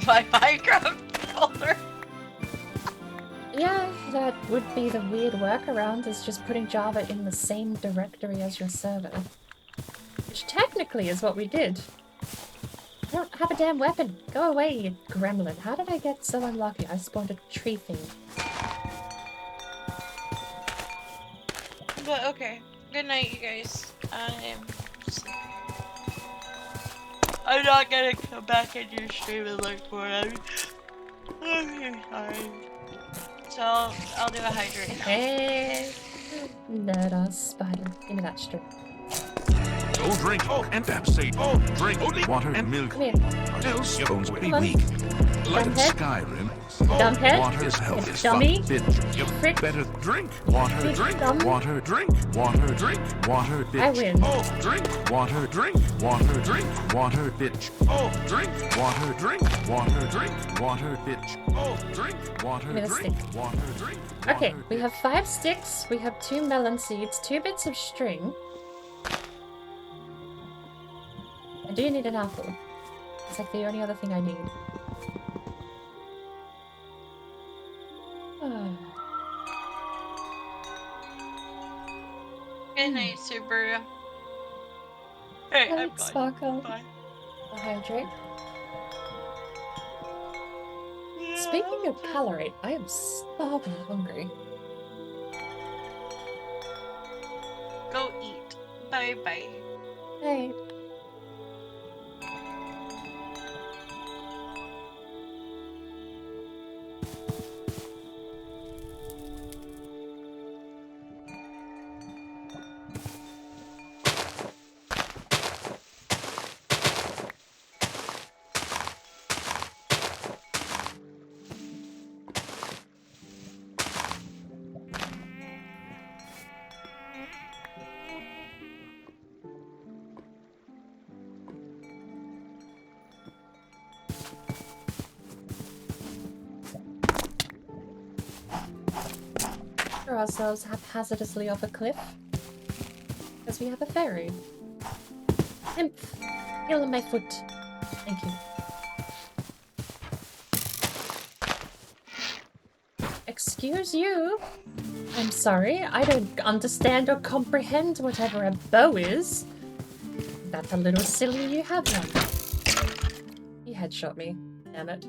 my Minecraft folder. Yeah, that would be the weird workaround, is just putting Java in the same directory as your server. Which technically is what we did. I don't have a damn weapon. Go away, you gremlin. How did I get so unlucky? I spawned a tree thing. But okay. Good night, you guys. I'm sleeping. I'm not gonna come back in your stream and look for it. I'm sorry. So I'll do a hydrate. Hey! Nerd spider. Give me that strip. Oh, drink and say, oh, drink only water and milk. Come here. Else your bones will be Come on. weak. like Dumbhead. Skyrim. Dumbhead. Water's healthy stuff, Dummy. bitch. You Frick. better drink. Water, You drink. dumb. Water, drink. Water, drink. Water, bitch. I win. Oh, drink. Water, drink. Water, drink. Water, bitch. Oh, drink. Water, drink. Water, drink. Water, bitch. Oh, drink. Water, Give me the drink. stick. Water, drink. Okay, Water, we bitch. have 5 sticks, we have 2 melon seeds, 2 bits of string. I do need an apple. It's like the only other thing I need. Good night, Subaru. Hey, I'm Light gone. sparkle. Bye. I'll hydrate. Speaking of calorie, I am starving hungry. Go eat. Bye bye. Hey. Throw ourselves haphazardly off a cliff. Because we have a ferry. Imp! Heel on my foot. Thank you. Excuse you? I'm sorry, I don't understand or comprehend whatever a bow is. That's a little silly you have one. He headshot me. Damn it.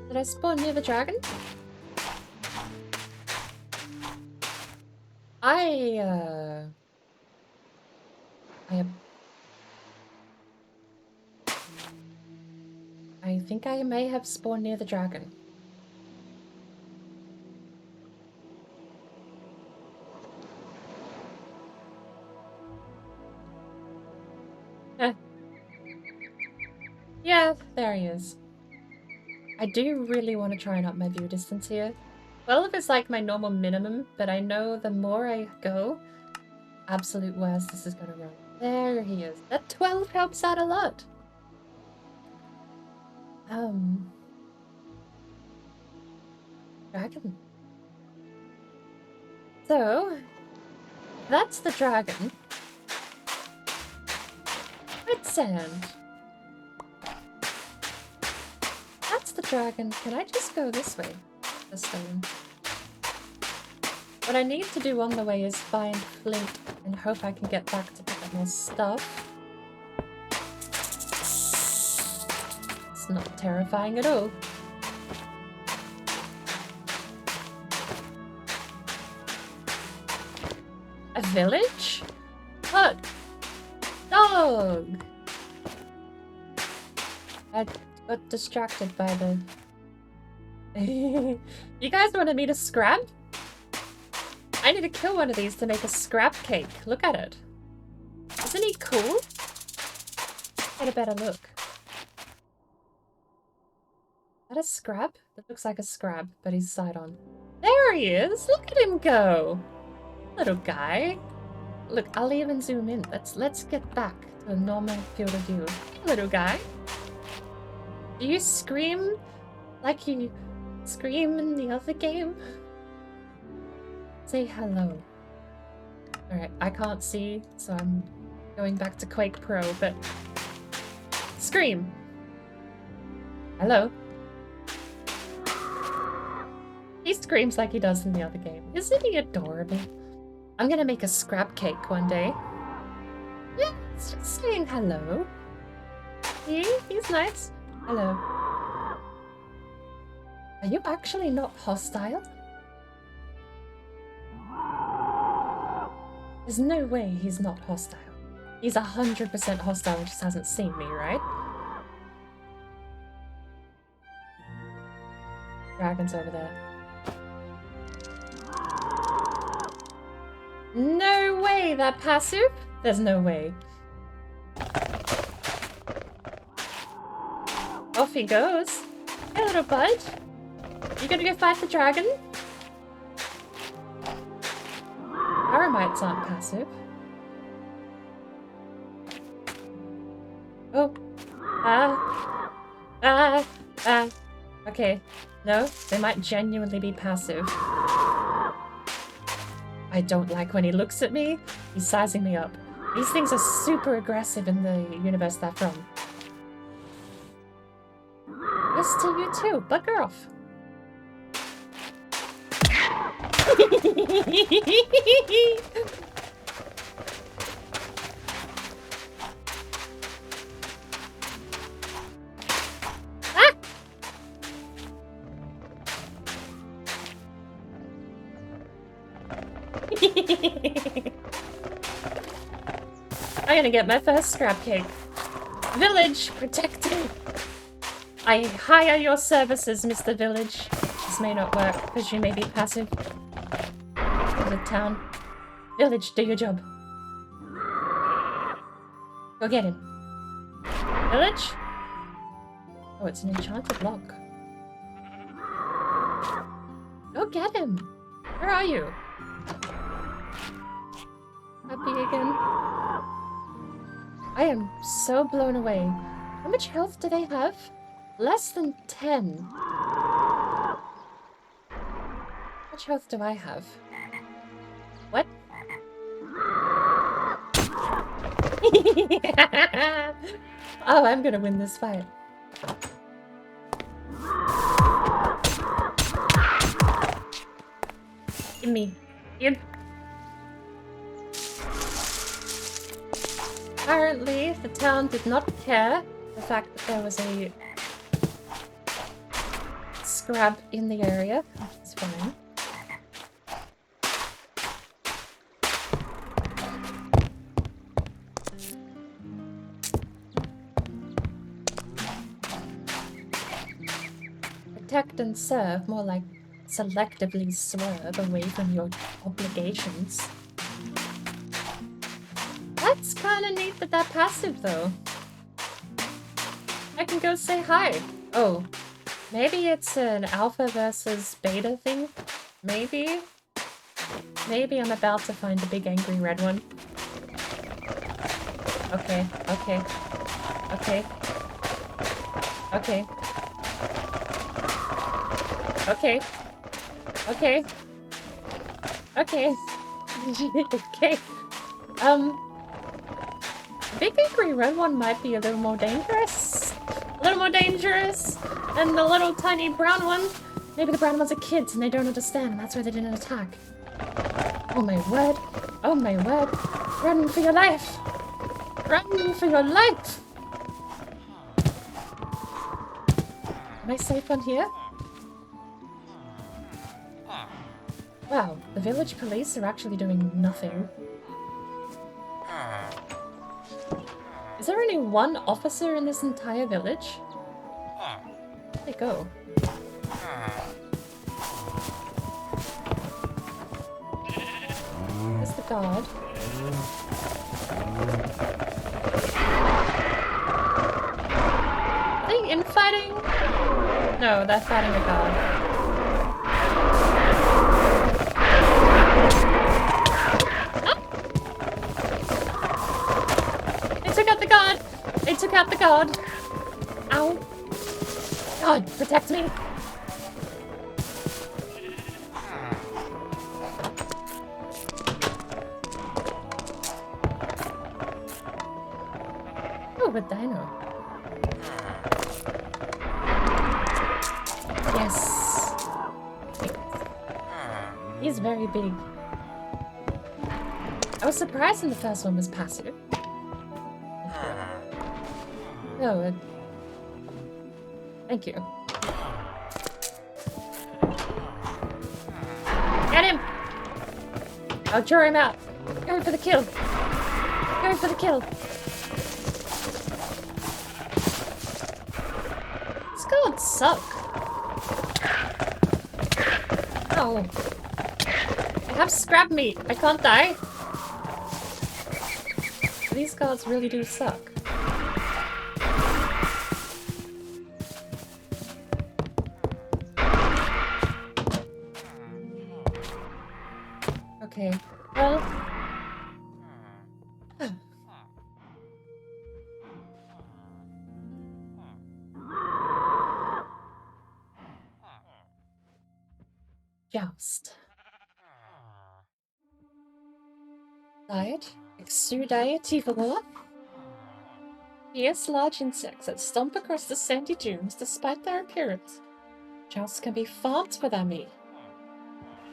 Did I spawn near the dragon? I think I may have spawned near the dragon. Yeah, there he is. I do really want to try and up my view distance here. 12 is like my normal minimum, but I know the more I go, absolute worse this is gonna run. There he is. That 12 helps out a lot. Dragon. So, that's the dragon. Red sand. That's the dragon. Can I just go this way? The stone. What I need to do on the way is find flint and hope I can get back to pick up more stuff. It's not terrifying at all. A village? What? Dog! I got distracted by the... You guys wanted me to scrap? I need to kill one of these to make a scrap cake. Look at it. Isn't he cool? Get a better look. Is that a scrap? That looks like a scrap, but he's side on. There he is! Look at him go! Little guy. Look, I'll even zoom in. Let's get back to a normal field of view. Little guy. Do you scream like you scream in the other game? Say hello. Alright, I can't see, so I'm going back to Quake Pro, but... Scream! Hello. He screams like he does in the other game. Isn't he adorable? I'm gonna make a scrap cake one day. Yeah, it's just saying hello. See? He's nice. Hello. Are you actually not hostile? There's no way he's not hostile. He's 100% hostile and just hasn't seen me, right? Dragon's over there. No way, that passive? There's no way. Off he goes. Hey, little bud. You gonna go fight the dragon? Aramites aren't passive. Oh. Okay. No, they might genuinely be passive. I don't like when he looks at me. He's sizing me up. These things are super aggressive in the universe they're from. Yes to you too. Bugger off. I'm gonna get my first scrap cake. Village, protecting. I hire your services, Mr. Village. This may not work, because you may be passive. To the town. Village, do your job. Go get him. Village? Oh, it's an enchanted lock. Go get him. Where are you? Happy again. I am so blown away. How much health do they have? Less than 10. How much health do I have? What? Oh, I'm gonna win this fight. Give me. Give. Apparently, the town did not care the fact that there was a scrap in the area. It's fine. Protect and serve, more like selectively swerve away from your obligations. That's kind of neat that they're passive, though. I can go say hi. Oh, maybe it's an alpha versus beta thing? Maybe? Maybe I'm about to find the big angry red one. Okay, okay. Okay. Okay. Okay. Okay. Okay. Okay. Big angry red one might be a little more dangerous. A little more dangerous than the little tiny brown one. Maybe the brown ones are kids and they don't understand and that's why they didn't attack. Oh my word. Oh my word. Run for your life. Run for your life. Am I safe on here? Wow, the village police are actually doing nothing. Is there only one officer in this entire village? Where'd they go? There's the guard. Are they infighting? No, they're fighting a guard. They took out the guard. Ow. God, protect me. Oh, a dino. Yes. He's very big. I was surprised when the first one was passive. Oh, thank you. Get him! I'll draw him out. Go for the kill. Go for the kill. These guards suck. Oh. I have scrap meat. I can't die. These guards really do suck. Okay, well... Joust. Diet. Exudativore. Fierce large insects that stomp across the sandy dunes despite their appearance. Jousts can be farmed for their meat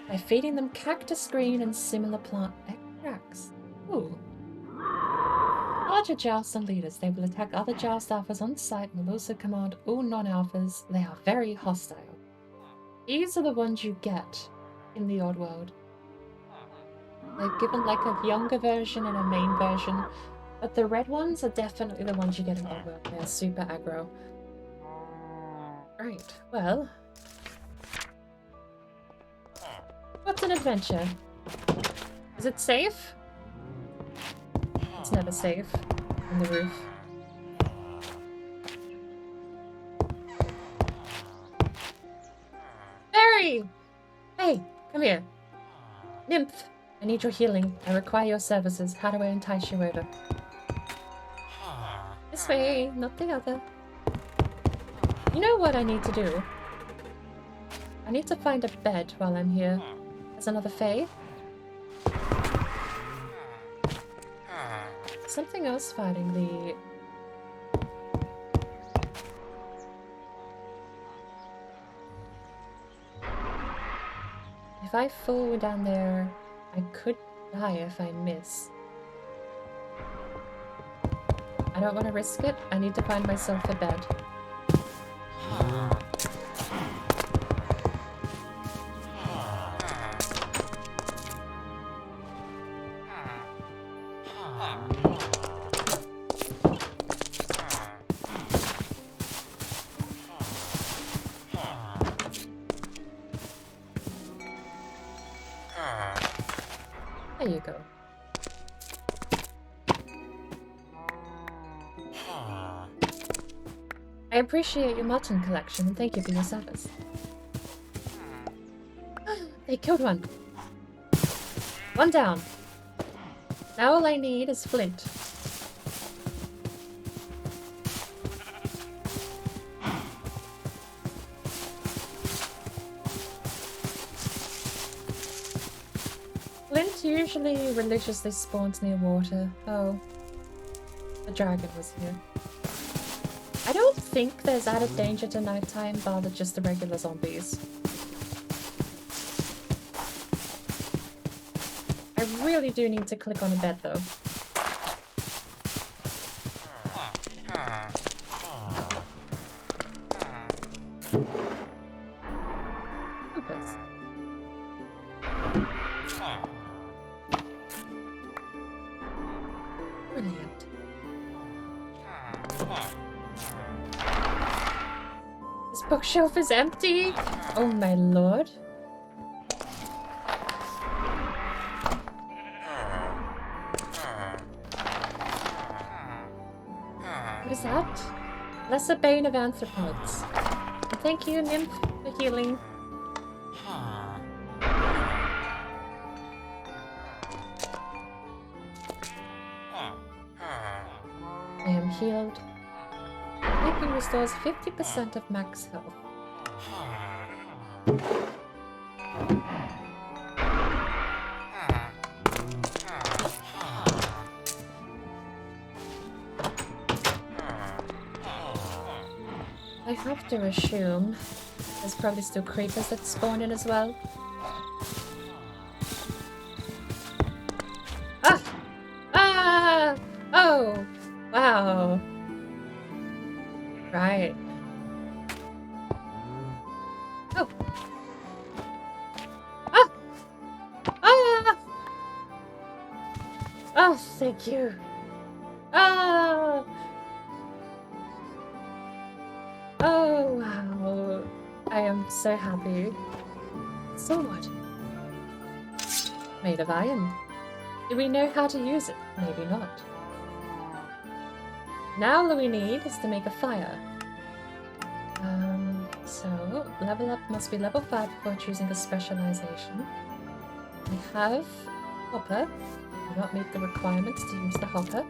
by feeding them cactus green and similar plant extracts. Ooh. Larger jousts and leaders, they will attack other joust alphas on sight and will also command all non-alphas. They are very hostile. These are the ones you get in the odd world. They've given like a younger version and a main version, but the red ones are definitely the ones you get in odd world. They're super aggro. Right, well... What's an adventure? Is it safe? It's never safe. On the roof. Barry! Hey, come here. Nymph, I need your healing. I require your services. How do I entice you over? This way, not the other. You know what I need to do? I need to find a bed while I'm here. There's another Fae. Something else fighting the... If I fall down there, I could die if I miss. I don't want to risk it. I need to find myself a bed. There you go. I appreciate your mutton collection and thank you for your service. They killed one. One down. Now all I need is flint. Flint usually religiously spawns near water. Oh. The dragon was here. I don't think there's added danger to nighttime, bar than just the regular zombies. I really do need to click on a bed though. Focus. Brilliant. This bookshelf is empty! Oh my lord. What is that? Lesser bane of arthropods. And thank you, Nymph, for healing. I am healed. Healing restores 50% of max health. I have to assume there's probably still creepers that spawn in as well. Ah! Ah! Oh! Wow. Right. Oh. Ah! Ah! Oh, thank you. Ah! Oh, wow. I am so happy. Sword. Made of iron. Do we know how to use it? Maybe not. Now all we need is to make a fire. So, level up must be level 5 before choosing a specialization. We have hopper. We do not meet the requirements to use the hopper.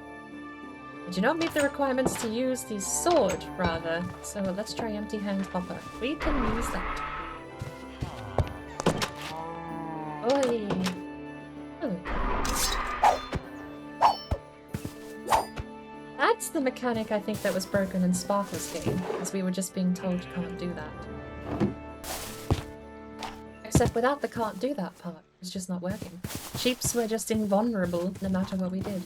We do not meet the requirements to use the sword, rather. So let's try empty-hand hopper. We can use that. Oi! Hello. That's the mechanic I think that was broken in Sparkle's game, as we were just being told you can't do that. Except without the can't do that part, it's just not working. Sheeps were just invulnerable no matter what we did.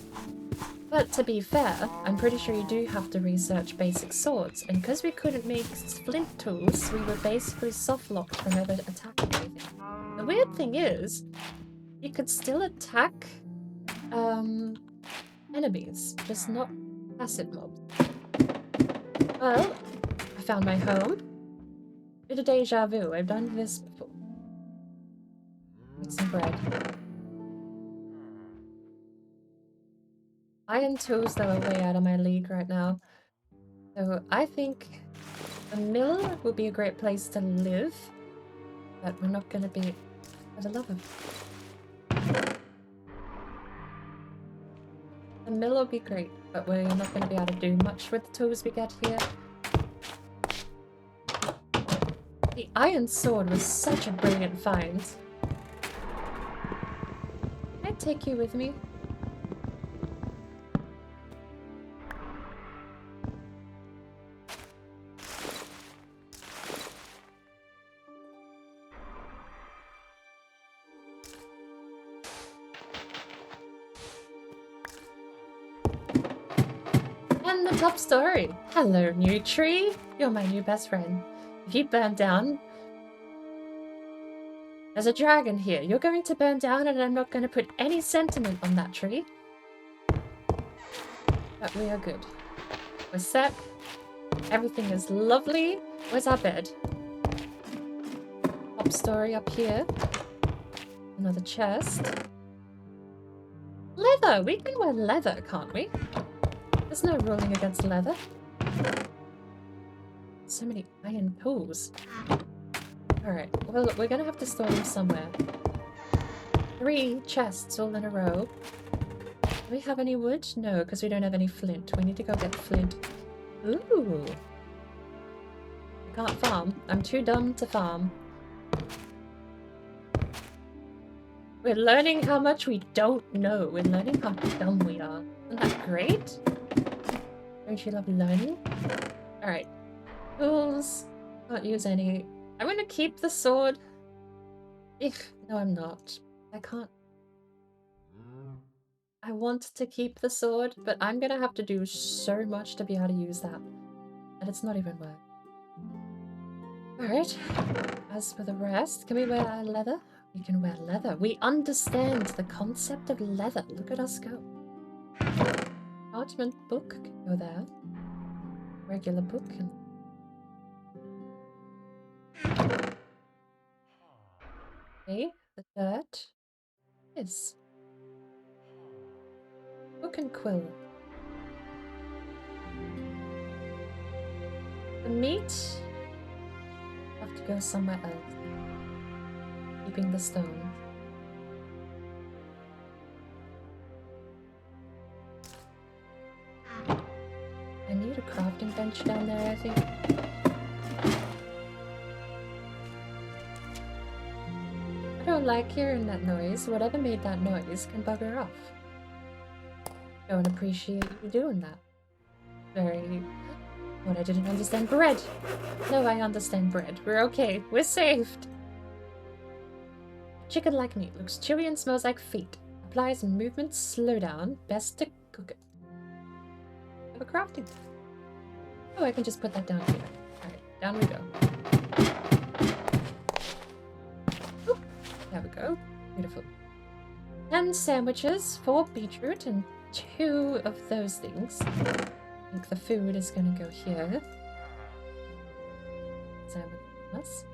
But to be fair, I'm pretty sure you do have to research basic swords, and because we couldn't make flint tools, we were basically soft-locked from ever attacking anything. The weird thing is, you could still attack enemies, just not passive mobs. Well, I found my home. Bit of deja vu, I've done this before. Make some bread. Iron tools though are way out of my league right now. So I think the mill would be a great place to live, but we're not gonna be for the love of. The mill will be great, but we're not going to be able to do much with the tools we get here. The iron sword was such a brilliant find. Can I take you with me? And the top story. Hello, new tree. You're my new best friend. If you burn down... There's a dragon here. You're going to burn down and I'm not going to put any sentiment on that tree. But we are good. We're set. Everything is lovely. Where's our bed? Top story up here. Another chest. Leather! We can wear leather, can't we? There's no ruling against leather. So many iron tools. Alright, well, we're gonna have to store them somewhere. 3 chests all in a row. Do we have any wood? No, because we don't have any flint. We need to go get flint. Ooh! I can't farm. I'm too dumb to farm. We're learning how much we don't know. We're learning how dumb we are. Isn't that great? Don't you love learning? Alright. Tools. Can't use any. I'm gonna keep the sword. No, I'm not. I can't. I want to keep the sword, but I'm gonna have to do so much to be able to use that. And it's not even worth. Alright. As for the rest, can we wear leather? We can wear leather. We understand the concept of leather. Look at us go. Parchment book can go there. Regular book can... Okay, the dirt is book and quill. The meat have to go somewhere else. Keeping the stone. I need a crafting bench down there, I think. I don't like hearing that noise. Whatever made that noise can bugger off. Don't appreciate you doing that. Very... What, I didn't understand bread. No, I understand bread. We're okay. We're saved. Chicken-like meat. Looks chewy and smells like feet. Applies movement slowdown. Best to cook it. Have a crafting. Oh, I can just put that down here. Alright, down we go. Oop, there we go. Beautiful. 10 sandwiches, 4 beetroot, and 2 of those things. I think the food is gonna go here. Sandwiches.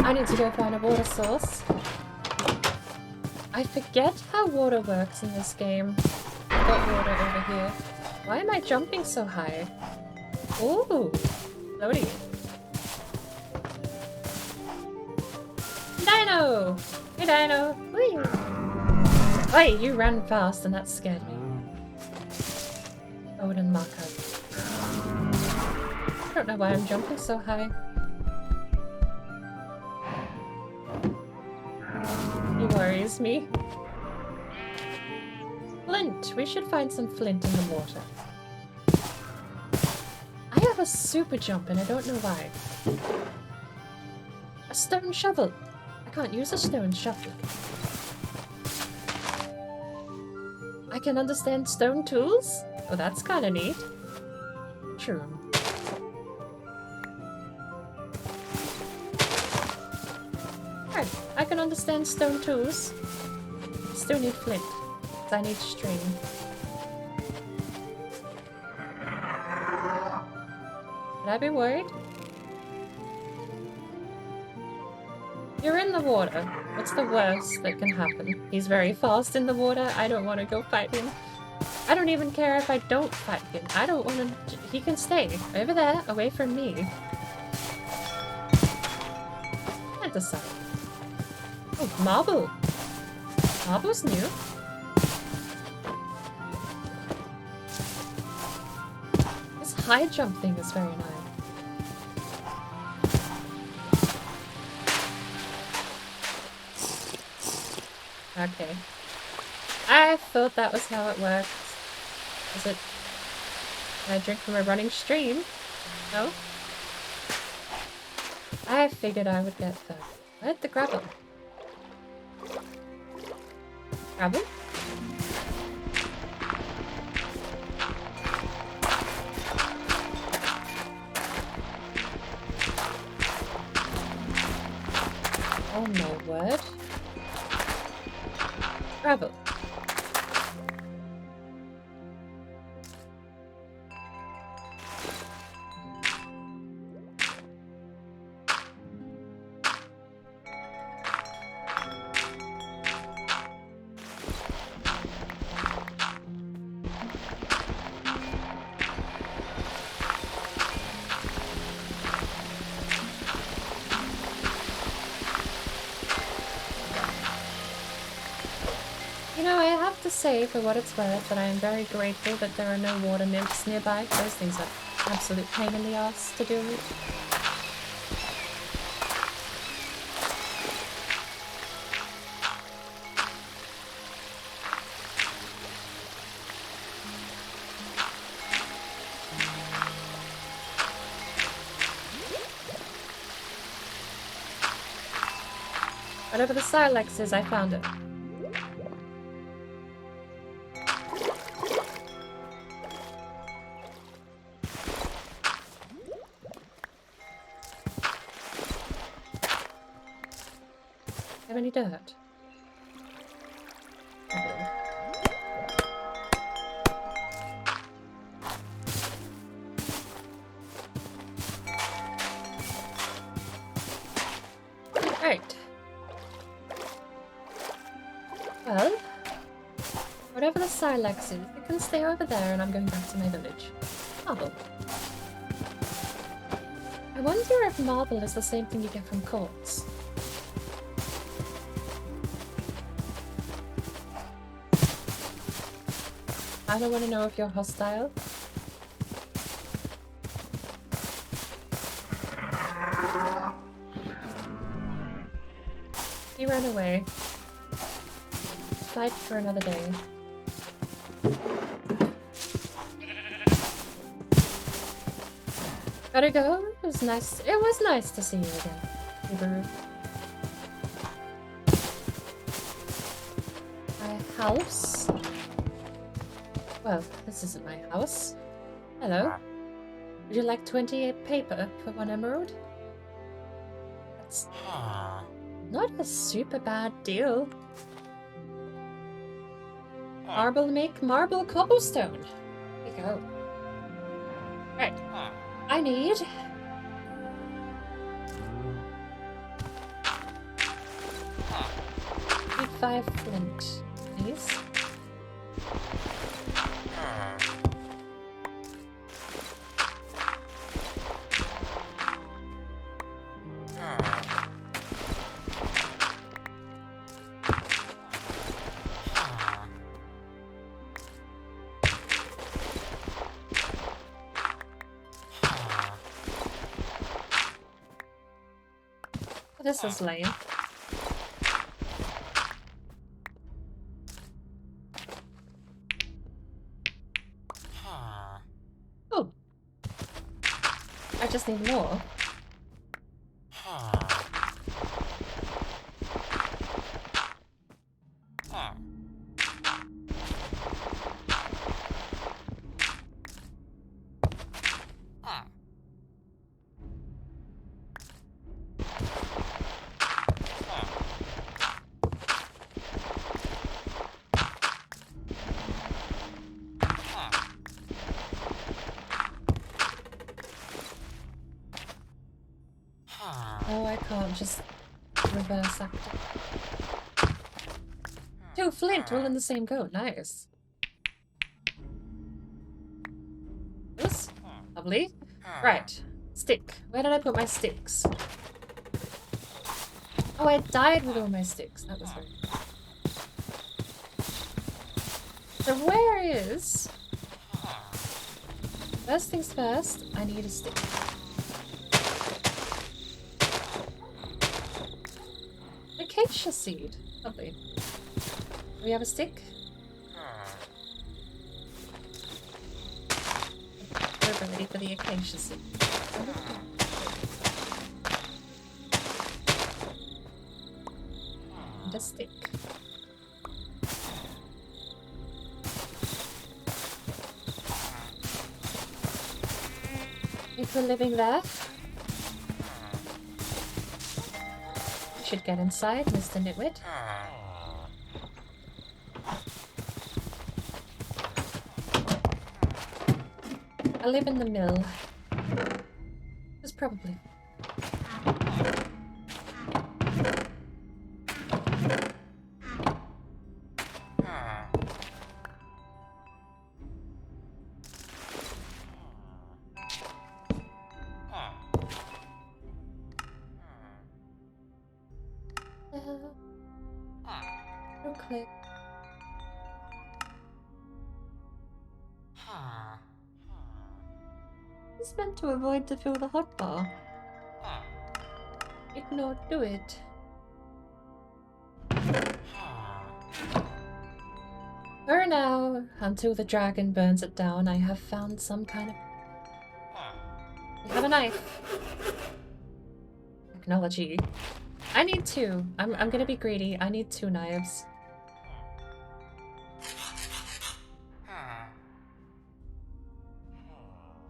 I need to go find a water source. I forget how water works in this game. I've got water over here. Why am I jumping so high? Ooh, floaty. Dino! Hey, Dino! Whee! Hey, you ran fast and that scared me. Odin marker. I don't know why I'm jumping so high. He worries me. Flint! We should find some flint in the water. I have a super jump and I don't know why. A stone shovel! I can't use a stone shovel. I can understand stone tools? Oh, that's kinda neat. True. Right, I can understand stone tools. Still need flint. 'Cause I need string. Should I be worried? You're in the water. What's the worst that can happen? He's very fast in the water. I don't want to go fight him. I don't even care if I don't fight him. I don't want to... He can stay over there, away from me. Can't decide. Oh, marble. Marble's new. This high jump thing is very nice. Okay. I thought that was how it worked. Is it... Can I drink from a running stream? No? I figured I would get the... What? The gravel. Gravel? Oh my word. Gravel. You know, I have to say, for what it's worth, that I am very grateful that there are no water nymphs nearby. Those things are absolute pain in the ass to deal with. Whatever the Silex is, I found it. Have any dirt? Right. Well, whatever the Silex is, it can stay over there and I'm going back to my village. Marble. I wonder if marble is the same thing you get from quartz. I don't want to know if you're hostile. He ran away. Fight for another day. Gotta go. It was nice. It was nice to see you again, Subaru. My house. Well, this isn't my house. Hello. Would you like 28 paper for 1 emerald? That's not a super bad deal. Marble make marble cobblestone. There you go. Right. I need 5 flint, please. This is lame. Oh. I just need more. Oh, I can't just reverse act it. 2 flint all in the same go. Nice. This? Lovely. Right. Stick. Where did I put my sticks? Oh, I died with all my sticks. That was very good. So where is... First things first, I need a stick. Acacia seed. Lovely. Do we have a stick? We're ready for the acacia seed. And a stick. If we're living there, we should get inside, Mr. Nitwit. I live in the mill. It's probably... no click. It's meant to avoid to fill the hotbar. It not do it. For now, until the dragon burns it down, I have found some kind of... We have a knife. Technology. I need 2. I'm gonna be greedy. I need 2 knives.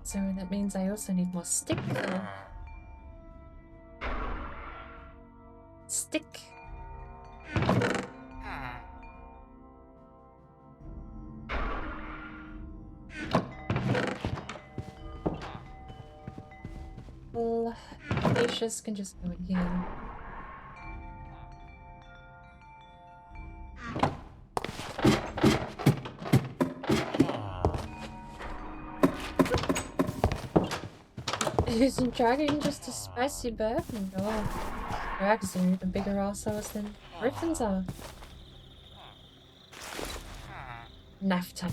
So that means I also need more stick though. Stick. Well, Acacias can just go in here. Isn't dragging just a spicy bird? No. Drags are even bigger assholes than griffins are. Knife time.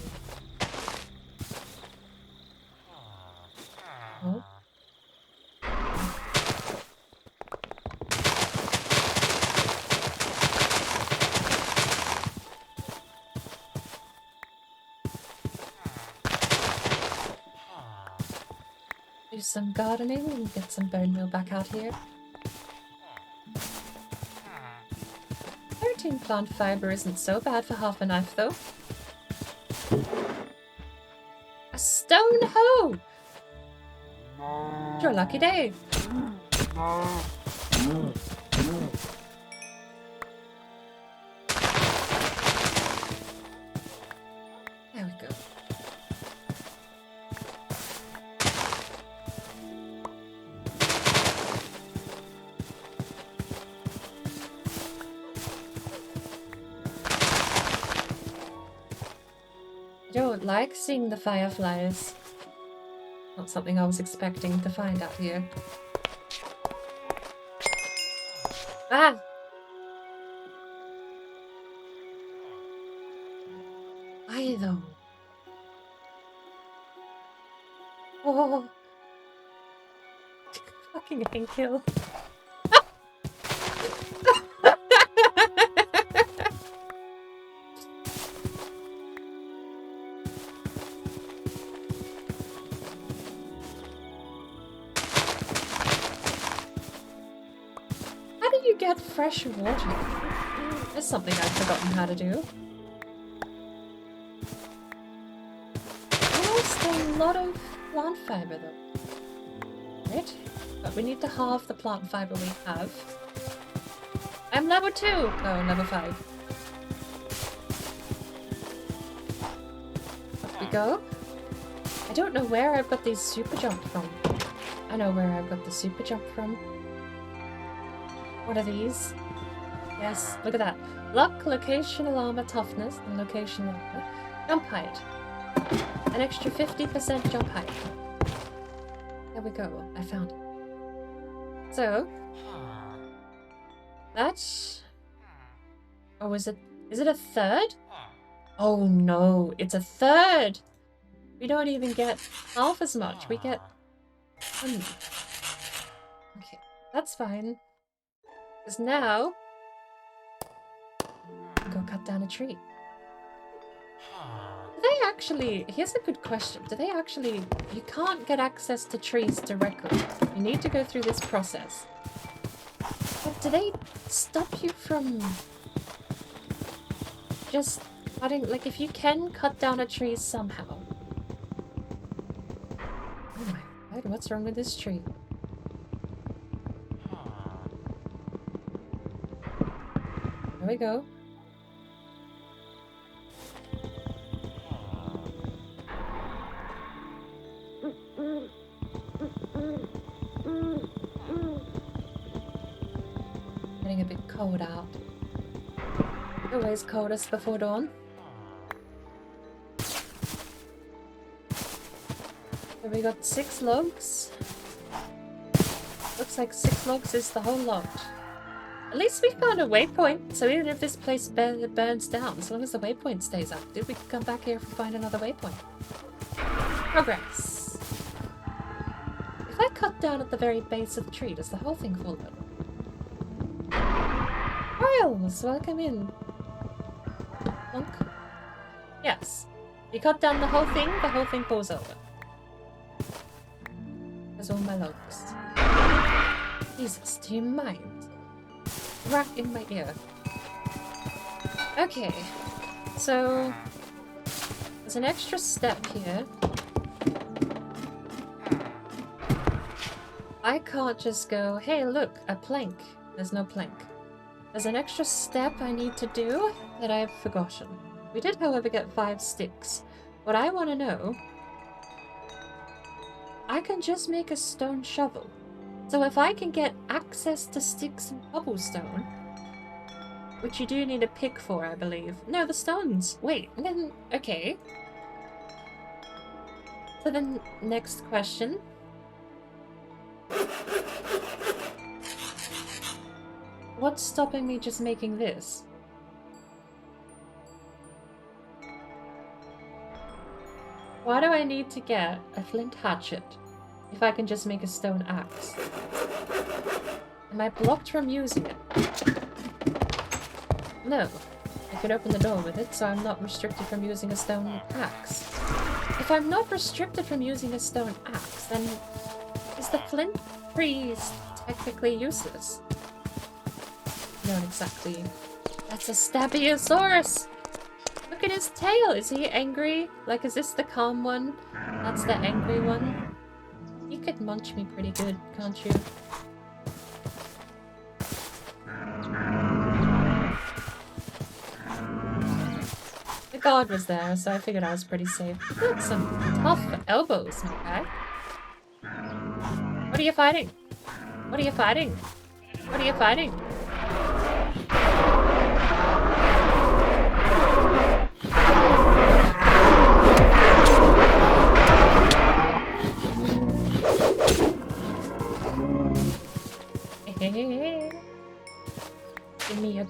Oh. Do some gardening and get some bone meal back out here. 13 plant fiber isn't so bad for half a knife though. A stone hoe! Your lucky day. There we go. don't like seeing the fireflies. Not something I was expecting to find out here. Ah! Why though? Oh! Fucking Hankill. How do you get fresh water? That's something I've forgotten how to do. Lost a lot of plant fiber though. Right? But we need to halve the plant fiber we have. I'm level 2! Oh, level 5. Up we go. I don't know where I've got these super jump from. I know where I've got the super jump from. What are these? Yes, look at that. Luck, location, armor, toughness, and location armor. Jump height. An extra 50% jump height. There we go. I found it. So, that's... Oh, is it a third? Oh no, it's a third! We don't even get half as much. We get... Okay, that's fine. Because now... Go cut down a tree. Do they actually... Here's a good question. Do they actually... You can't get access to trees directly. You need to go through this process. But do they stop you from... just cutting... Like, if you can cut down a tree somehow... Oh my god, what's wrong with this tree? There we go. Getting a bit cold out. Always coldest before dawn. So we got 6 logs. Looks like 6 logs is the whole lot. At least we found a waypoint, so even if this place burns down, as long as the waypoint stays active, we can come back here and find another waypoint. Progress. If I cut down at the very base of the tree, does the whole thing fall over? Royals, welcome in. Plunk. Yes. You cut down the whole thing falls over. There's all my logs. Jesus, do you mind? Right in my ear. Okay, so there's an extra step here. I can't just go, hey look, a plank. There's no plank. There's an extra step I need to do that I've forgotten. We did, however, get 5 sticks. What I want to know, I can just make a stone shovel. So if I can get access to sticks and cobblestone, which you do need a pick for, I believe. No, the stones. Wait, then, okay. So then, next question. What's stopping me just making this? Why do I need to get a flint hatchet if I can just make a stone axe? Am I blocked from using it? No. I can open the door with it, so I'm not restricted from using a stone axe. If I'm not restricted from using a stone axe, then is the flint trees technically useless? Not exactly. That's a Stabiosaurus! Look at his tail! Is he angry? Like, is this the calm one? That's the angry one? You could munch me pretty good, can't you? The guard was there, so I figured I was pretty safe. Look, some tough elbows, my guy. What are you fighting? What are you fighting? What are you fighting?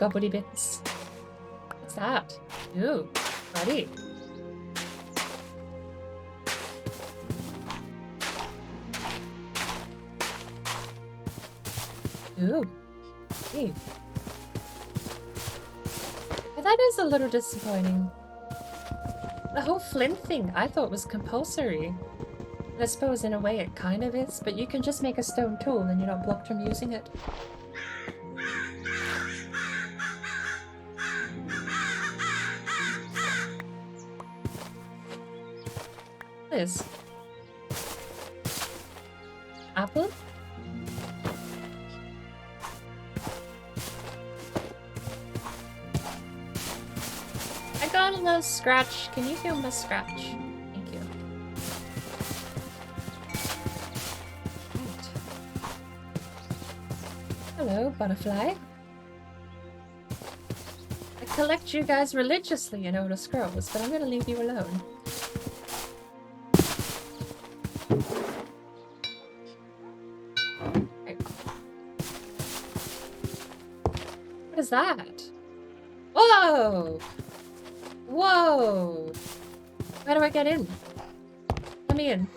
gobbly bits. What's that? Ooh, buddy. Ooh. Hey. Yeah, that is a little disappointing. The whole flint thing I thought was compulsory. And I suppose in a way it kind of is, but you can just make a stone tool and you're not blocked from using it. What is? Apple? I got a little scratch. Can you heal my scratch? Thank you. Right. Hello, butterfly. I collect you guys religiously in Elder Scrolls, but I'm gonna leave you alone. Right. What is that? Whoa! Whoa! Where do I get in? Let me in.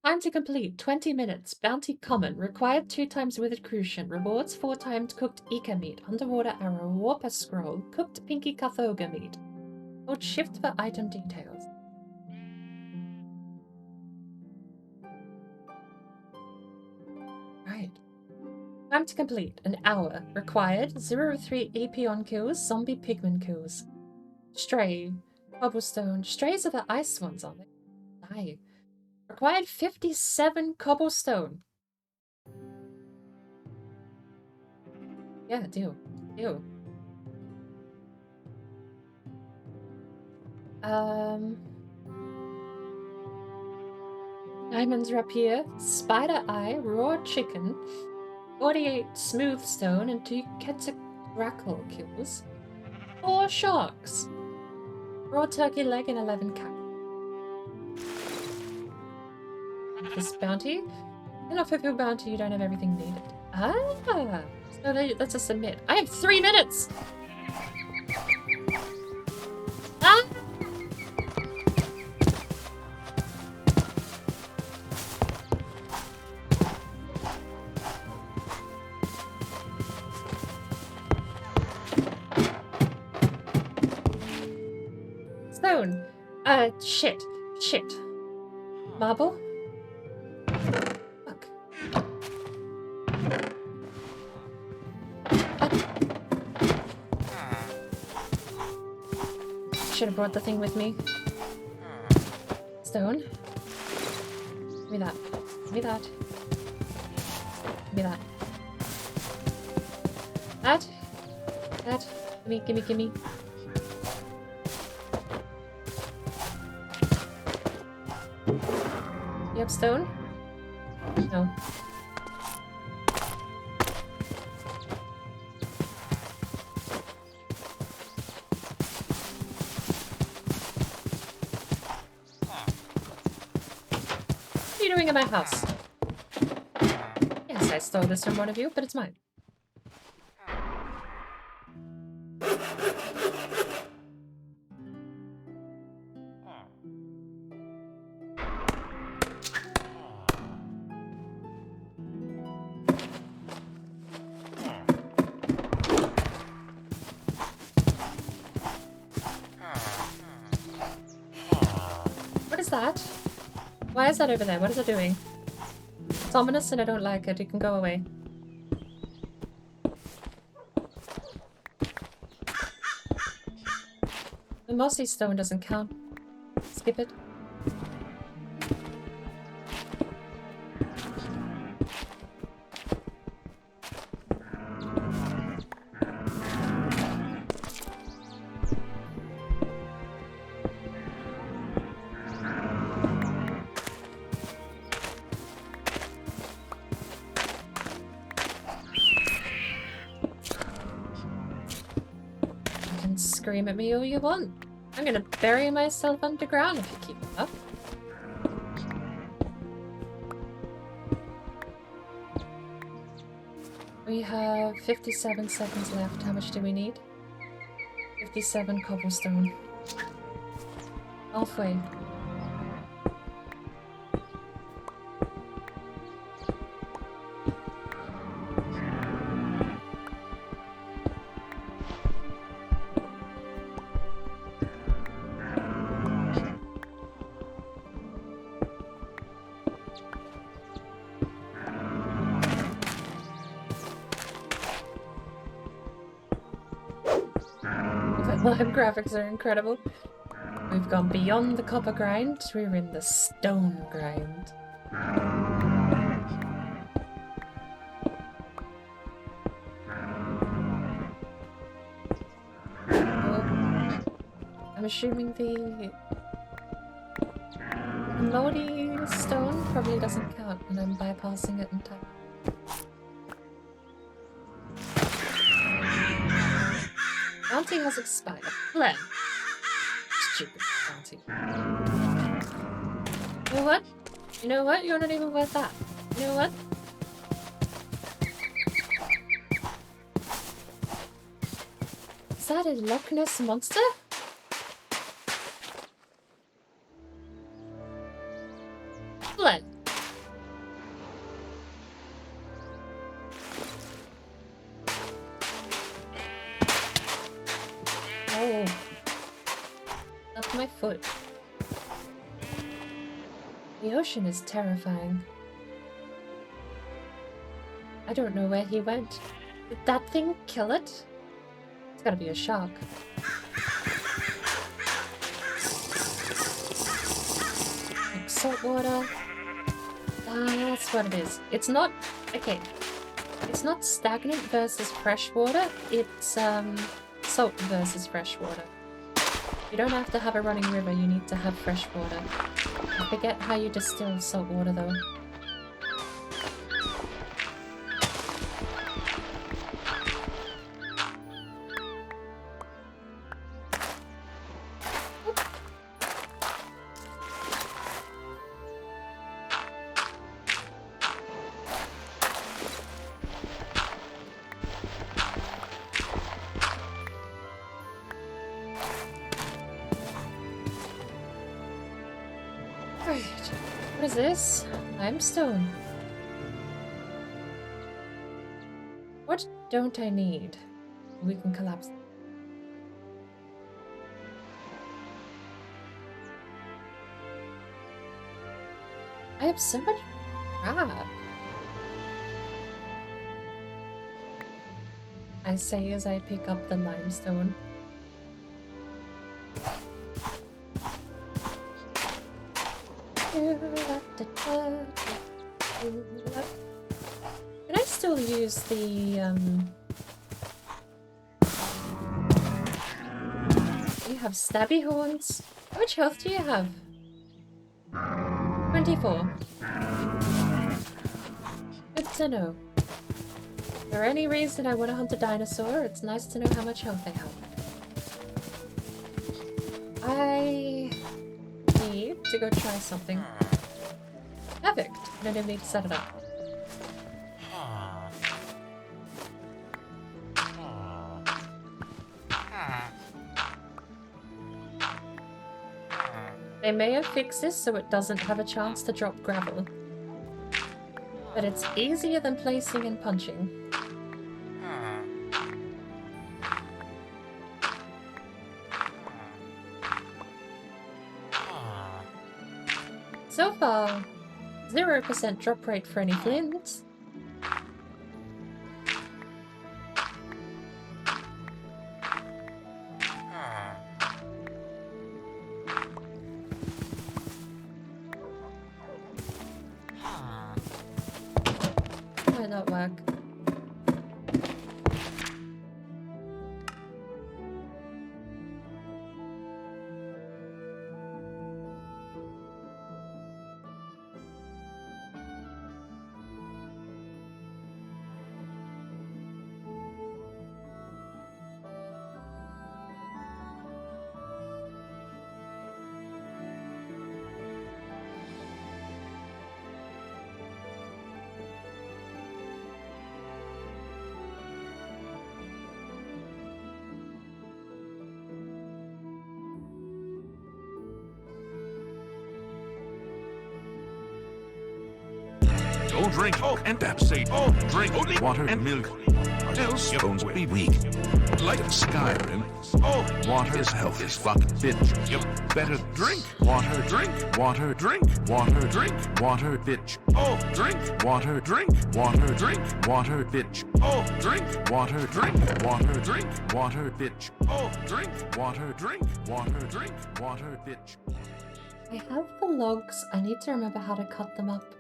Time to complete 20 minutes. Bounty common. Required 2 times withered crucian. Rewards 4 times cooked Ika meat. Underwater arrow. Warper scroll. Cooked pinky kathoga meat. Hold shift for item details. Right. Time to complete. An hour. Required 0 of 3 Apion kills. Zombie pigman kills. Stray. Cobblestone. Strays are the ice ones, aren't they? Die. Required 57 cobblestone. Yeah, do. Diamonds rapier, spider eye, raw chicken, 48 smooth stone, and 2 quetzalcoatl kills. 4 sharks. Raw turkey leg and 11 cat. This bounty? And off of your bounty, you don't have everything needed. Ah! So that's a submit. I have 3 minutes! Ah! Stone. Shit. Marble? Fuck. Should have brought the thing with me. Stone. Give me that. Give me that. Give me that. That. That. Gimme. You have stone? No. What are you doing in my house? Yes, I stole this from one of you, but it's mine. That? Why is that over there? What is it doing? It's ominous and I don't like it. It can go away. The mossy stone doesn't count. Skip it. Scream at me all you want. I'm gonna bury myself underground if you keep it up. We have 57 seconds left. How much do we need? 57 cobblestone. Halfway. The live graphics are incredible. We've gone beyond the copper grind, we're in the stone grind. Oh, I'm assuming the Lodi stone probably doesn't count, and I'm bypassing it entirely. Bounty has expired. Len. Stupid bounty. You know what? You know what? You're not even worth that. You know what? Is that a Loch Ness monster? Len. Oh. Up my foot. The ocean is terrifying. I don't know where he went. Did that thing kill it? It's gotta be a shark. Like salt water. That's what it is. It's not... Okay. It's not stagnant versus fresh water. It's, salt versus fresh water. You don't have to have a running river, you need to have fresh water. I forget how you distill salt water though. Right, what is this? Limestone. What don't I need? We can collapse. I have so much crap. I say as I pick up the limestone. Can I still use the, You have stabby horns. How much health do you have? 24. Good to know. If for any reason I want to hunt a dinosaur, it's nice to know how much health they have. I need to go try something. Perfect. I don't need to set it up. They may have fixed this so it doesn't have a chance to drop gravel. But it's easier than placing and punching. So far, 0% drop rate for any flints. Might not work. drink. Oh, and Pepsi. Oh, drink. Only water and milk. Else bones will be weak. Like Skyrim. Oh, water is health is fuck, bitch. Yep. Better drink. Water, drink. Water, drink. Water, drink. Water, bitch. Oh, drink. Water, drink. Water, drink. Water, bitch. Oh, drink. Water, drink. Water, drink. Water, bitch. Oh, drink. Water, drink. Water, drink. Water, bitch. I have the logs. I need to remember how to cut them up.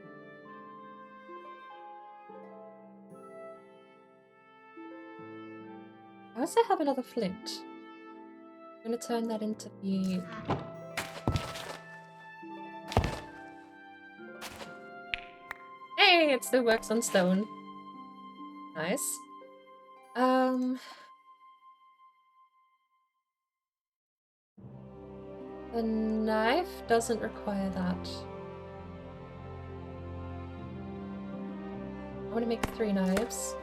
I also have another flint. I'm gonna turn that into the... Hey, it still works on stone. Nice. The knife doesn't require that. I want to make 3 knives.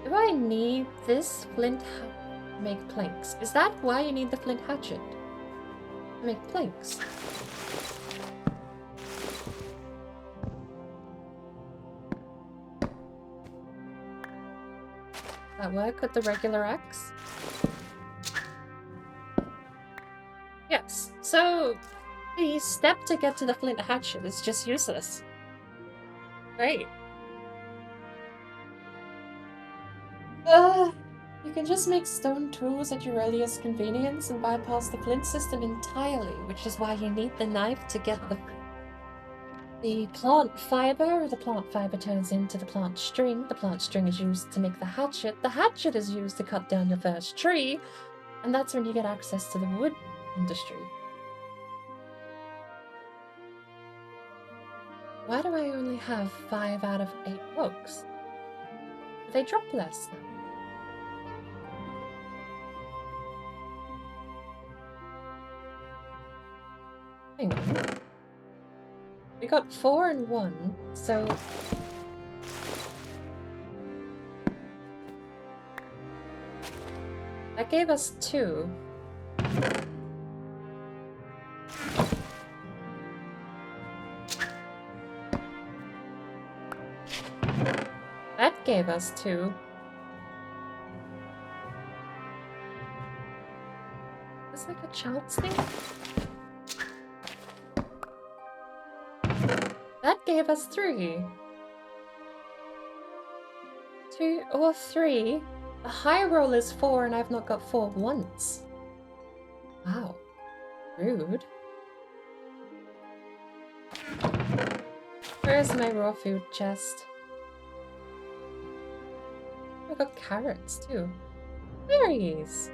Do I need this flint to make planks? Is that why you need the flint hatchet? To make planks? That work with the regular axe? Yes, so the step to get to the flint hatchet is just useless. Great. You can just make stone tools at your earliest convenience and bypass the flint system entirely, which is why you need the knife to get the plant fiber. The plant fiber turns into the plant string. The plant string is used to make the hatchet. The hatchet is used to cut down your first tree, and that's when you get access to the wood industry. Why do I only have 5 out of 8 logs? Do they drop less now? Hang on. We got 4 and 1, so... That gave us 2. That gave us 2. Is this like a child's thing? That gave us 3. 2 or 3. The high roll is 4 and I've not got 4 once. Wow. Rude. Where's my raw food chest? I've got carrots too. Berries!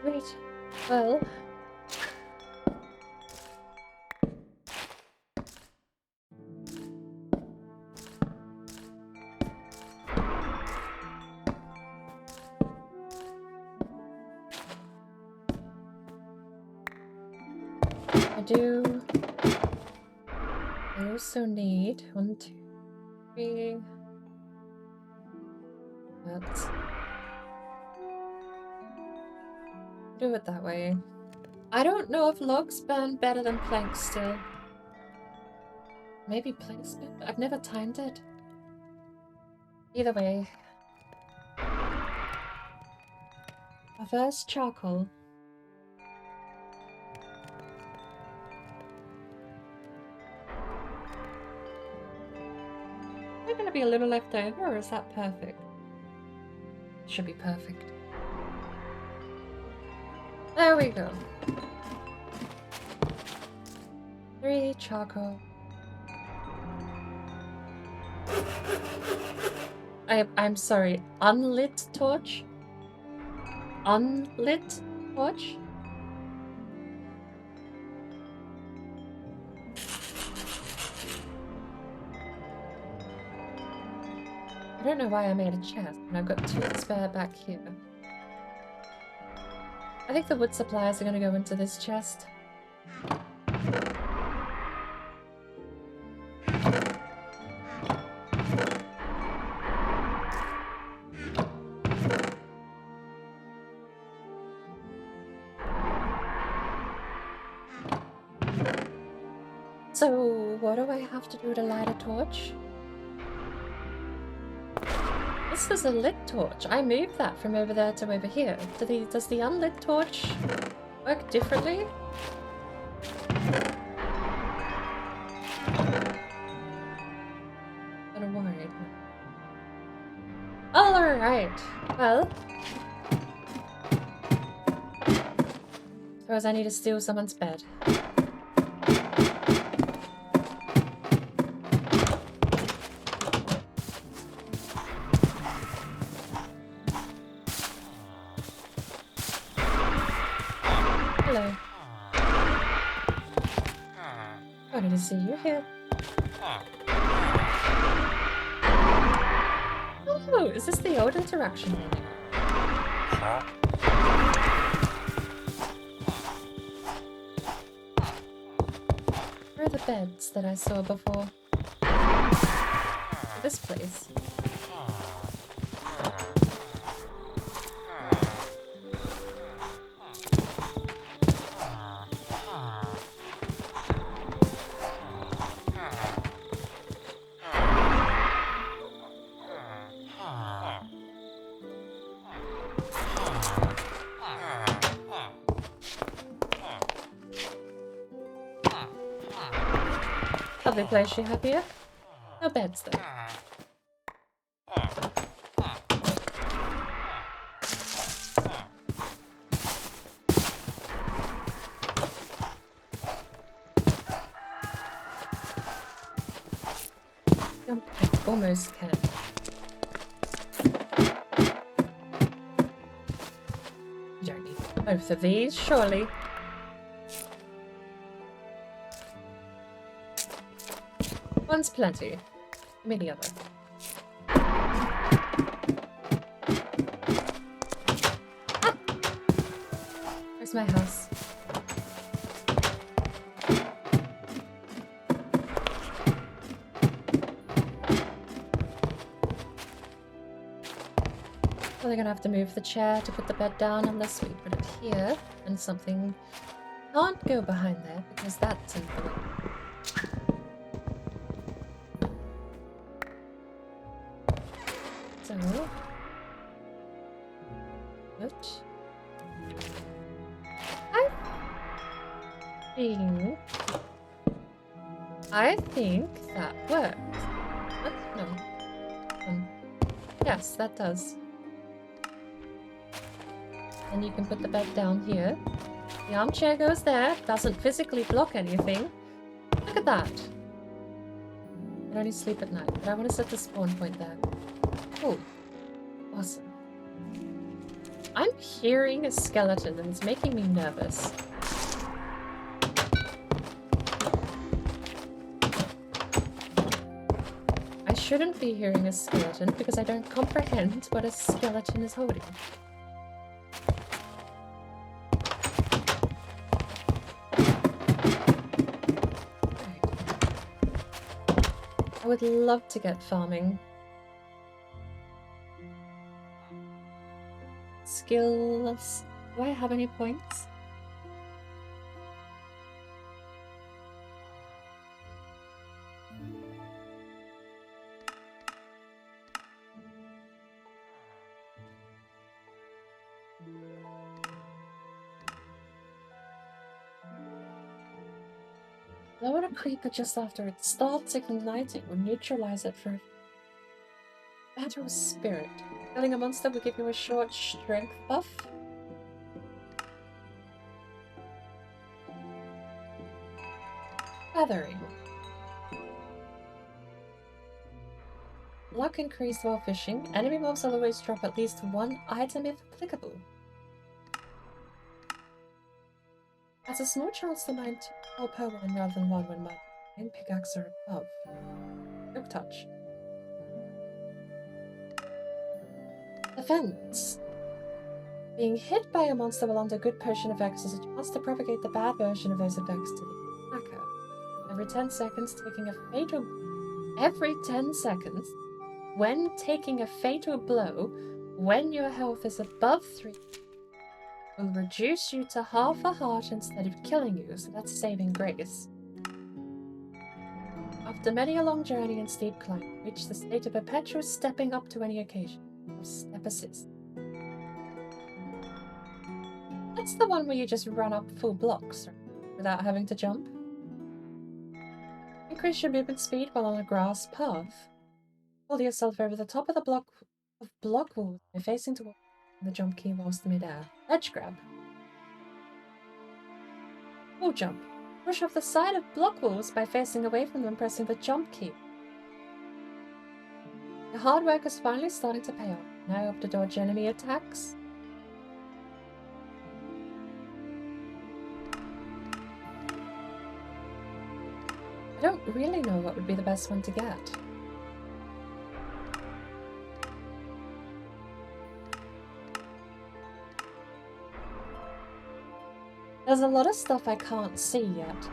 Right, well... I also need 1, 2, 3... Let's do it that way. I don't know if logs burn better than planks still. Maybe planks burn? I've never timed it. Either way. First charcoal. Is there gonna be a little left over, or is that perfect? It should be perfect. There we go. 3 charcoal. I'm sorry, unlit torch? Unlit torch? I don't know why I made a chest, and I've got 2 spare back here. I think the wood supplies are going to go into this chest. So, what do I have to do to light a torch? This is a lit torch. I moved that from over there to over here. Does the unlit torch work differently? I'm worried. Alright. Well. Suppose I need to steal someone's bed. Hello. Funny to see you here. Oh, is this the old interaction? Where are the beds that I saw before? This place. Lovely place you have here. No beds though. I almost can. You don't need both of these, surely. One's plenty. Give me the other. Ah! Where's my house? Well, they're gonna have to move the chair to put the bed down unless we put it here, and something can't go behind there because that's in the way. So, what? I think that works. What? No. Yes, that does. And you can put the bed down here. The armchair goes there. Doesn't physically block anything. Look at that. I can only sleep at night, but I want to set the spawn point there. Oh, awesome. I'm hearing a skeleton and it's making me nervous. I shouldn't be hearing a skeleton because I don't comprehend what a skeleton is holding. I would love to get farming. Skills. Do I have any points? Lower a creeper just after it starts igniting will neutralize it for Battle Spirit. Killing a monster will give you a short strength buff. Feathering. Luck increased while fishing. Enemy mobs will always drop at least one item if applicable. Has a small chance to mine 2 per one rather than 1 when mining pickaxe are above. Silk touch. Defense. Being hit by a monster while under good potion effects is a chance to propagate the bad version of those effects to the attacker. Every 10 seconds, when taking a fatal blow, when your health is above 3, will reduce you to half a heart instead of killing you, so that's saving grace. After many a long journey and steep climb, reach the state of perpetual stepping up to any occasion. Step assist. That's the one where you just run up full blocks, right? Without having to jump. Increase your movement speed while on a grass path. Hold yourself over the top of the block walls by facing towards the jump key whilst mid-air. Edge grab. Wall jump. Push off the side of block walls by facing away from them, pressing the jump key. Your hard work is finally starting to pay off. Now up to dodge enemy attacks. I don't really know what would be the best one to get. There's a lot of stuff I can't see yet.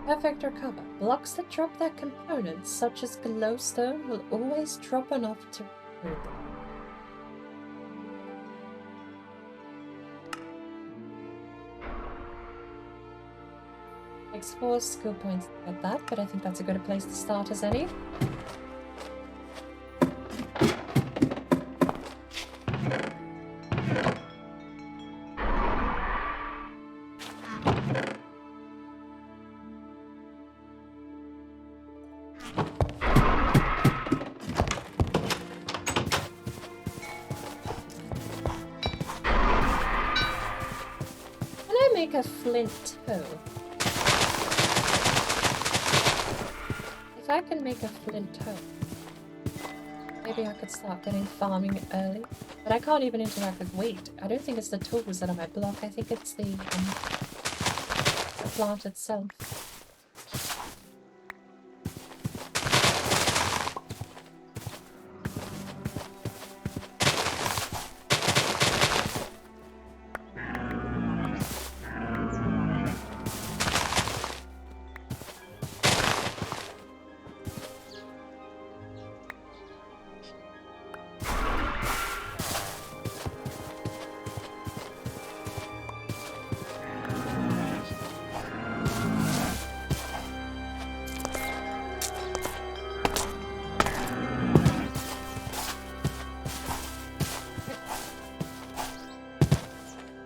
Perfect recover. Blocks that drop their components, such as glowstone, will always drop enough to remove them. Takes 4 skill points to get that, but I think that's a good place to start as any. A flint hoe. If I can make a flint hoe, maybe I could start getting farming early. But I can't even interact with weight. I don't think it's the tools that are my block. I think it's the plant itself.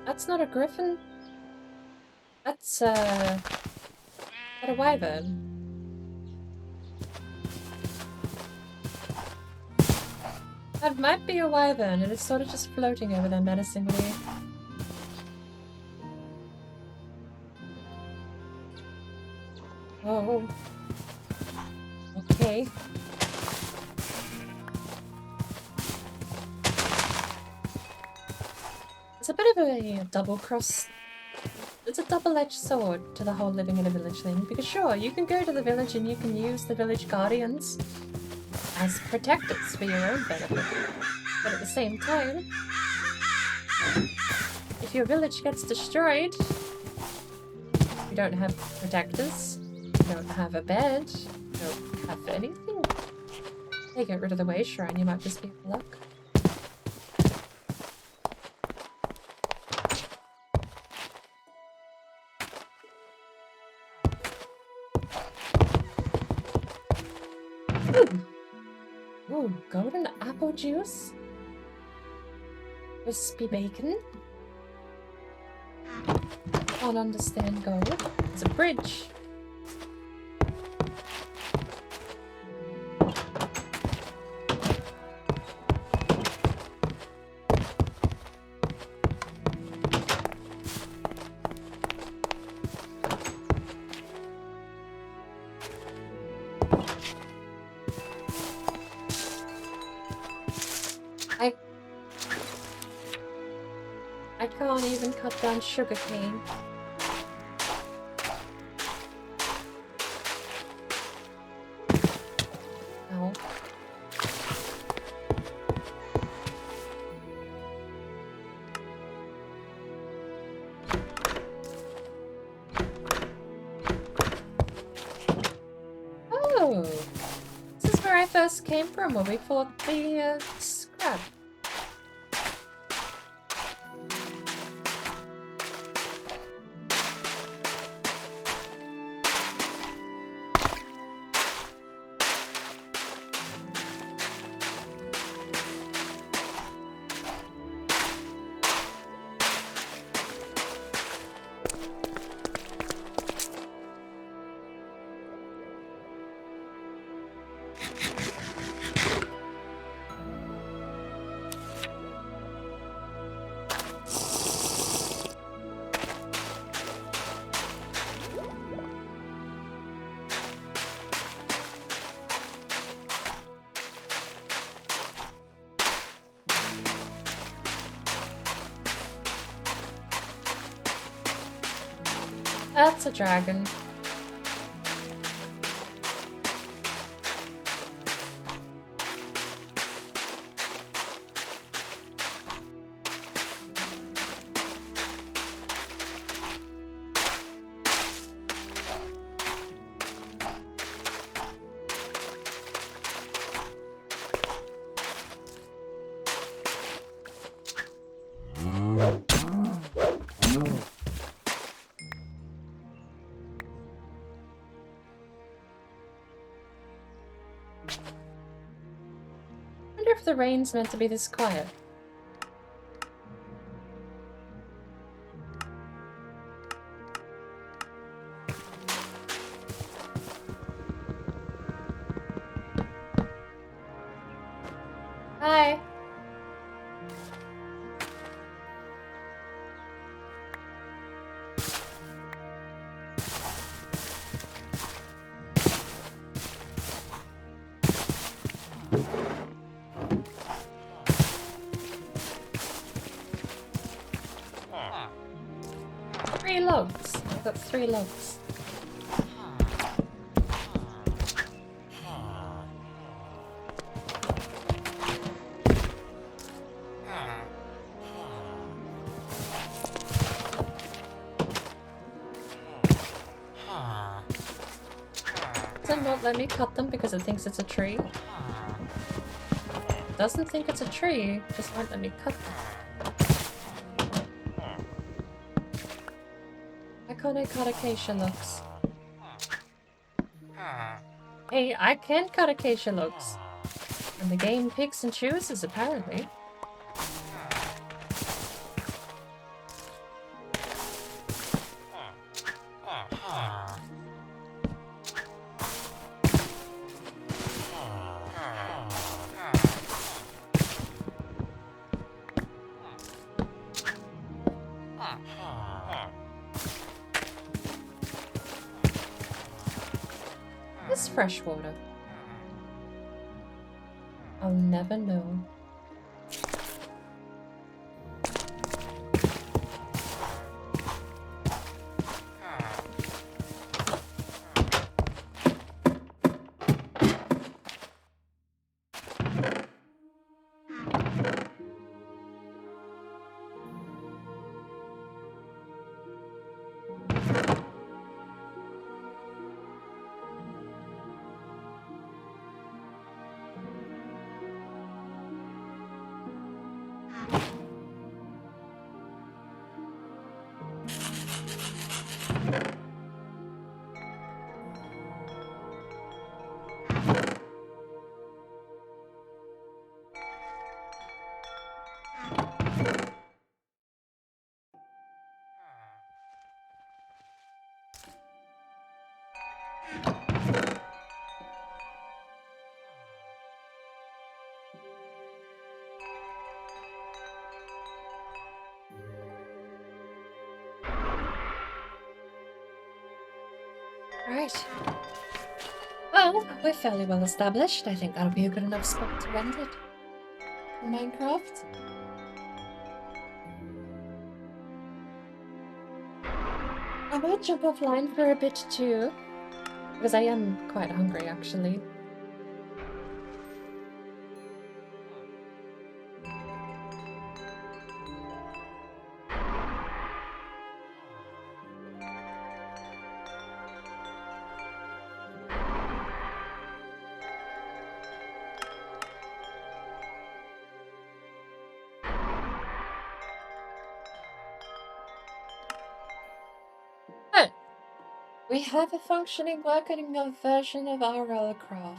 That's not a griffin. That's a wyvern. That might be a wyvern, and it's sort of just floating over there menacingly. Oh. Okay. It's a bit of a double-cross. It's a double-edged sword to the whole living in a village thing, because sure, you can go to the village and you can use the village guardians as protectors for your own benefit. But at the same time, if your village gets destroyed, you don't have protectors, you don't have a bed, you don't have anything. They get rid of the way shrine, you might just be in luck. Ooh, golden apple juice? Crispy bacon? Can't understand gold. It's a bridge. I can't even cut down sugarcane. Ow. Oh! This is where I first came from when we fought the scrap. That's a dragon. I wonder if the rain's meant to be this quiet. Hi. Three logs. I've got 3 logs. Does it not let me cut them because it thinks it's a tree? Doesn't think it's a tree, just won't let me cut them. Why can't I cut acacia logs? Hey, I can cut acacia logs. And the game picks and chooses, apparently. It's fresh water. I'll never know. Right. Well, we're fairly well established. I think that'll be a good enough spot to rent it. In Minecraft. I might jump offline for a bit too. Because I am quite hungry, actually. We have a functioning, working version of RLCraft.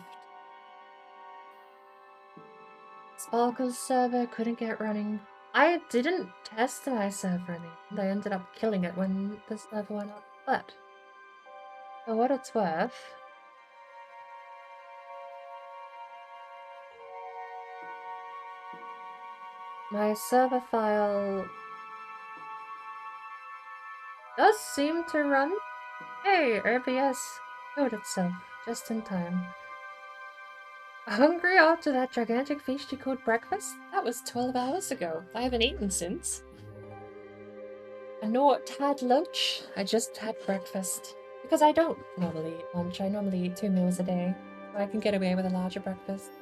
Sparkle's server couldn't get running. I didn't test my server in the end. I ended up killing it when the server went up. But for what it's worth, my server file does seem to run. Hey, RBS killed itself just in time. Hungry after that gigantic feast you called breakfast? That was 12 hours ago. I haven't eaten since. I not had lunch. I just had breakfast. Because I don't normally eat lunch. I normally eat 2 meals a day. So I can get away with a larger breakfast.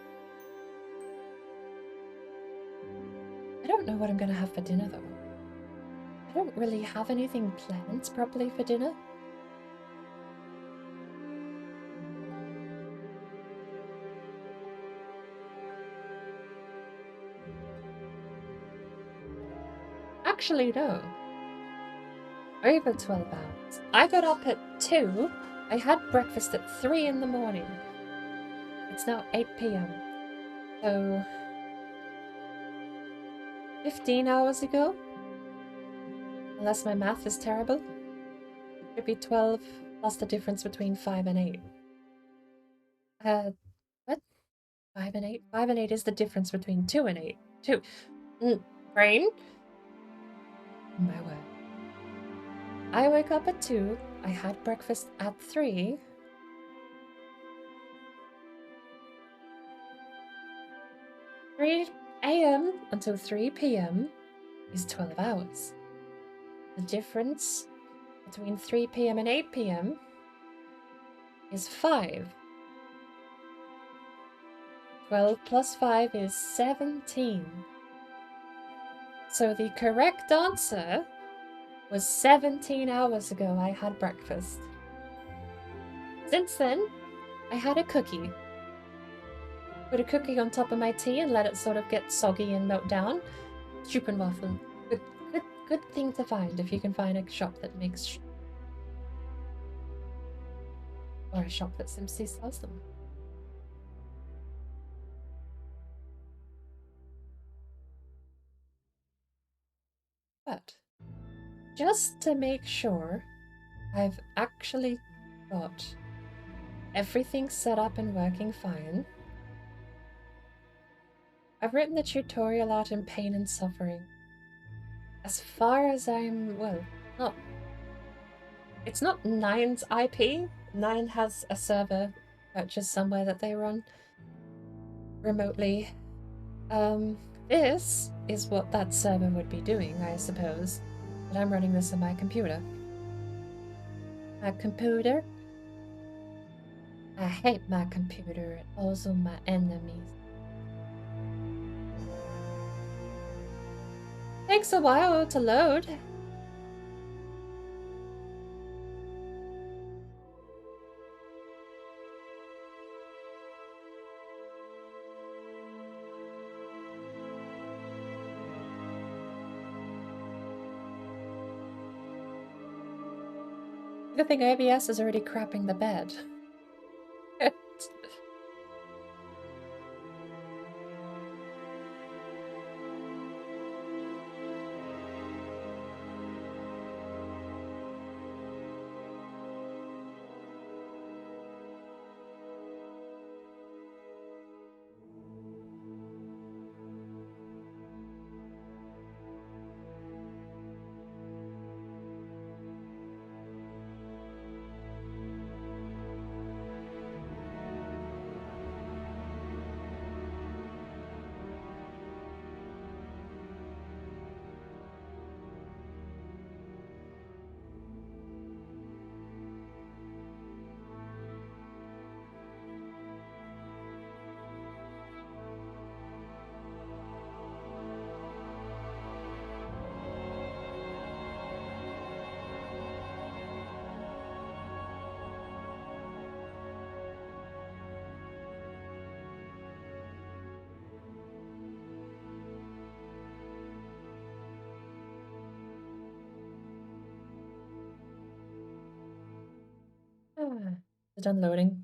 I don't know what I'm gonna have for dinner though. I don't really have anything planned properly for dinner. Actually, no. Over 12 hours. I got up at 2. I had breakfast at 3 in the morning. It's now 8 p.m. So 15 hours ago? Unless my math is terrible. It should be 12 plus the difference between 5 and 8. What? 5 and 8? 5 and 8 is the difference between 2 and 8. 2. Brain? My word. I wake up at 2. I had breakfast at 3. 3 a.m. until 3 p.m. is 12 hours. The difference between 3 p.m. and 8 p.m. is 5. 12 plus 5 is 17. So the correct answer was 17 hours ago I had breakfast. Since then, I had a cookie. Put a cookie on top of my tea and let it sort of get soggy and melt down. Stroopwafel. Good thing to find if you can find a shop that makes... or a shop that simply sells them. But just to make sure I've actually got everything set up and working fine, I've written the tutorial out in pain and suffering. As far as I'm, well, not... It's not Nine's IP. Nine has a server purchased somewhere that they run remotely. This is what that server would be doing, I suppose. But I'm running this on my computer. My computer? I hate my computer and also my enemies. Takes a while to load. Good thing OBS is already crapping the bed. It's unloading.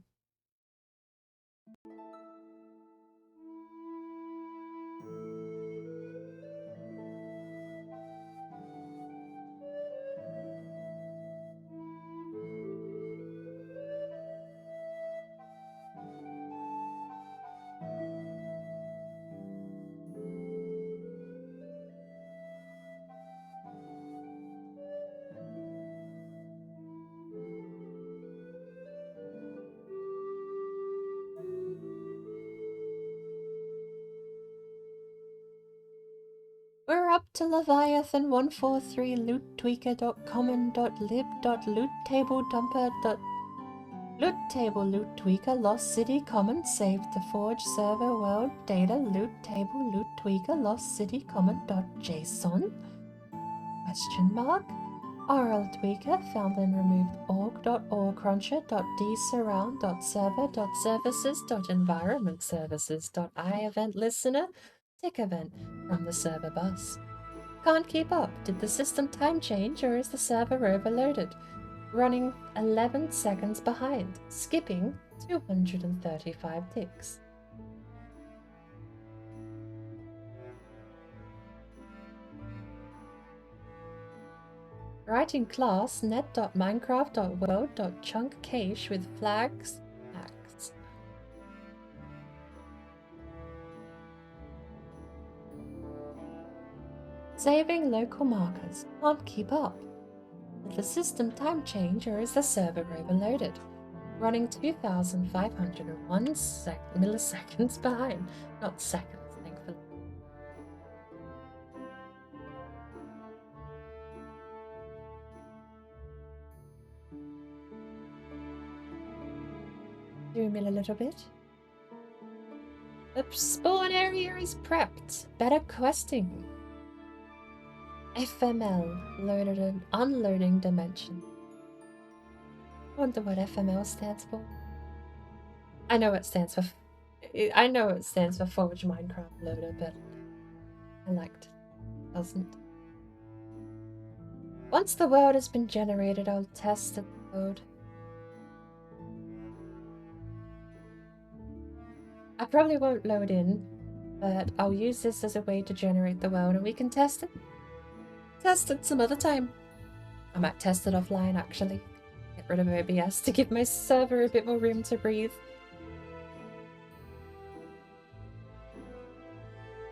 We're up to Leviathan 143 loottweaker.common.lib.loottabledumper. Loot table loot tweaker lost city common save to forge server world data loot table loot tweaker lost city common .json question mark RL tweaker found and removed org.cruncher.dsurround.server.services.environment.services.i event listener tick event from the server bus. Can't keep up. Did the system time change or is the server overloaded? Running 11 seconds behind, skipping 235 ticks. Writing class net.minecraft.world.chunkcache with flags acts. Saving local markers. Can't keep up. Did the system time change or is the server overloaded? Running 2,501 milliseconds behind. Not seconds, thankfully. Zoom in a little bit. The spawn area is prepped. Better questing. FML, loaded and unloading dimension. Wonder what FML stands for. I know it stands for Forge Minecraft Loader, but I liked it. Doesn't. Once the world has been generated, I'll test the code. I probably won't load in, but I'll use this as a way to generate the world and we can test it. Test it some other time. I might test it offline actually. Get rid of OBS to give my server a bit more room to breathe.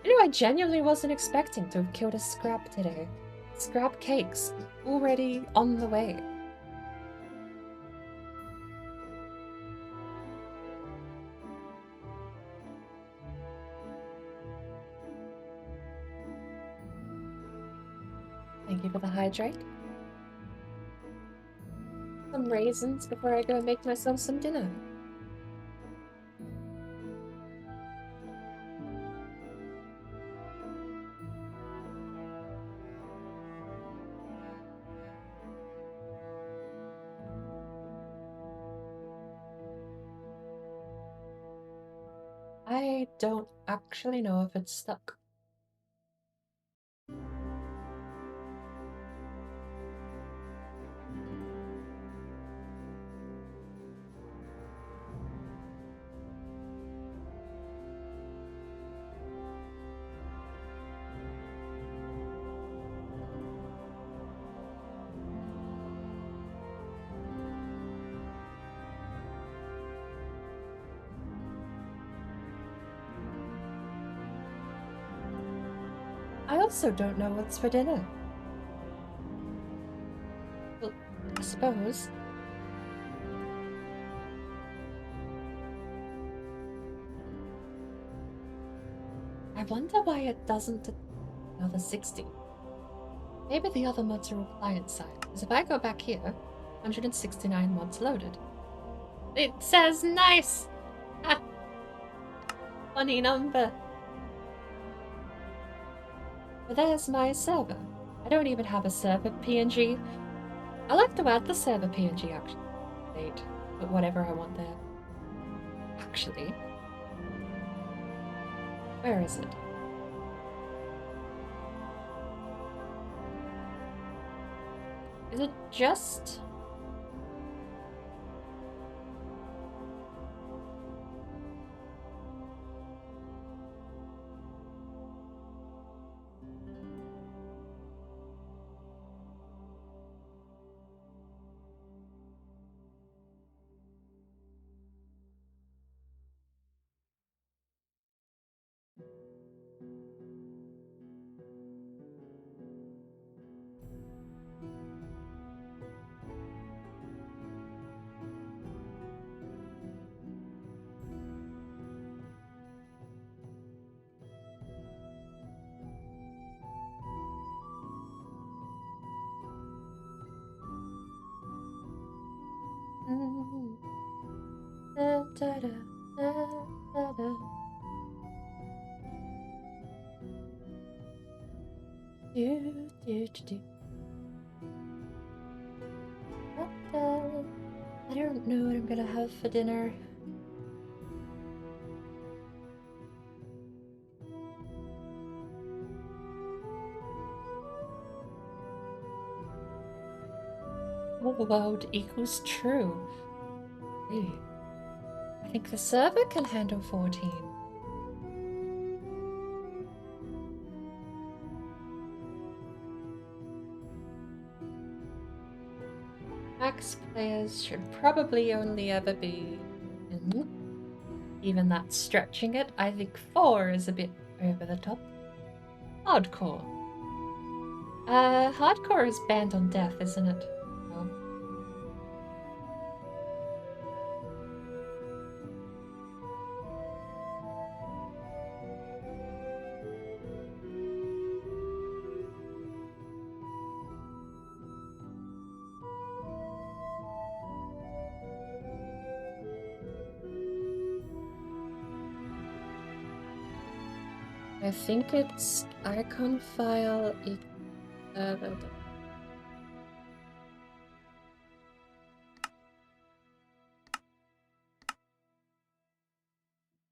You know, I genuinely wasn't expecting to have killed a scrap today. Scrap cakes, already on the way. Thank you for the hydrate. Some raisins before I go and make myself some dinner. I don't actually know if it's stuck. I also don't know what's for dinner. Well, I suppose. I wonder why it doesn't another 60. Maybe the other mods are all client side, because if I go back here, 169 mods loaded. It says nice! Ah! Funny number. But there's my server. I don't even have a server PNG. I like to add the server PNG actually. Wait, put whatever I want there. Actually. Where is it? Is it just... da, da, da, da, da. Do, do, do, do. Da, da. I don't know what I'm gonna have for dinner. Overload equals true. Really? I think the server can handle 14. Max players should probably only ever be in. Even that's stretching it. I think 4 is a bit over the top. Hardcore. Hardcore is banned on death, isn't it? Oh. I think it's icon file.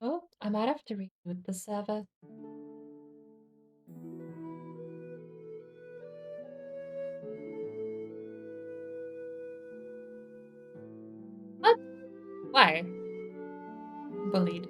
Oh, I might have to reboot the server. What? Why? Bullied.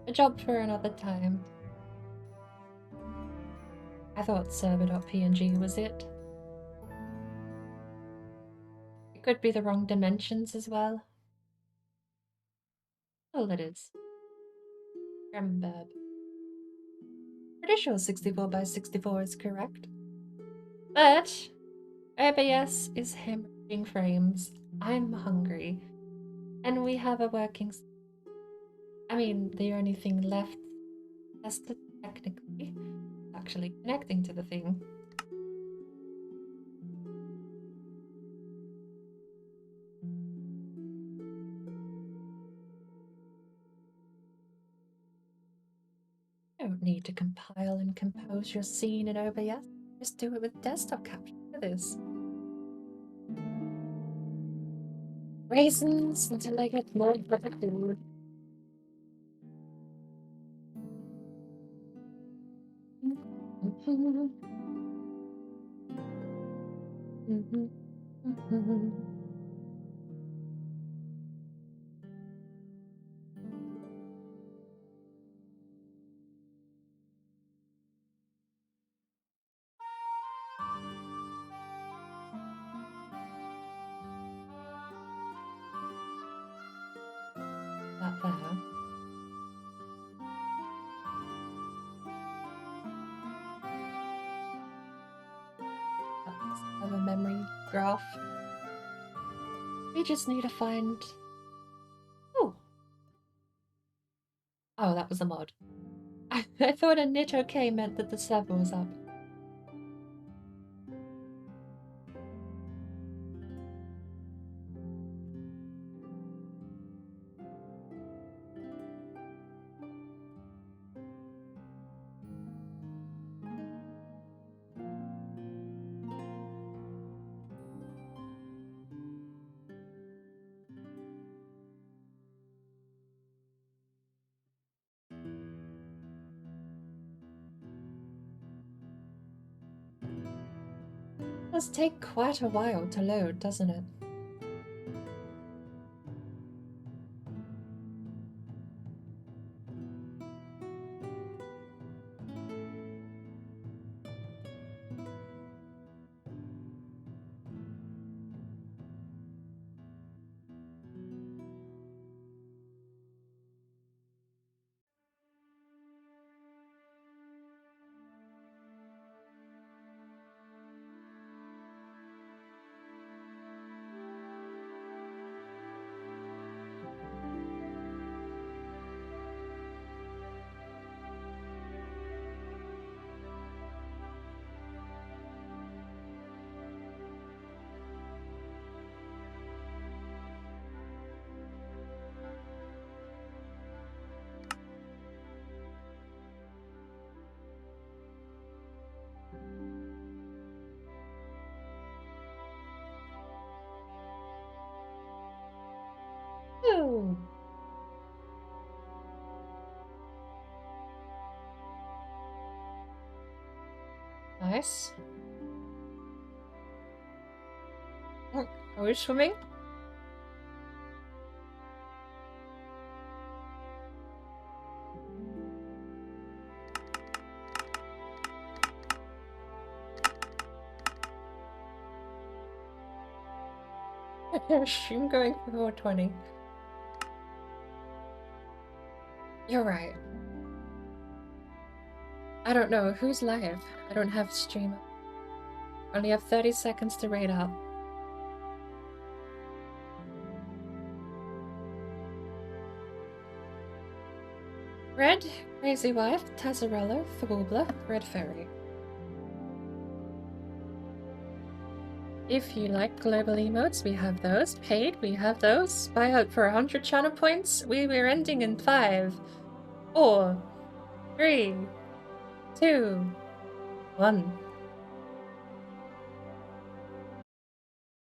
A job for another time. I thought server.png was it. It could be the wrong dimensions as well. Well, it is. Gremberb. Pretty sure 64 by 64 is correct. But OBS is hemorrhaging frames. I'm hungry. And we have a working... I mean, the only thing left tested technically actually connecting to the thing. You don't need to compile and compose your scene in OBS. Just do it with desktop capture for this. Raisins until I get more perfect food. That there. That's a memory graph. We just need to find... Oh! Oh, that was a mod. I thought a knit okay meant that the server was up. Does take quite a while to load, doesn't it? Ooh. Nice. Oh, are we swimming? I'm going for 420. You're right. I don't know who's live. I don't have stream. Only have 30 seconds to rate up. Red, Crazy Wife, Tazzarello, Fabubla, Red Fairy. If you like global emotes, we have those. Paid, we have those. Buy out for 100 channel points. We're ending in 5, 4, 3, 2, 1.